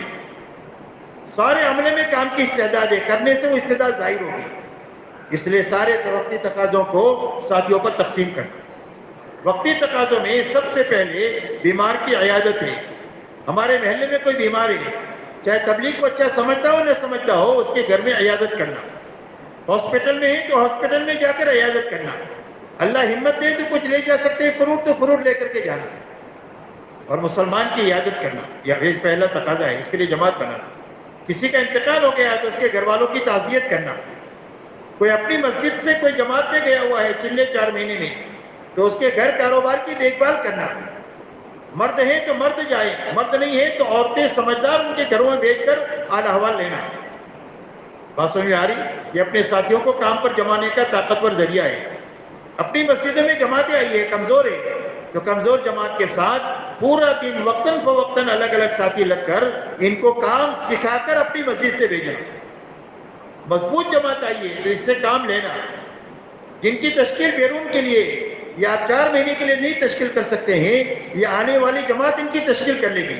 سارے عملے میں کام کی استعداد ہے، کرنے سے وہ استعداد ظاہر ہوگی۔ اس لیے سارے وقتی تقاضوں کو ساتھیوں پر تقسیم کرنا۔ وقتی تقاضوں میں سب سے پہلے بیمار کی عیادت ہے۔ ہمارے محلے میں کوئی بیمار ہے، چاہے تبلیغ کو اچھا سمجھتا ہو نہ سمجھتا ہو، اس کے گھر میں عیادت کرنا۔ ہاسپٹل میں ہے تو ہاسپٹل میں جا کر عیادت کرنا۔ اللہ ہمت دے تو کچھ لے جا سکتے ہیں فروٹ، تو فروٹ لے کر کے جانا اور مسلمان کی عیادت کرنا، یہ پہلا تقاضا ہے۔ اس کے لیے جماعت بنانا۔ کسی کا انتقال ہو گیا تو اس کے گھر والوں کی تعزیت کرنا۔ کوئی اپنی مسجد سے کوئی جماعت میں گیا ہوا ہے چلے 4 مہینے میں تو اس کے گھر کاروبار کی دیکھ بھال کرنا۔ مرد ہیں تو مرد جائیں، مرد نہیں ہے تو عورتیں سمجھدار ان کے گھروں میں بھیج کر حال احوال لینا۔ بات سمجھ میں آ رہی؟ یہ اپنے ساتھیوں کو کام پر جمانے کا طاقتور ذریعہ ہے۔ اپنی مسجدوں میں جماعتیں آئی ہے، کمزور ہے تو کمزور جماعت کے ساتھ پورا دن وقتاً فوقتاً الگ الگ ساتھی لگ کر ان کو کام سکھا کر اپنی مسجد سے بھیجنا۔ مضبوط جماعت آئی ہے تو اس سے کام لینا۔ جن کی تشکیل بیرون کے لیے یا آپ 4 مہینے کے لیے نہیں تشکیل کر سکتے ہیں، یہ آنے والی جماعت ان کی تشکیل کر لے گی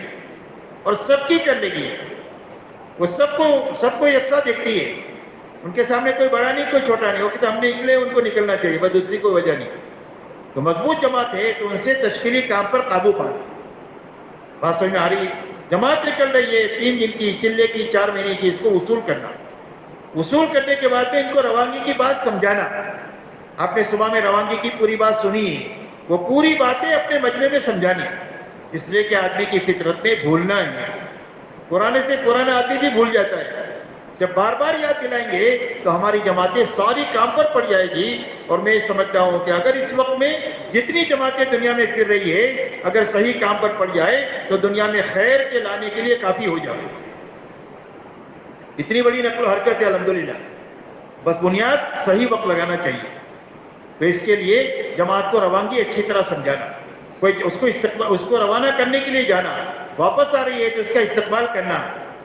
اور سب کی کر لے گی۔ وہ سب کو یکساں دیکھتی ہے، ان کے سامنے کوئی بڑا نہیں کوئی چھوٹا نہیں، وہ کہتے ہم نے نکلے ان کو نکلنا چاہیے، بس دوسری کوئی وجہ نہیں۔ تو مضبوط جماعت ہے تو ان سے تشکیلی کام پر قابو پانا۔ بات سمجھ میں آ رہی ہے؟ جماعت نکل رہی ہے 3 دن کی، چلے کی، 4 مہینے کی، اس کو وصول کرنا۔ وصول کرنے کے بعد میں ان کو روانگی کی بات سمجھانا۔ آپ نے صبح میں روانگی کی پوری بات سنی ہے، وہ پوری باتیں اپنے مجمع میں سمجھانی، اس لیے کہ آدمی کی فطرت میں بھولنا ہے، پرانے سے پرانا آدمی بھی بھول جاتا ہے۔ جب بار بار یاد دلائیں گے تو ہماری جماعتیں ساری کام پر پڑ جائے گی۔ اور میں سمجھتا ہوں کہ اگر اس وقت میں جتنی جماعتیں دنیا میں پھر رہی ہے اگر صحیح کام پر پڑ جائے تو دنیا میں خیر کے لانے کے لیے کافی ہو جائے۔ اتنی بڑی نقل و حرکت ہے الحمدللہ، بس بنیاد صحیح وقت لگانا چاہیے۔ تو اس کے لیے جماعت کو روانگی اچھی طرح سمجھانا، کوئی اس کو روانہ کرنے کے لیے جانا، واپس آ رہی ہے تو اس کا استقبال کرنا،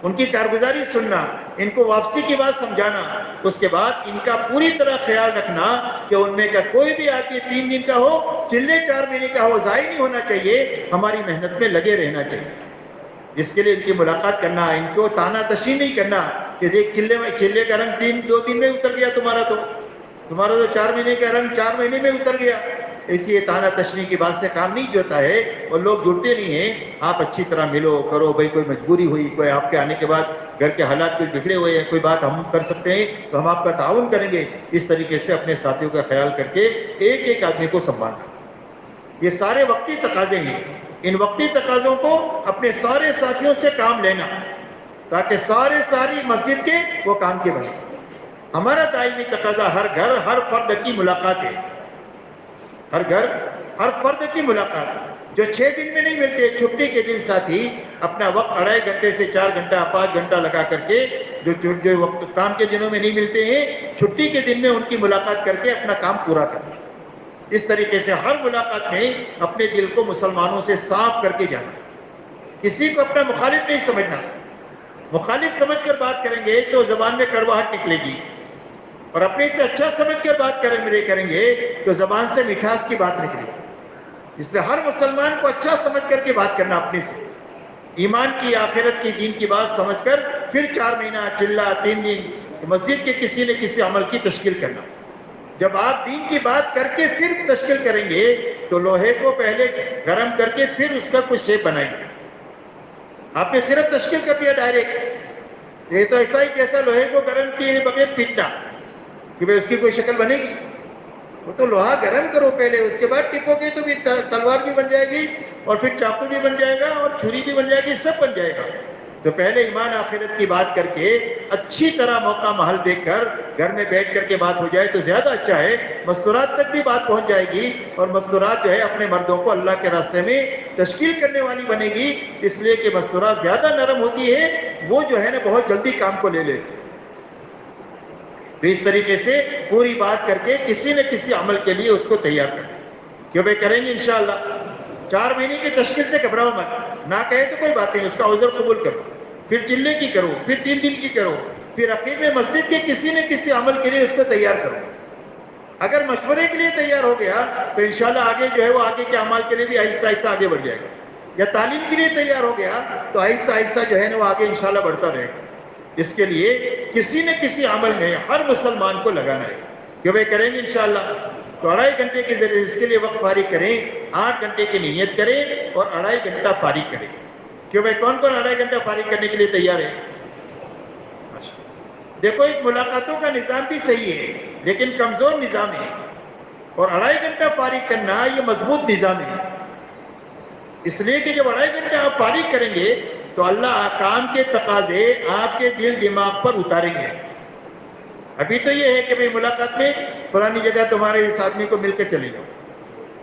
ان کی کارگزاری سننا، ان کو واپسی کی بات سمجھانا، اس کے بعد ان کا پوری طرح خیال رکھنا کہ ان میں کا کوئی بھی آدمی 3 دن کا ہو، چلے 4 مہینے کا ہو، ضائع نہیں ہونا چاہیے، ہماری محنت میں لگے رہنا چاہیے۔ اس کے لیے ان کی ملاقات کرنا، ان کو تانا تشریح نہیں کرنا کہ ایک چلے کا رنگ 2 دن میں اتر گیا، تمہارا تو 4 مہینے کا رنگ 4 مہینے میں اتر گیا۔ اسی تانا تشریح کی بات سے کام نہیں جوتا ہے اور لوگ جڑتے نہیں ہیں۔ آپ اچھی طرح ملو کرو، بھائی کوئی مجبوری ہوئی، کوئی آپ کے آنے کے بعد گھر کے حالات کوئی بگڑے ہوئے ہیں، کوئی بات ہم کر سکتے ہیں تو ہم آپ کا تعاون کریں گے۔ اس طریقے سے اپنے ساتھیوں کا خیال کر کے ایک ایک آدمی کو سنبھالنا، یہ سارے وقتی تقاضے ہیں۔ ان وقتی تقاضوں کو اپنے سارے ساتھیوں سے کام لینا تاکہ ساری مسجد کے وہ کام کے بنے۔ ہمارا دائمی تقاضا ہر گھر ہر فرد کی ملاقات ہے، ہر گھر ہر فرد کی ملاقات جو 6 دن میں نہیں ملتے، چھٹی کے دن ساتھی اپنا وقت 2.5 گھنٹے سے 4 گھنٹہ 5 گھنٹہ لگا کر کے جو وقت کام کے دنوں میں نہیں ملتے ہیں، چھٹی کے دن میں ان کی ملاقات کر کے اپنا کام پورا کریں۔ اس طریقے سے ہر ملاقات میں اپنے دل کو مسلمانوں سے صاف کر کے جانا، کسی کو اپنا مخالف نہیں سمجھنا۔ مخالف سمجھ کر بات کریں گے تو زبان میں کڑواہٹ نکلے گی، اور اپنے سے اچھا سمجھ کر بات کریں گے تو زبان سے مٹھاس کی بات نکلے گی۔ اس لیے ہر مسلمان کو اچھا سمجھ کر کے بات کرنا، اپنے سے ایمان کی، آخرت کی، دین کی بات سمجھ کر پھر 4 مہینہ چلہ 3 دن مسجد کے کسی نہ کسی عمل کی تشکیل کرنا۔ جب آپ دین کی بات کر کے پھر تشکیل کریں گے تو لوہے کو پہلے گرم کر کے پھر اس کا کچھ شیپ بنائیں گے۔ آپ نے صرف تشکیل کر دیا ڈائریکٹ، یہ تو ایسا ہی جیسا لوہے کو گرم کیے بغیر پیٹنا کہ بھئی اس کی کوئی شکل بنے گی۔ وہ تو لوہا گرم کرو پہلے، اس کے بعد ٹپو گے تو بھی تلوار بھی بن جائے گی، اور پھر چاقو بھی بن جائے گا، اور چھری بھی بن جائے گی، سب بن جائے گا۔ تو پہلے ایمان آخرت کی بات کر کے اچھی طرح موقع محل دیکھ کر گھر میں بیٹھ کر کے بات ہو جائے تو زیادہ اچھا ہے۔ مستورات تک بھی بات پہنچ جائے گی، اور مستورات جو ہے اپنے مردوں کو اللہ کے راستے میں تشکیل کرنے والی بنے گی، اس لیے کہ مستورات زیادہ نرم ہوتی ہے، وہ جو ہے نا بہت جلدی کام کو لے لے۔ تو اس طریقے سے پوری بات کر کے کسی نہ کسی عمل کے لیے اس کو تیار کریں کہ بھائی کریں گے انشاءاللہ۔ 4 مہینے کی تشکیل سے گھبراؤ مت، نہ کہے تو کوئی بات نہیں، اس کا عذر قبول کرو، پھر چلنے کی کرو، پھر 3 دن کی کرو، پھر اخیر میں مسجد کے کسی نہ کسی عمل کے لیے اس کو تیار کرو۔ اگر مشورے کے لیے تیار ہو گیا تو انشاءاللہ آگے جو ہے وہ آگے کے اعمال کے لیے بھی آہستہ آہستہ آگے بڑھ جائے گا، یا تعلیم کے لیے تیار ہو گیا تو آہستہ آہستہ جو ہے نا وہ آگے انشاءاللہ بڑھتا رہے گا۔ اس کے لیے کسی نہ کسی عمل میں ہر مسلمان کو لگانا ہے کہ بھائی کریں گے انشاءاللہ، تو 2.5 گھنٹے کے ذریعے اس کے لیے وقت فارغ کریں، 8 گھنٹے کی نیت کریں اور 2.5 گھنٹہ فارغ کریں کہ بھائی کون کون 2.5 گھنٹہ فارغ کرنے کے لیے تیار ہے؟ دیکھو ایک ملاقاتوں کا نظام بھی صحیح ہے لیکن کمزور نظام ہے، اور 2.5 گھنٹہ فارغ کرنا یہ مضبوط نظام ہے، اس لیے کہ جب 2.5 گھنٹے آپ فارغ کریں گے تو اللہ کام کے تقاضے آپ کے دل دماغ پر اتاریں گے۔ ابھی تو یہ ہے کہ بھئی ملاقات میں فلانی جگہ تمہارے اس آدمی کو مل کے چلے جاؤ،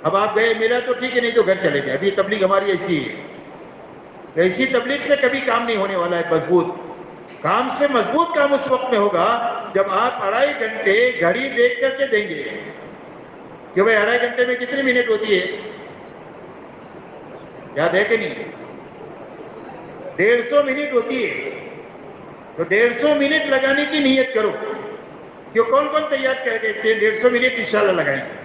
اب آپ گئے ملا تو ٹھیک ہے، نہیں تو گھر چلے گئے۔ ابھی تبلیغ ہماری ایسی ہے، ایسی تبلیغ سے کبھی کام نہیں ہونے والا ہے۔ مضبوط کام سے مضبوط کام اس وقت میں ہوگا جب آپ 2.5 گھنٹے گھڑی دیکھ کر کے دیں گے کہ بھئی 2.5 گھنٹے میں کتنی منٹ ہوتی ہے، یاد ہے کہ نہیں؟ 150 منٹ ہوتی ہے، تو 150 منٹ لگانے کی نیت کرو کہ کون کون تیار کر کے 150 منٹ انشاءاللہ لگائیں گے۔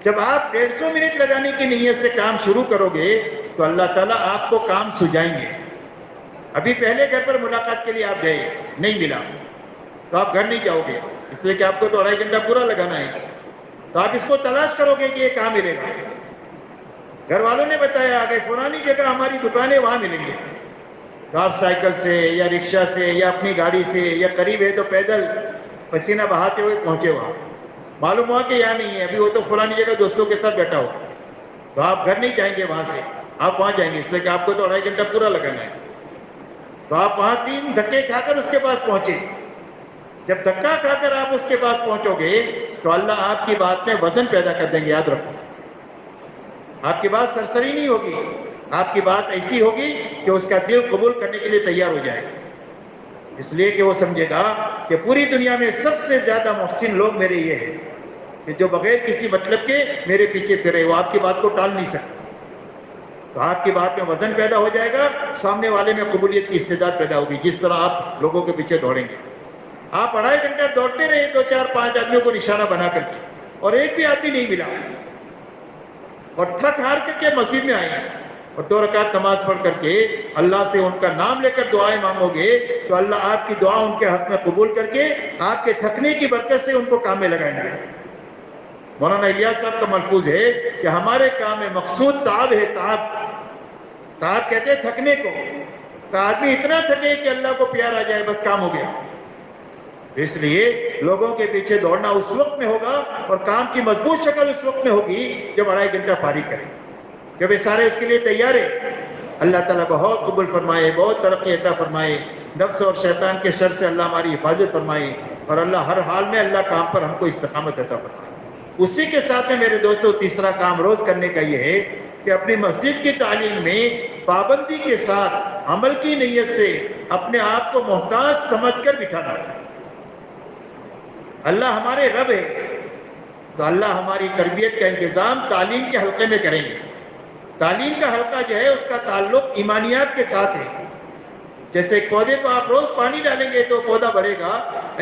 جب آپ 150 منٹ لگانے کی نیت سے کام شروع کرو گے تو اللہ تعالیٰ آپ کو کام سجائیں گے۔ ابھی پہلے گھر پر ملاقات کے لیے آپ گئے، نہیں ملا تو آپ گھر نہیں جاؤ گے، اس لیے کہ آپ کو تو 2.5 گھنٹہ پورا لگانا ہے، تو آپ اس کو تلاش کرو گے کہ یہ کہاں ملے گا۔ گھر والوں نے بتایا آگے پرانی جگہ ہماری دکان ہے وہاں ملیں گے، تو آپ سائیکل سے یا رکشہ سے یا اپنی گاڑی سے، یا قریب ہے تو پیدل پسینہ بہاتے ہوئے پہنچے وہاں، معلوم ہوا کہ یہاں نہیں ہے، ابھی وہ تو فلانی جگہ دوستوں کے ساتھ بیٹھا ہو، تو آپ گھر نہیں جائیں گے وہاں سے، آپ وہاں جائیں گے، اس لیے کہ آپ کو تو 2.5 گھنٹہ پورا لگانا ہے۔ تو آپ وہاں 3 دھکے کھا کر اس کے پاس پہنچے۔ جب دھکا کھا کر آپ اس کے پاس پہنچو گے تو اللہ آپ کی بات میں وزن پیدا کر دیں گے، یاد رکھو۔ آپ کی بات سرسری نہیں ہوگی، آپ کی بات ایسی ہوگی کہ اس کا دل قبول کرنے کے لیے تیار ہو جائے، اس لیے کہ وہ سمجھے گا کہ پوری دنیا میں سب سے زیادہ محسن لوگ میرے یہ ہیں کہ جو بغیر کسی مطلب کے میرے پیچھے پھرے، وہ آپ کی بات کو ٹال نہیں سکتے۔ تو آپ کی بات میں وزن پیدا ہو جائے گا، سامنے والے میں قبولیت کی استعداد پیدا ہوگی، جس طرح آپ لوگوں کے پیچھے دوڑیں گے۔ آپ 2.5 گھنٹہ دوڑتے رہے 2 4 5 آدمیوں کو نشانہ بنا کر کے، اور ایک بھی آدمی نہیں ملا، اور تھک ہار کر کے مسجد میں آئے اور 2 رکعت نماز پڑھ کر کے اللہ سے ان کا نام لے کر دعائیں مانگو گے تو اللہ آپ کی دعا ان کے حق میں قبول کر کے آپ کے تھکنے کی برکت سے ان کو کام میں لگائیں گے۔ مولانا الیاس صاحب کا ملفوظ ہے کہ ہمارے کام میں مقصود تعب ہے، تعب کہتے ہیں تھکنے کو، کہ آدمی اتنا تھکے کہ اللہ کو پیار آ جائے، بس کام ہو گیا۔ اس لیے لوگوں کے پیچھے دوڑنا اس وقت میں ہوگا اور کام کی مضبوط شکل اس وقت میں ہوگی جب 2.5 گھنٹہ فارغ کریں، جب یہ سارے اس کے لیے تیار ہیں۔ اللہ تعالیٰ بہت قبول فرمائے، بہت ترقی عطا فرمائے، نفس اور شیطان کے شر سے اللہ ہماری حفاظت فرمائے، اور اللہ ہر حال میں اللہ کام پر ہم کو استقامت عطا فرمائے۔ اسی کے ساتھ میں میرے دوستو تیسرا کام روز کرنے کا یہ ہے کہ اپنی مسجد کی تعلیم میں پابندی کے ساتھ عمل کی نیت سے اپنے آپ کو محتاج سمجھ کر بٹھانا ہے۔ اللہ ہمارے رب ہے تو اللہ ہماری تربیت کا انتظام تعلیم کے حلقے میں کریں گے۔ تعلیم کا حلقہ جو ہے اس کا تعلق ایمانیات کے ساتھ ہے۔ جیسے ایک پودے کو آپ روز پانی ڈالیں گے تو پودا بڑھے گا،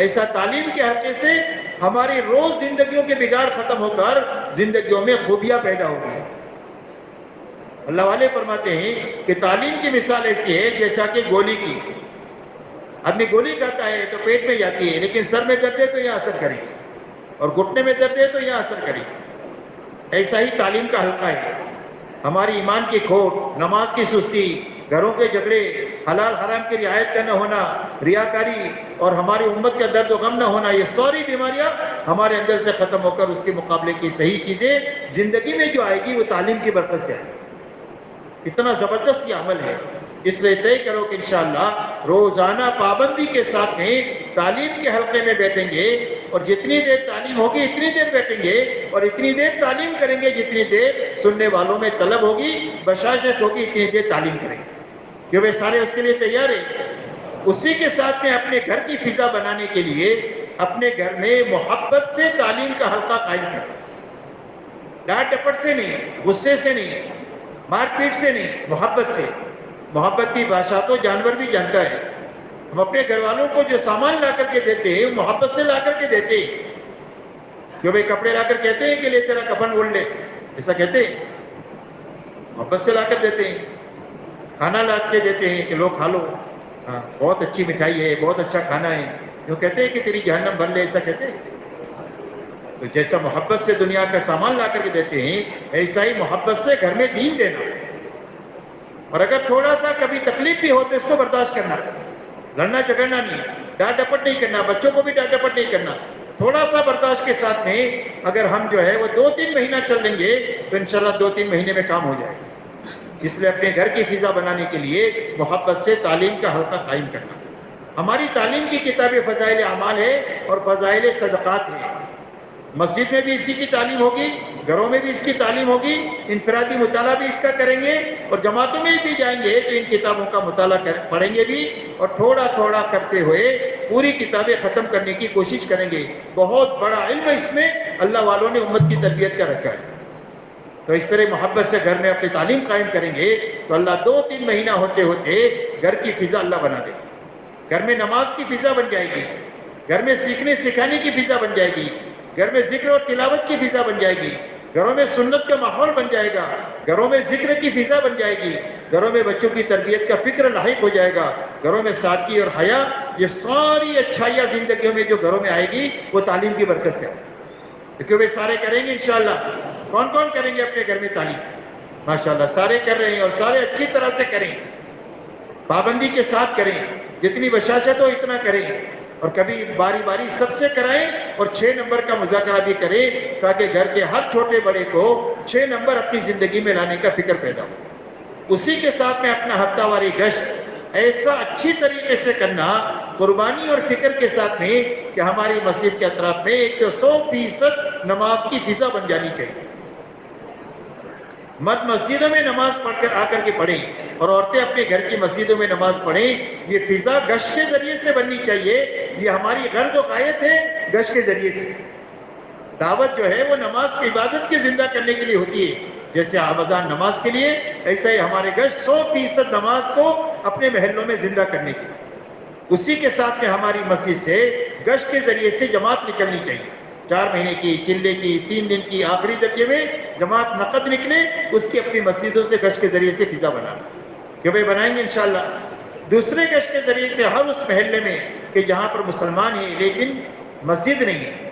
ایسا تعلیم کے حلقے سے ہماری روز زندگیوں کے بگاڑ ختم ہو کر زندگیوں میں خوبیاں پیدا ہوگی۔ اللہ والے فرماتے ہیں کہ تعلیم کی مثال ایسی ہے جیسا کہ گولی کی۔ آدمی گولی کھاتا ہے تو پیٹ میں جاتی ہے، لیکن سر میں درد ہے تو یہاں اثر کرے، اور گھٹنے میں درد ہے تو یہاں اثر کرے۔ ایسا ہی تعلیم کا حلقہ ہے۔ ہماری ایمان کی کھوٹ، نماز کی سستی، گھروں کے جھگڑے، حلال حرام کی رعایت کا نہ ہونا، ریاکاری اور ہماری امت کا درد و غم نہ ہونا، یہ ساری بیماریاں ہمارے اندر سے ختم ہو کر اس کے مقابلے کی صحیح چیزیں زندگی میں جو آئے گی وہ تعلیم کی برکت سے آئے گی۔ اتنا زبردست یہ عمل ہے، اس لیے طے کرو کہ انشاءاللہ روزانہ پابندی کے ساتھ میں تعلیم کے حلقے میں بیٹھیں گے، اور جتنی دیر تعلیم ہوگی اتنی دیر بیٹھیں گے، اور اتنی دیر تعلیم کریں گے جتنی دیر سننے والوں میں طلب ہوگی، بشاشت ہوگی، اتنی دیر تعلیم کریں گے، کہ وہ سارے اس کے لیے تیار ہیں۔ اسی کے ساتھ میں اپنے گھر کی فضا بنانے کے لیے اپنے گھر میں محبت سے تعلیم کا حلقہ قائم کریں، ڈانٹ ڈپٹ سے نہیں، غصے سے نہیں، مار پیٹ سے نہیں، محبت سے۔ محبت کی بھاشا تو جانور بھی جانتا ہے۔ ہم اپنے گھر والوں کو جو سامان لا کر کے دیتے ہیں محبت سے لا کر کے دیتے ہیں۔ جو بھائی کپڑے لا کر کہتے ہیں کہ لے تیرا کفن اوڑھ لے، ایسا کہتے ہیں؟ محبت سے لا کر دیتے ہیں۔ کھانا لا کے دیتے ہیں کہ لو کھا لو، ہاں بہت اچھی مٹھائی ہے، بہت اچھا کھانا ہے، جو کہتے ہیں کہ تیری جہنم بھر لے، ایسا کہتے ہیں؟ تو جیسا محبت سے دنیا کا سامان لا کر کے دیتے ہیں، ایسا ہی محبت سے گھر میں دین دینا، اور اگر تھوڑا سا کبھی تکلیف بھی ہو تو اس کو برداشت کرنا، لڑنا جھگڑنا نہیں، ڈانٹ ڈپٹ نہیں کرنا، بچوں کو بھی ڈانٹ ڈپٹ نہیں کرنا، تھوڑا سا برداشت کے ساتھ میں اگر ہم جو ہے وہ 2-3 مہینہ چل لیں گے تو انشاءاللہ 2-3 مہینے میں کام ہو جائے گا۔ اس لیے اپنے گھر کی فضا بنانے کے لیے محبت سے تعلیم کا حلقہ قائم کرنا۔ ہماری تعلیم کی کتاب فضائل اعمال ہے اور فضائل صدقات ہے۔ مسجد میں بھی اسی کی تعلیم ہوگی، گھروں میں بھی اس کی تعلیم ہوگی، انفرادی مطالعہ بھی اس کا کریں گے، اور جماعتوں میں بھی جائیں گے تو ان کتابوں کا مطالعہ پڑھیں گے بھی، اور تھوڑا تھوڑا کرتے ہوئے پوری کتابیں ختم کرنے کی کوشش کریں گے۔ بہت بڑا علم اس میں اللہ والوں نے امت کی تربیت کا رکھا ہے۔ تو اس طرح محبت سے گھر میں اپنی تعلیم قائم کریں گے تو اللہ 2-3 مہینہ ہوتے ہوتے گھر کی فضا اللہ بنا دے گا۔ گھر میں نماز کی فضا بن جائے گی، گھر میں سیکھنے سکھانے کی فضا بن جائے گی، گھر میں ذکر اور تلاوت کی فضا بن جائے گی، گھروں میں سنت کا ماحول بن جائے گا، گھروں میں ذکر کی فضا بن جائے گی، گھروں میں بچوں کی تربیت کا فکر لاحق ہو جائے گا، گھروں میں سادگی اور حیا، یہ ساری اچھائیاں زندگیوں میں جو گھروں میں آئے گی وہ تعلیم کی برکت سے آئے گی۔ کیونکہ وہ سارے کریں گے انشاءاللہ۔ کون کون کریں گے اپنے گھر میں تعلیم؟ ماشاءاللہ سارے کر رہے ہیں، اور سارے اچھی طرح سے کریں، پابندی کے ساتھ کریں، جتنی بشاشت ہو اتنا کریں، اور کبھی باری باری سب سے کرائیں، اور 6 نمبر کا مذاکرہ بھی کریں تاکہ گھر کے ہر چھوٹے بڑے کو 6 نمبر اپنی زندگی میں لانے کا فکر پیدا ہو۔ اسی کے ساتھ میں اپنا ہفتہ واری گشت ایسا اچھی طریقے سے کرنا، قربانی اور فکر کے ساتھ میں، کہ ہماری مسجد کے اطراف میں 100% نماز کی فضا بن جانی چاہیے۔ مرد مسجدوں میں نماز پڑھ کر آ کر کے پڑھیں، اور عورتیں اپنے گھر کی مسجدوں میں نماز پڑھیں۔ یہ فضا گشت کے ذریعے سے بننی چاہیے۔ یہ ہماری غرض و غایت ہے گشت کے ذریعے سے۔ دعوت جو ہے وہ نماز کی عبادت کے زندہ کرنے کے لیے ہوتی ہے، جیسے آمدان نماز کے لیے، ایسا ہی ہمارے گشت 100% نماز کو اپنے محلوں میں زندہ کرنے کے لیے۔ اسی کے ساتھ میں ہماری مسجد سے گشت کے ذریعے سے جماعت نکلنی چاہیے، 4 مہینے کی، چلے کی، 3 دن کی، آخری درجے میں جماعت نقد نکلے، اس کی اپنی مسجدوں سے گشت کے ذریعے سے فضا بنانا، کہ بھائی بنائیں گے انشاءاللہ۔ دوسرے گشت کے ذریعے سے ہر اس محلے میں کہ جہاں پر مسلمان ہیں لیکن مسجد نہیں ہے،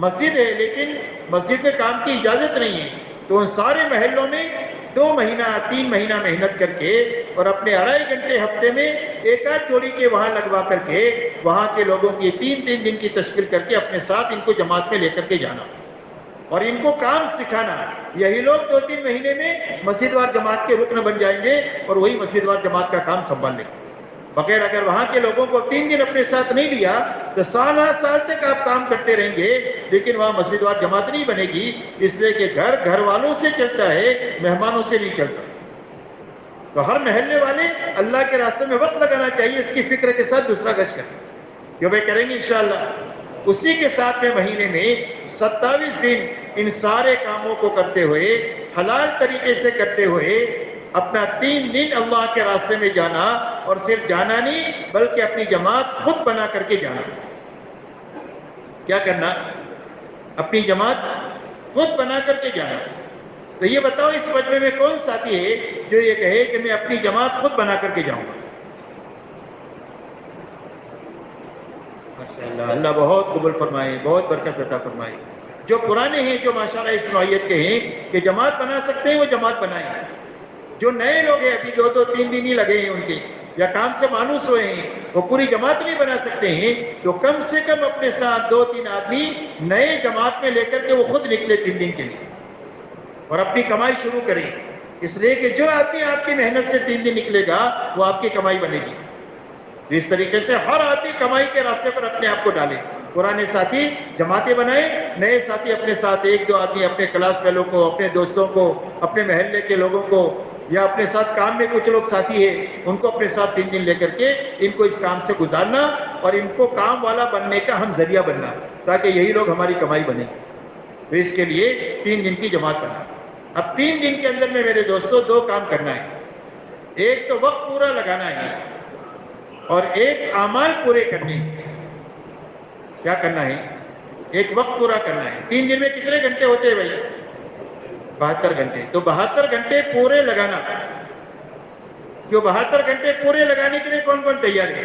مسجد ہے لیکن مسجد میں کام کی اجازت نہیں ہے، تو ان سارے محلوں میں 2 مہینہ 3 مہینہ محنت کر کے، اور اپنے 2.5 گھنٹے ہفتے میں 1 جوڑی کے وہاں لگوا کر کے، وہاں کے لوگوں کی 3 دن کی تشکیل کر کے اپنے ساتھ ان کو جماعت میں لے کر کے جانا۔ اور ان کو کام سکھانا. یہی لوگ 2-3 مہینے میں مسجد وار جماعت کے رکن بن جائیں گے اور وہی مسجد وار جماعت کا کام سنبھال لیں گے. بغیر اگر وہاں کے لوگوں کو 3 دن اپنے ساتھ نہیں لیا تو سال تک آپ کام کرتے رہیں گے لیکن وہاں مسجد وار جماعت نہیں بنے گی. اس لیے کہ گھر والوں سے چلتا ہے, مہمانوں سے نہیں چلتا. تو ہر محلے والے اللہ کے راستے میں وقت لگانا چاہیے, اس کی فکر کے ساتھ دوسرا گشت کریں کہ بھائی کریں گے انشاءاللہ. اسی کے ساتھ میں مہینے میں 27 دن ان سارے کاموں کو کرتے ہوئے, حلال طریقے سے کرتے ہوئے, اپنا 3 دن اللہ کے راستے میں جانا, اور صرف جانا نہیں بلکہ اپنی جماعت خود بنا کر کے جانا. کیا کرنا؟ اپنی جماعت خود بنا کر کے جانا. تو یہ بتاؤ اس مجمع میں کون ساتھی ہے جو یہ کہے کہ میں اپنی جماعت خود بنا کر کے جاؤں گا؟ ماشاءاللہ, اللہ بہت قبول فرمائے, بہت برکت عطا فرمائے. جو پرانے ہیں, جو ماشاءاللہ اس نوعیت کے ہیں کہ جماعت بنا سکتے ہیں, وہ جماعت بنائیں. جو نئے لوگ ہیں, ابھی 2-3 دن ہی لگے ہیں ان کے, یا کام سے مانوس ہوئے ہیں, وہ پوری جماعت نہیں بنا سکتے ہیں, تو کم سے کم اپنے ساتھ 2-3 آدمی نئے جماعت میں لے کر کے وہ خود نکلے 3 دن کے لیے اور اپنی کمائی شروع کریں. اس لیے کہ جو آدمی آپ کی محنت سے 3 دن نکلے گا وہ آپ کی کمائی بنے گی. اس طریقے سے ہر آدمی کمائی کے راستے پر اپنے آپ کو ڈالے. پرانے ساتھی جماعتیں بنائیں, نئے ساتھی اپنے ساتھ 1-2 آدمی اپنے کلاس فیلو کو, اپنے دوستوں کو, اپنے محلے کے لوگوں کو, یا اپنے ساتھ کام میں کچھ لوگ ساتھی ہیں ان کو اپنے ساتھ 3 دن لے کر کے ان کو اس کام سے گزارنا اور ان کو کام والا بننے کا ہم ذریعہ بننا, تاکہ یہی لوگ ہماری کمائی بنے. تو اس کے لیے 3 دن کی جماعت کرنا. اب 3 دن کے اندر میں میرے دوستوں 2 کام کرنا ہے. ایک تو وقت پورا لگانا ہے اور ایک اعمال پورے کرنے. کیا کرنا ہے؟ ایک وقت پورا کرنا ہے. 3 دن میں کتنے گھنٹے ہوتے ہیں بھائی؟ 72 گھنٹے. تو 72 گھنٹے پورے لگانا. کیوں 72 گھنٹے پورے لگانے کے لیے کون کون تیار ہے؟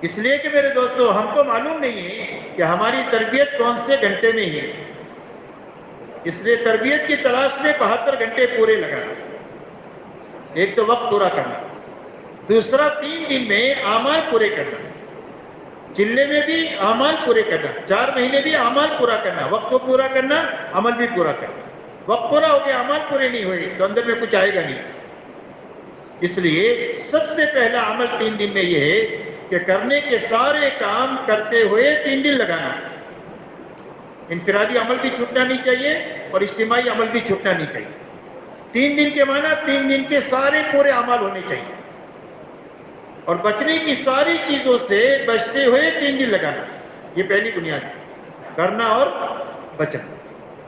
اس لیے کہ میرے دوستو, ہم کو معلوم نہیں ہے کہ ہماری تربیت کون سے گھنٹے میں ہے. اس لیے تربیت کی تلاش میں 72 گھنٹے پورے لگانا. ایک تو وقت پورا کرنا, دوسرا 3 دن میں اعمال پورے کرنا. چلنے میں بھی اعمال پورے کرنا, 4 مہینے بھی اعمال پورا کرنا. وقت کو پورا کرنا, عمل بھی پورا کرنا. وقت پورا ہو گیا, اعمال پورے نہیں ہوئے تو اندر میں کچھ آئے گا نہیں. اس لیے سب سے پہلا عمل 3 دن میں یہ ہے کہ کرنے کے سارے کام کرتے ہوئے 3 دن لگانا. انفرادی عمل بھی چھوٹنا نہیں چاہیے اور اجتماعی عمل بھی چھوٹنا نہیں چاہیے. 3 دن کے معنی 3 دن کے سارے پورے اعمال ہونے چاہیے اور بچنے کی ساری چیزوں سے بچتے ہوئے 3 دن لگانا. یہ پہلی بنیاد ہے, کرنا اور بچنا.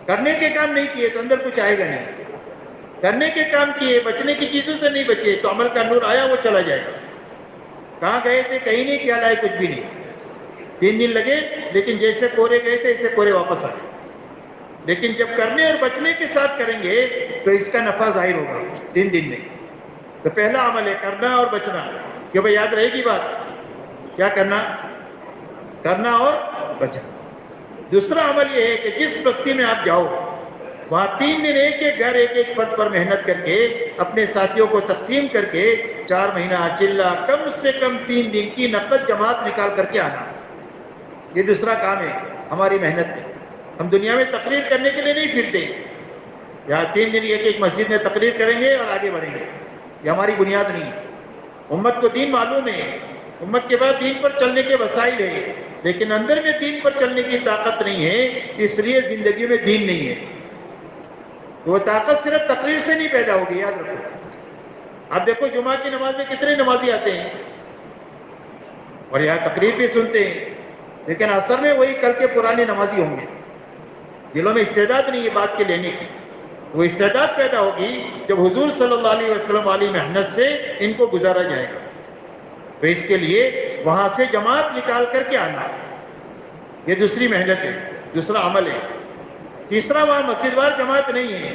کرنے کے کام نہیں کیے تو اندر کچھ آئے گا نہیں. کرنے کے کام کیے, بچنے کی چیزوں سے نہیں بچے تو عمل کا نور آیا وہ چلا جائے گا. کہاں گئے تھے؟ کہیں نہیں کیا لائے, کچھ بھی نہیں. 3 دن لگے لیکن جیسے کورے گئے تھے ایسے کورے واپس آئے. لیکن جب کرنے اور بچنے کے ساتھ کریں گے تو اس کا نفع ظاہر ہوگا 3 دن میں. تو پہلا عمل ہے کرنا اور بچنا. کہ بھائی یاد رہے گی بات, کیا کرنا؟ کرنا اور بچنا. دوسرا عمل یہ ہے کہ جس بستی میں آپ جاؤ وہاں 3 دن ایک ایک گھر, ایک ایک فرد پر محنت کر کے اپنے ساتھیوں کو تقسیم کر کے 4 مہینہ چلہ کم سے کم 3 دن کی نقد جماعت نکال کر کے آنا. یہ دوسرا کام ہے ہماری محنت میں. ہم دنیا میں تقریر کرنے کے لیے نہیں پھرتے. یہاں 3 دن ایک ایک مسجد میں تقریر کریں گے اور آگے بڑھیں گے, یہ ہماری بنیاد نہیں ہے. امت کو دین معلوم ہے, امت کے بعد دین پر چلنے کے وسائل ہیں, لیکن اندر میں دین پر چلنے کی طاقت نہیں ہے, اس لیے زندگی میں دین نہیں ہے. وہ طاقت صرف تقریر سے نہیں پیدا ہوگی, یاد رکھو. آپ دیکھو جمعہ کی نماز میں کتنے نمازی آتے ہیں اور یہاں تقریر بھی سنتے ہیں, لیکن اثر میں وہی کل کے پرانے نمازی ہوں گے. دلوں میں استعداد نہیں ہے بات کے لینے کی. وہ استعداد پیدا ہوگی جب حضور صلی اللہ علیہ وسلم والی محنت سے ان کو گزارا جائے گا. تو اس کے لیے وہاں سے جماعت نکال کر کے آنا, یہ دوسری محنت ہے, دوسرا عمل ہے. تیسرا, وہاں مسجد وار جماعت نہیں ہے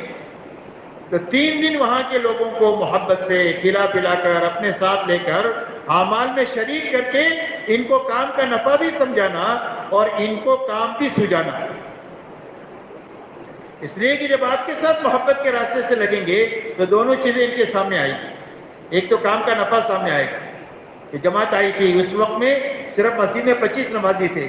تو 3 دن وہاں کے لوگوں کو محبت سے کھلا پلا کر اپنے ساتھ لے کر اعمال میں شریک کر کے ان کو کام کا نفع بھی سمجھانا اور ان کو کام بھی سجانا. اس لیے کہ جب آپ کے ساتھ محبت کے راستے سے لگیں گے تو دونوں چیزیں ان کے سامنے آئیں گی. ایک تو کام کا نفع سامنے آئے گا کہ جماعت آئی تھی, اس وقت میں صرف مسجد میں 25 نمازی تھے,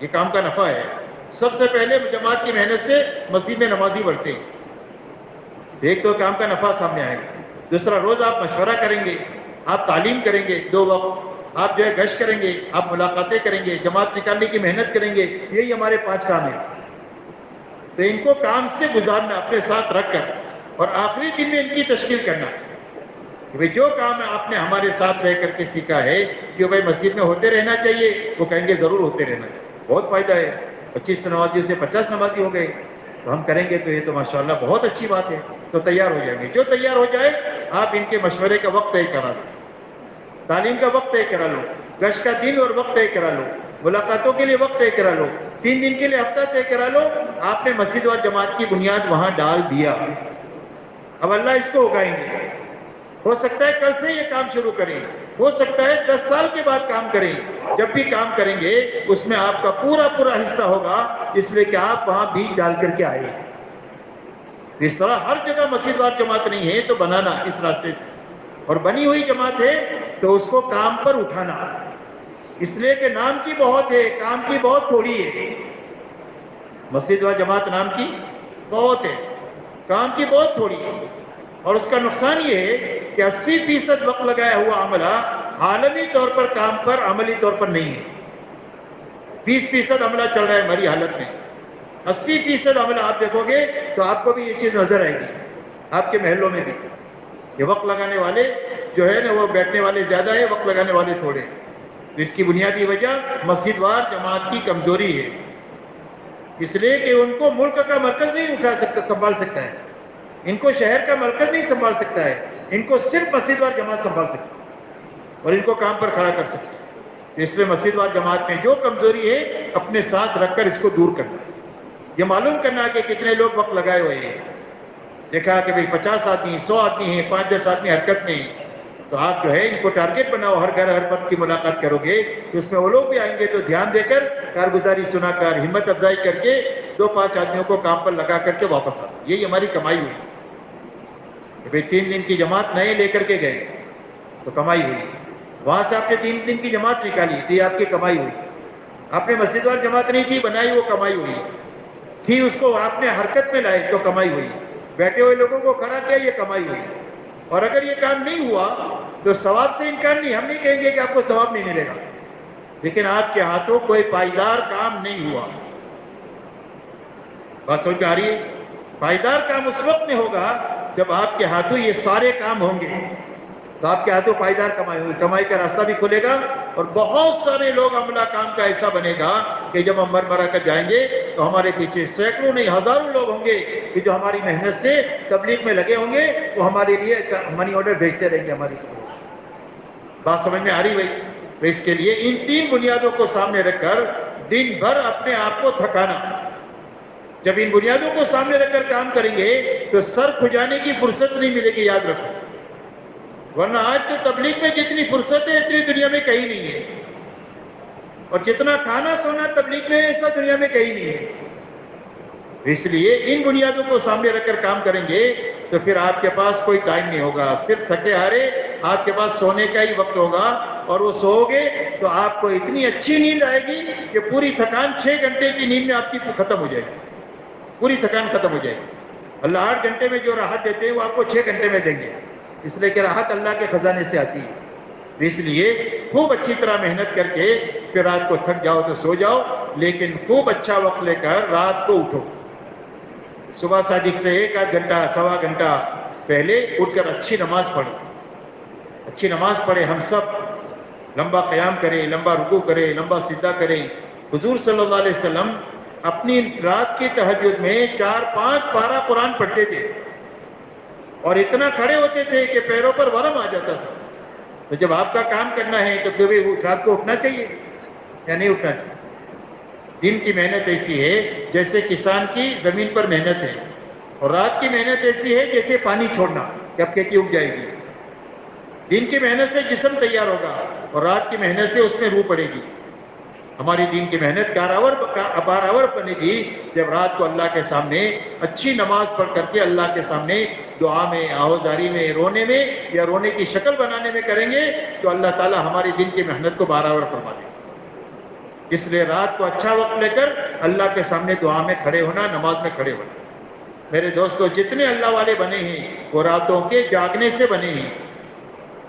یہ کام کا نفع ہے. سب سے پہلے جماعت کی محنت سے مسجد میں نمازی بڑھتے ہیں. ایک تو کام کا نفع سامنے آئے گا. دوسرا, روز آپ مشورہ کریں گے, آپ تعلیم کریں گے, 2 وقت آپ جو ہے گشت کریں گے, آپ ملاقاتیں کریں گے, جماعت نکالنے کی محنت کریں گے. یہی ہمارے 5 کام ہیں. تو ان کو کام سے گزارنا اپنے ساتھ رکھ کر, اور آخری دن میں ان کی تشکیل کرنا کہ بھئی جو کام آپ نے ہمارے ساتھ رہ کر کے سیکھا ہے کہ بھئی مسجد میں ہوتے رہنا چاہیے, وہ کہیں گے ضرور ہوتے رہنا چاہیے, بہت فائدہ ہے. 25 نمازیوں سے 50 نمازی ہو گئے, تو ہم کریں گے تو یہ تو ماشاءاللہ بہت اچھی بات ہے. تو تیار ہو جائیں گے. جو تیار ہو جائے آپ ان کے مشورے کا وقت طے کرا لو, تعلیم کا وقت طے کرا لو, گشت کا دن اور وقت طے کرا لو, ملاقاتوں کے لیے وقت طے کرا لو, 3 دن کے لیے ہفتہ طے کرا لو. آپ نے مسجد اور جماعت کی بنیاد وہاں ڈال دیا. اب اللہ اس کو اگائیں گے. ہو سکتا ہے کل سے یہ کام شروع کریں, ہو سکتا ہے 10 سال کے بعد کام کریں. جب بھی کام کریں گے اس میں آپ کا پورا حصہ ہوگا, اس لیے کہ آپ وہاں بیج ڈال کر کے آئے. اس طرح ہر جگہ مسجد وار جماعت نہیں ہے تو بنانا اس راستے سے, اور بنی ہوئی جماعت ہے تو اس کو کام پر اٹھانا. اس لیے کہ نام کی بہت ہے, کام کی بہت تھوڑی ہے. مسجد وار جماعت نام کی بہت ہے, کام کی بہت تھوڑی ہے. اور اس کا نقصان یہ ہے کہ 80% وقت لگایا ہوا عملہ عالمی طور پر کام پر, عملی طور پر نہیں ہے. 20% عملہ چل رہا ہے ہماری حالت میں. 80% عملہ آپ دیکھو گے تو آپ کو بھی یہ چیز نظر آئے گی, آپ کے محلوں میں بھی. یہ وقت لگانے والے جو ہے نا وہ بیٹھنے والے زیادہ ہیں, وقت لگانے والے تھوڑے. تو اس کی بنیادی وجہ مسجد وار جماعت کی کمزوری ہے. اس لیے کہ ان کو ملک کا مرکز نہیں سنبھال سکتا ہے, ان کو شہر کا مرکز نہیں سنبھال سکتا ہے, ان کو صرف مسجد وار جماعت سنبھال سکتا ہے اور ان کو کام پر کھڑا کر سکتا ہے. اس لیے مسجد وار جماعت میں جو کمزوری ہے اپنے ساتھ رکھ کر اس کو دور کرنا. یہ معلوم کرنا کہ کتنے لوگ وقت لگائے ہوئے ہیں. دیکھا کہ بھئی 50 آدمی, 100 آدمی ہیں, 5-10 آدمی حرکت میں ہیں, تو آپ جو ہے ان کو ٹارگٹ بناؤ. ہر گھر ہر وقت کی ملاقات کرو گے تو اس میں وہ لوگ بھی آئیں گے, تو دھیان دے کر کارگزاری سنا کر ہمت افزائی کر کے 2-5 آدمیوں کو کام پر لگا کر کے واپس آؤ. یہی ہماری کمائی ہوئی کہ بھئی 3 دن کی جماعت نئے لے کر کے گئے تو کمائی ہوئی. وہاں سے آپ نے 3 دن کی جماعت نکالی تو یہ آپ کی کمائی ہوئی. آپ نے مسجد وار جماعت نہیں تھی بنائی, وہ کمائی ہوئی تھی. اس کو آپ نے حرکت میں لائے تو کمائی ہوئی. بیٹھے ہوئے لوگوں کو کھڑا کیا, یہ کمائی ہوئی. اور اگر یہ کام نہیں ہوا تو ثواب سے انکار نہیں. ہم نہیں کہیں گے کہ آپ کو ثواب نہیں ملے گا, لیکن آپ کے ہاتھوں کوئی پائیدار کام نہیں ہوا. بات سمجھ میں آ رہی ہے؟ پائیدار کام اس وقت میں ہوگا جب آپ کے ہاتھوں یہ سارے کام ہوں گے, تو آپ کے ہاتھوں پائیدار کمائی ہوگی. کمائی کا راستہ بھی کھلے گا اور بہت سارے لوگ عملہ کام کا ایسا بنے گا کہ جب ہم مرا کر جائیں گے تو ہمارے پیچھے سینکڑوں نہیں ہزاروں لوگ ہوں گے کہ جو ہماری محنت سے تبلیغ میں لگے ہوں گے, وہ ہمارے لیے منی آرڈر بھیجتے رہیں گے ہماری. بات سمجھ میں آ رہی بھائی؟ تو اس کے لیے ان 3 بنیادوں کو سامنے رکھ کر دن بھر اپنے آپ کو تھکانا. جب ان بنیادوں کو سامنے رکھ کر کام کریں گے تو سر کھجانے کی فرصت نہیں ملے گی, یاد رکھو. ورنہ آج تو تبلیغ میں جتنی فرصت ہے اتنی دنیا میں کہیں نہیں ہے, اور جتنا کھانا سونا تبلیغ میں ایسا دنیا میں کہیں نہیں ہے. اس لیے ان بنیادوں کو سامنے رکھ کر کام کریں گے تو پھر آپ کے پاس کوئی ٹائم نہیں ہوگا, صرف تھکے ہارے آپ کے پاس سونے کا ہی وقت ہوگا. اور وہ سو گے تو آپ کو اتنی اچھی نیند آئے گی کہ پوری تھکان 6 گھنٹے کی نیند میں آپ کی ختم ہو جائے گی, پوری تھکان ختم ہو جائے گی. اللہ 8 گھنٹے میں جو راحت دیتے ہیں وہ آپ کو 6 گھنٹے میں دیں گے, اس لیے کہ راحت اللہ کے خزانے سے آتی ہے. اس لیے خوب اچھی طرح محنت کر کے پھر رات کو تھک جاؤ تو سو جاؤ, لیکن خوب اچھا وقت لے کر رات کو اٹھو. صبح صادق سے 1-8 گھنٹہ 1.25 گھنٹہ پہلے اٹھ کر اچھی نماز پڑھو, اچھی نماز پڑھے. ہم سب لمبا قیام کریں, لمبا رکوع کریں, لمبا سجدہ کریں. حضور صلی اللہ علیہ وسلم اپنی رات کی تہجد میں 4-5 پارہ قرآن پڑھتے تھے, اور اتنا کھڑے ہوتے تھے کہ پیروں پر ورم آ جاتا تھا. تو جب آپ کا کام کرنا ہے تو کبھی رات کو اٹھنا چاہیے یا نہیں اٹھنا چاہیے؟ دن کی محنت ایسی ہے جیسے کسان کی زمین پر محنت ہے, اور رات کی محنت ایسی ہے جیسے پانی چھوڑنا کہ اب کھیتی اگ جائے گی. دن کی محنت سے جسم تیار ہوگا اور رات کی محنت سے اس میں روح پڑے گی. ہماری دین کی محنت بارآور بنے گی جب رات کو اللہ کے سامنے اچھی نماز پڑھ کر کے اللہ کے سامنے دعا میں، آہوزاری میں، رونے میں یا رونے کی شکل بنانے میں کریں گے تو اللہ تعالیٰ ہماری دین کی محنت کو بارآور فرما دے گا۔ اس لیے رات کو اچھا وقت لے کر اللہ کے سامنے دعا میں کھڑے ہونا، نماز میں کھڑے ہونا۔ میرے دوستو، جتنے اللہ والے بنے ہیں وہ راتوں کے جاگنے سے بنے ہیں۔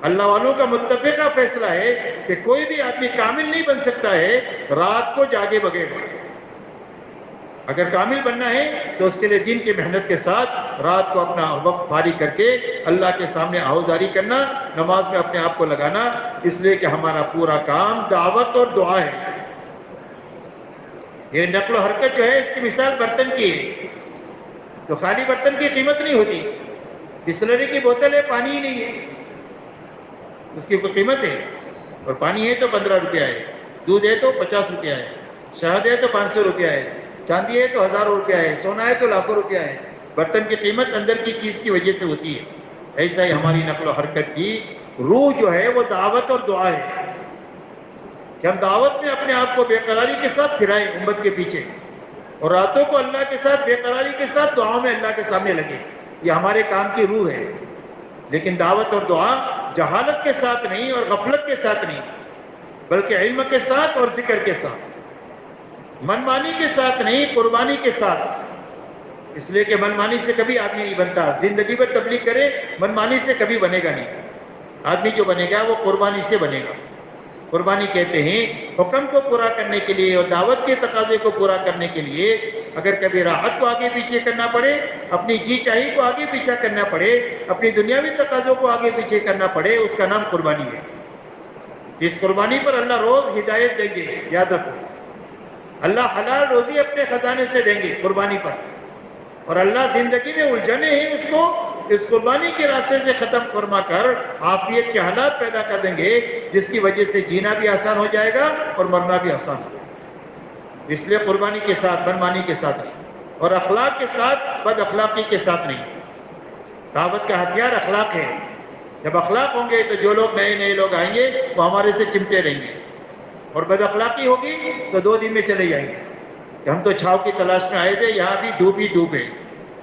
اللہ والوں کا متفقہ فیصلہ ہے کہ کوئی بھی آدمی کامل نہیں بن سکتا ہے رات کو جاگے بغیر۔ اگر کامل بننا ہے تو اس کے لیے دین کی محنت کے ساتھ رات کو اپنا وقت فارغ کر کے اللہ کے سامنے آہوزاری کرنا، نماز میں اپنے آپ کو لگانا، اس لیے کہ ہمارا پورا کام دعوت اور دعا ہے۔ یہ نقل و حرکت جو ہے اس کی مثال برتن کی ہے، تو خالی برتن کی قیمت نہیں ہوتی۔ بسلری کی بوتل ہے، پانی ہی نہیں ہے، اس کی کوئی قیمت ہے؟ اور پانی ہے تو 15 روپیہ ہے، دودھ ہے تو 50 روپیہ ہے، شہد ہے تو 500 روپیہ ہے، چاندی ہے تو 1000 روپیہ ہے، سونا ہے تو لاکھوں روپیہ ہے۔ برتن کی قیمت اندر کی چیز کی وجہ سے ہوتی ہے۔ ایسا ہی ہماری نقل و حرکت کی روح جو ہے وہ دعوت اور دعا ہے کہ ہم دعوت میں اپنے آپ کو بے قراری کے ساتھ پھرائیں امت کے پیچھے، اور راتوں کو اللہ کے ساتھ بے قراری کے ساتھ دعاؤں میں اللہ کے سامنے لگے۔ یہ ہمارے کام کی روح ہے۔ لیکن دعوت اور دعا جہالت کے ساتھ نہیں اور غفلت کے ساتھ نہیں، بلکہ علم کے ساتھ اور ذکر کے ساتھ، منمانی کے ساتھ نہیں، قربانی کے ساتھ۔ اس لیے کہ منمانی سے کبھی آدمی نہیں بنتا، زندگی پر تبلیغ کرے منمانی سے کبھی بنے گا نہیں۔ آدمی جو بنے گا وہ قربانی سے بنے گا۔ قربانی کہتے ہیں حکم کو پورا کرنے کے لیے اور دعوت کے تقاضے کو پورا کرنے کے لیے اگر کبھی راحت کو آگے پیچھے کرنا پڑے، اپنی جی چاہی کو آگے پیچھے کرنا پڑے، اپنی دنیاوی تقاضوں کو آگے پیچھے کرنا پڑے، اس کا نام قربانی ہے۔ اس قربانی پر اللہ روز ہدایت دیں گے، یاد رکھو۔ اللہ حلال روزی اپنے خزانے سے دیں گے قربانی پر، اور اللہ زندگی میں الجھنے ہیں اس کو اس قربانی کے راستے سے ختم فرما کر عافیت کے حالات پیدا کر دیں گے، جس کی وجہ سے جینا بھی آسان ہو جائے گا اور مرنا بھی آسان ہو جائے گا۔ اس لیے قربانی کے ساتھ، منمانی کے ساتھ نہیں، اور اخلاق کے ساتھ، بد اخلاقی کے ساتھ نہیں۔ دعوت کا ہتھیار اخلاق ہے۔ جب اخلاق ہوں گے تو جو لوگ نئے نئے لوگ آئیں گے وہ ہمارے سے چمٹے رہیں گے، اور بد اخلاقی ہوگی تو 2 دن میں چلے جائیں گے کہ ہم تو چھاؤ کی تلاش میں آئے تھے، یہاں بھی ڈوب ہی ڈوب ہے،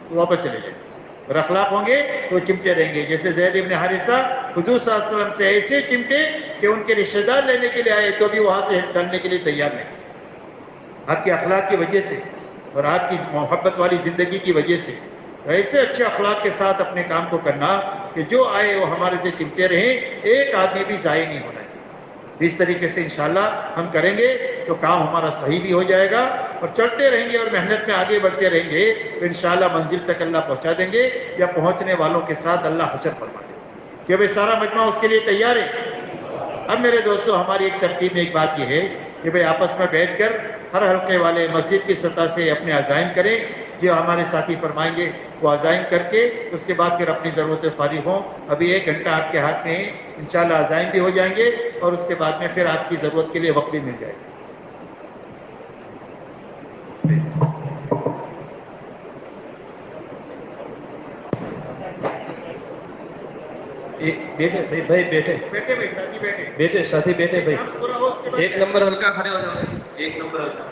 تو واپس چلے جائیں گے۔ اور اخلاق ہوں گے تو چمٹے رہیں گے، جیسے زید ابن حارثہ حضور صلی اللہ علیہ وسلم سے ایسے چمٹے کہ ان کے رشتہ دار لینے کے لیے آئے تو بھی وہاں سے ڈلنے کے لیے تیار نہیں۔ آپ کے اخلاق کی وجہ سے اور آپ کی محبت والی زندگی کی وجہ سے تو ایسے اچھے اخلاق کے ساتھ اپنے کام کو کرنا کہ جو آئے وہ ہمارے سے چمٹے رہیں، ایک آدمی بھی ضائع نہیں ہونا چاہیے۔ اس طریقے سے انشاءاللہ ہم کریں گے تو کام ہمارا صحیح بھی ہو جائے گا، اور چلتے رہیں گے اور محنت میں آگے بڑھتے رہیں گے تو انشاءاللہ منزل تک اللہ پہنچا دیں گے، یا پہنچنے والوں کے ساتھ اللہ حشر فرما دیں گے۔ کہ بھئی سارا مجمع اس کے لیے تیار ہے؟ اب میرے دوستو، ہماری ایک ترتیب میں ایک بات یہ ہے کہ بھئی آپس میں بیٹھ کر ہر حلقے والے مسجد کی سطح سے اپنے عزائم کریں، جو ہمارے ساتھی فرمائیں گے وہ عزائم کر کے اس کے بعد پھر اپنی ضرورتیں فارغ ہوں۔ ابھی 1 گھنٹہ آپ کے ہاتھ میں ہے، انشاءاللہ عزائم بھی ہو جائیں گے اور اس کے بعد میں پھر آپ کی ضرورت کے لیے وقت بھی مل جائے گا۔ بیٹے بھائی بیٹے بیٹھے بھائی، ساتھی بیٹھے، بیٹے ساتھی بیٹے بھائی، کام پورا ہو اس کے بعد 1 نمبر ہلکا کھڑے ہو جاؤ، 1 نمبر ہلکا۔